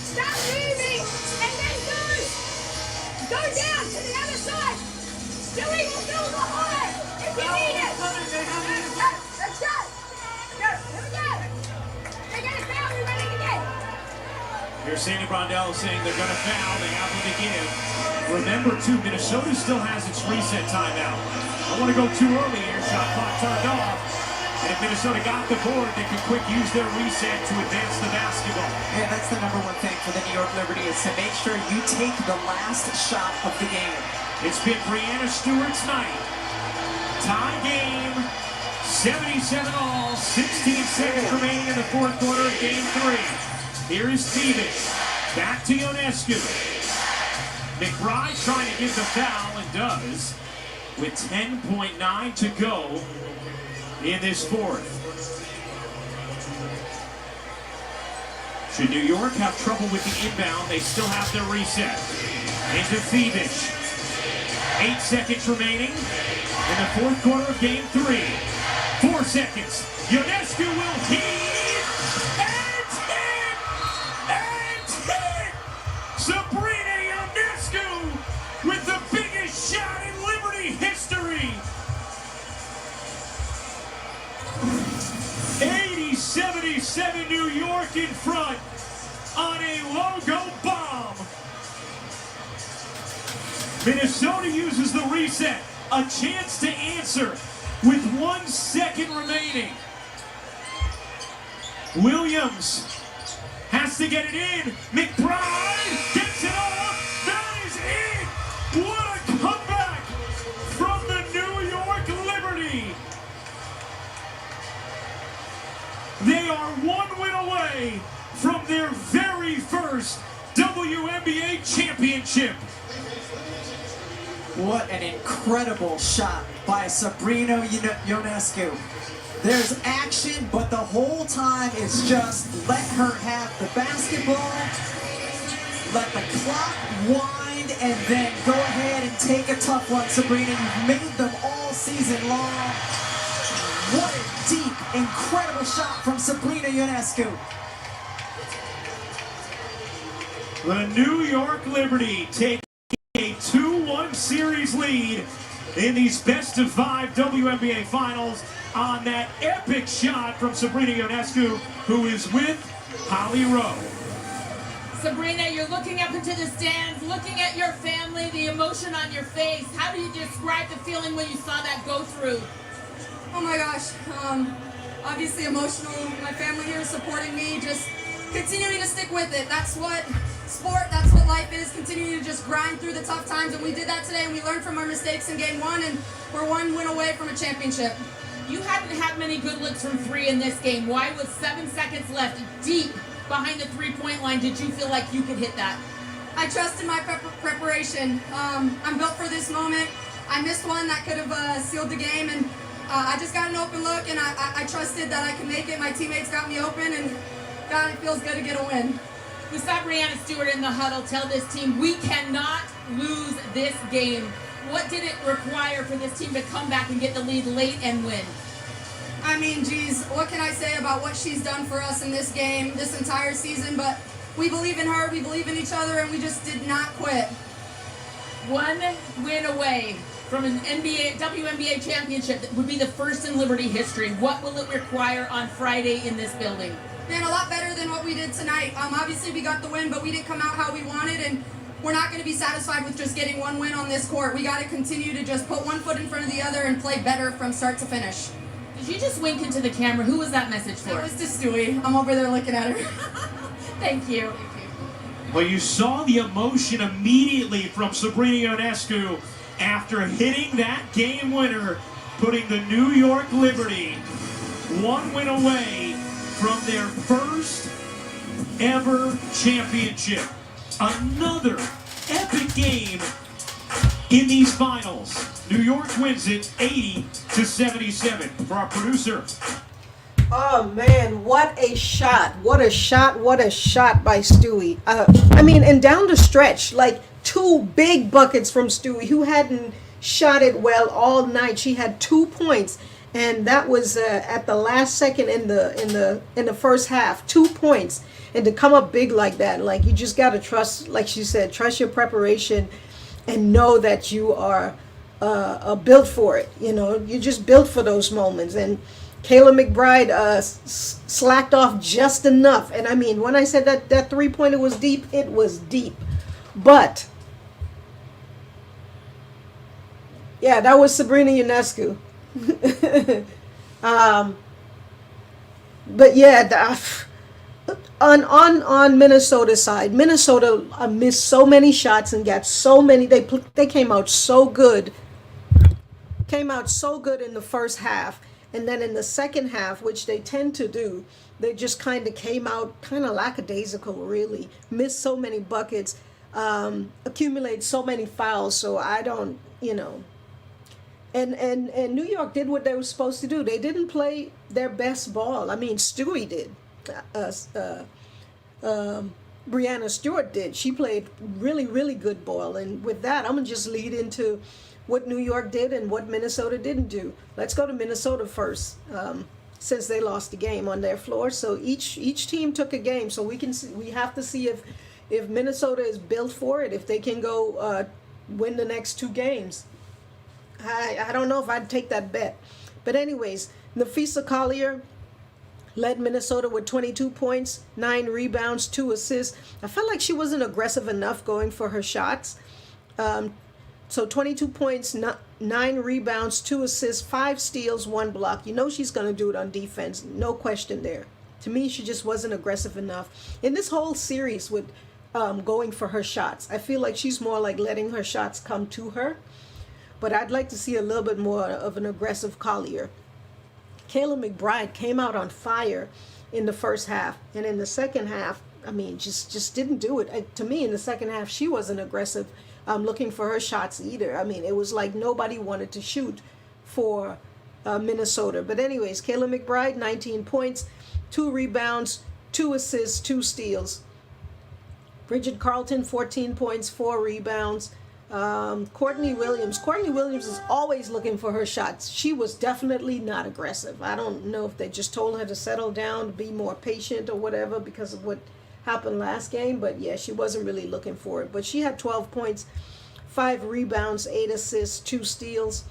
Stop moving. And then go down to the other side. Dewey will do the hard if you need it. Let's go. Here we go. They got a foul. We're ready to get. Here's Sandy Brondell saying they're going to foul. They have one to give. Remember, too, Minnesota still has its reset timeout. I want to go too early here. Shot clock turned off. And if Minnesota got the board, they could quick use their reset to advance the basketball. Yeah, that's the #1 thing for the New York Liberty is to make sure you take the last shot of the game. It's been Breanna Stewart's night. Tie game, 77-all, 16 seconds remaining in the fourth quarter of game 3. Here is Stevens, back to Ionescu. McBride trying to get the foul and does with 10.9 to go in this fourth. Should New York have trouble with the inbound, they still have their reset. Into Thievish. 8 seconds remaining in the fourth quarter of game 3. 4 seconds. Ionescu will heave and hit! And hit! Sabrina Ionescu with the biggest shot in Liberty history! 80-77 New York in front on a logo bomb. Minnesota uses the reset, a chance to answer with 1 second remaining. Williams has to get it in. McBride gets it off. That is it. What a comeback from the New York Liberty. They are 1 win away from their very first WNBA championship. What an incredible shot by Sabrina Ionescu. There's action, but the whole time it's just let her have the basketball, let the clock wind, and then go ahead and take a tough one, Sabrina. You've made them all season long. What a deep, incredible shot from Sabrina Ionescu. The New York Liberty take a 2-1 series lead in these best-of-5 WNBA finals on that epic shot from Sabrina Ionescu, who is with Holly Rowe. Sabrina, you're looking up into the stands, looking at your family, the emotion on your face. How do you describe the feeling when you saw that go through? Oh my gosh, obviously emotional. My family here is supporting me, just continuing to stick with it. That's what sport, that's what life is, continuing to just grind through the tough times, and we did that today, and we learned from our mistakes in game 1, and we're 1 win away from a championship. You hadn't had many good looks from 3 in this game. Why, with 7 seconds left, deep behind the 3-point line, did you feel like you could hit that? I trusted my preparation. I'm built for this moment. I missed one that could have sealed the game, and I just got an open look, and I trusted that I could make it. My teammates got me open, and God, it feels good to get a win. We saw Breanna Stewart in the huddle tell this team, we cannot lose this game. What did it require for this team to come back and get the lead late and win? I mean, geez, what can I say about what she's done for us in this game, this entire season? But we believe in her, we believe in each other, and we just did not quit. 1 win away from an WNBA championship that would be the first in Liberty history. What will it require on Friday in this building? Man, a lot better than what we did tonight. Obviously, we got the win, but we didn't come out how we wanted, and we're not going to be satisfied with just getting 1 win on this court. We got to continue to just put 1 foot in front of the other and play better from start to finish. Did you just wink into the camera? Who was that message for? That was to Stewie. I'm over there looking at her. Thank you. Well, you saw the emotion immediately from Sabrina Ionescu after hitting that game winner, putting the New York Liberty 1 win away from their first ever championship. Another epic game in these finals. New York wins it 80-77. For our producer, Oh man, what a shot. What a shot. What a shot by Stewie. I mean, and down the stretch, like 2 big buckets from Stewie, who hadn't shot it well all night. She had 2 points, and that was at the last second in the first half. 2 points, and to come up big like that, like you just got to trust, like she said, trust your preparation and know that you are built for it. You know, you're just built for those moments. And Kayla McBride slacked off just enough. And I mean, when I said that 3-pointer was deep, it was deep. But yeah, that was Sabrina Ionescu. But yeah, on Minnesota's side, Minnesota missed so many shots and got so many. They came out so good. Came out so good in the first half, and then in the second half, which they tend to do, they just kind of came out kind of lackadaisical. Really missed so many buckets, accumulate so many fouls. So I don't, you know. And New York did what they were supposed to do. They didn't play their best ball. I mean, Stewie did. Brianna Stewart did. She played really, really good ball. And with that, I'm going to just lead into what New York did and what Minnesota didn't do. Let's go to Minnesota first, since they lost the game on their floor. So each team took a game. So we have to see if Minnesota is built for it, if they can go win the next 2 games. I don't know if I'd take that bet. But anyways, Nafisa Collier led Minnesota with 22 points, 9 rebounds, 2 assists. I felt like she wasn't aggressive enough going for her shots. So 22 points, 9 rebounds, 2 assists, 5 steals, 1 block. You know she's going to do it on defense. No question there. To me, she just wasn't aggressive enough. In this whole series with going for her shots, I feel like she's more like letting her shots come to her. But I'd like to see a little bit more of an aggressive Collier. Kayla McBride came out on fire in the first half. And in the second half, I mean, just didn't do it. To me, in the second half, she wasn't aggressive looking for her shots either. I mean, it was like nobody wanted to shoot for Minnesota. But anyways, Kayla McBride, 19 points, 2 rebounds, 2 assists, 2 steals. Bridget Carlton, 14 points, 4 rebounds. Courtney Williams is always looking for her shots. She was definitely not aggressive. I don't know if they just told her to settle down, to be more patient or whatever because of what happened last game, but yeah, she wasn't really looking for it. But she had 12 points, 5 rebounds, 8 assists, 2 steals.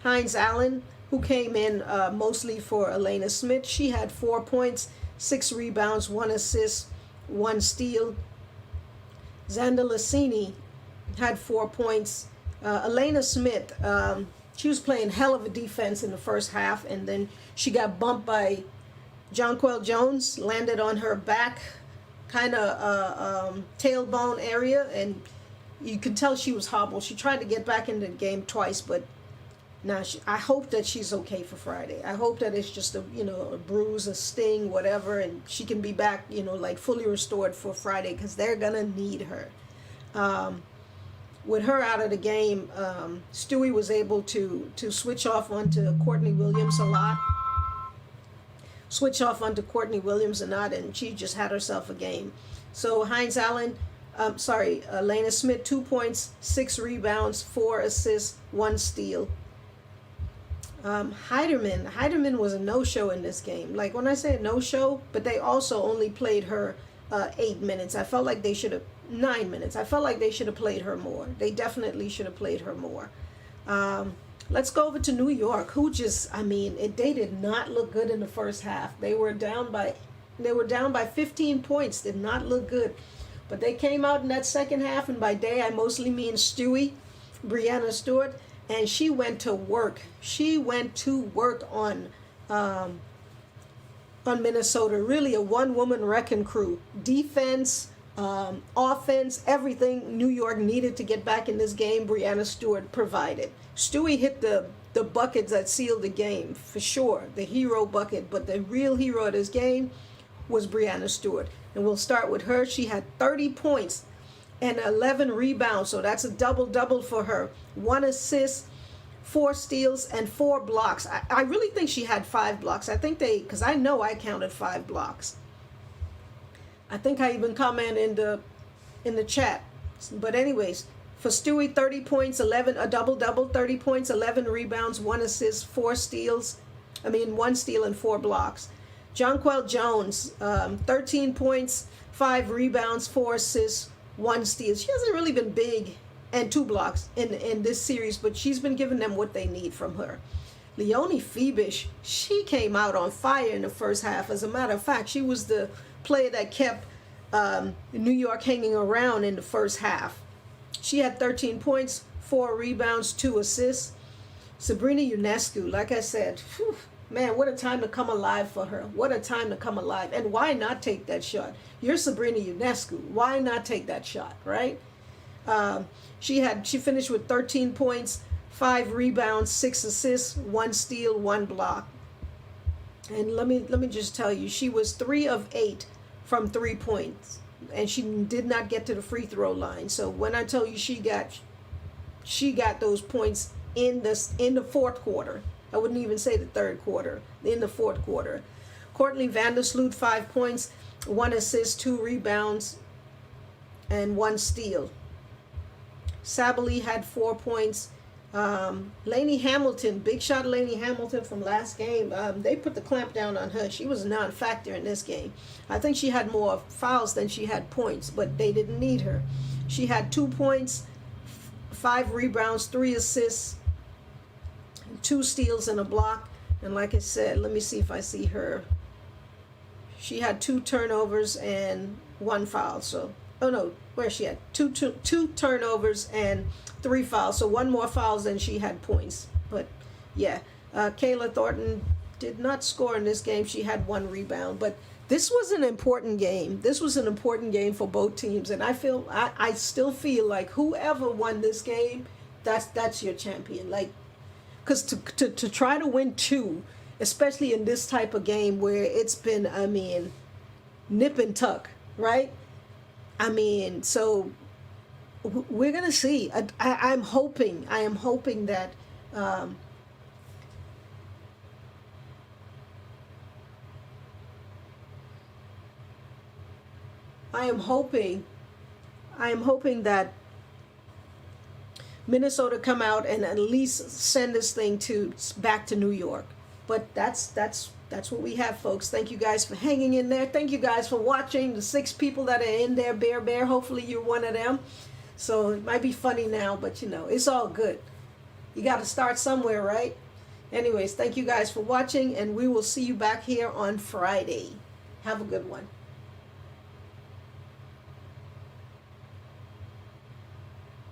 Hines Allen, who came in mostly for Elena Smith, she had 4 points, 6 rebounds, 1 assist, 1 steal. Xander Lassini had 4 points. Elena Smith, she was playing hell of a defense in the first half, and then she got bumped by Jonquel Jones, landed on her back, kind of tailbone area, and you could tell she was hobbled. She tried to get back into the game twice, but now I hope that she's okay for Friday. I hope that it's just a bruise, a sting, whatever, and she can be back, like fully restored for Friday, because they're gonna need her. With her out of the game, Stewie was able to switch off onto Courtney Williams a lot. And she just had herself a game. So Hines Allen, Elena Smith, 2 points, 6 rebounds, 4 assists, 1 steal. Heiderman was a no-show in this game. Like when I say a no-show, but they also only played her 8 minutes. I felt like they should have 9 minutes. I felt like they should have played her more. They definitely should have played her more. Let's go over to New York, who they did not look good in the first half. They were down by 15 points. Did not look good. But they came out in that second half, and by they I mostly mean Stewie, Brianna Stewart, and she went to work. She went to work on Minnesota. Really a one-woman wrecking crew. Defense, offense, everything New York needed to get back in this game, Brianna Stewart provided. Stewie hit the buckets that sealed the game, for sure, the hero bucket, but the real hero of this game was Brianna Stewart. And we'll start with her. She had 30 points, and 11 rebounds. So that's a double-double for her. 1 assist, 4 steals, and 4 blocks. I really think she had 5 blocks. I think because I know I counted 5 blocks. I think I even commented in the chat. But anyways, for Stewie, 30 points, a double-double, 30 points, 11 rebounds, 1 assist, 1 steal and 4 blocks. Jonquel Jones, 13 points, 5 rebounds, 4 assists, 1 steal. She hasn't really been big, and 2 blocks in this series, but she's been giving them what they need from her. Leonie Phoebish, she came out on fire in the first half. As a matter of fact, she was the player that kept New York hanging around in the first half. She had 13 points, 4 rebounds, 2 assists. Sabrina Ionescu, like I said, whew, man, what a time to come alive for her. What a time to come alive. And why not take that shot? You're Sabrina Ionescu. Why not take that shot, right? She finished with 13 points, 5 rebounds, 6 assists, 1 steal, 1 block. And let me just tell you, she was 3 of 8 from 3 points, and she did not get to the free throw line. So when I tell you she got those points in the fourth quarter, I wouldn't even say the third quarter, in the fourth quarter. Courtney Vandersloot, 5 points, 1 assist, 2 rebounds, and 1 steal. Sabali had 4 points. Lainey Hamilton, big shot Lainey Hamilton from last game. They put the clamp down on her. She was a non-factor in this game. I think she had more fouls than she had points, but they didn't need her. She had 2 points, 5 rebounds, 3 assists, 2 steals and a block. And like I said, let me see if I see her. She had 2 turnovers and 1 foul. So, oh no, where's she at? Two turnovers and 3 fouls. So 1 more fouls than she had points. But yeah, Kayla Thornton did not score in this game. She had 1 rebound. But this was an important game. This was an important game for both teams. And I still feel like whoever won this game, that's your champion. Like, because to try to win 2, especially in this type of game where it's been, nip and tuck, right? So we're gonna see. I am hoping that I am hoping that Minnesota come out and at least send this thing back to New York. But that's what we have, folks. Thank you guys for hanging in there. Thank you guys for watching. The 6 people that are in there, bear. Hopefully you're one of them. So it might be funny now, but it's all good. You got to start somewhere, right? Anyways, thank you guys for watching, and we will see you back here on Friday. Have a good one.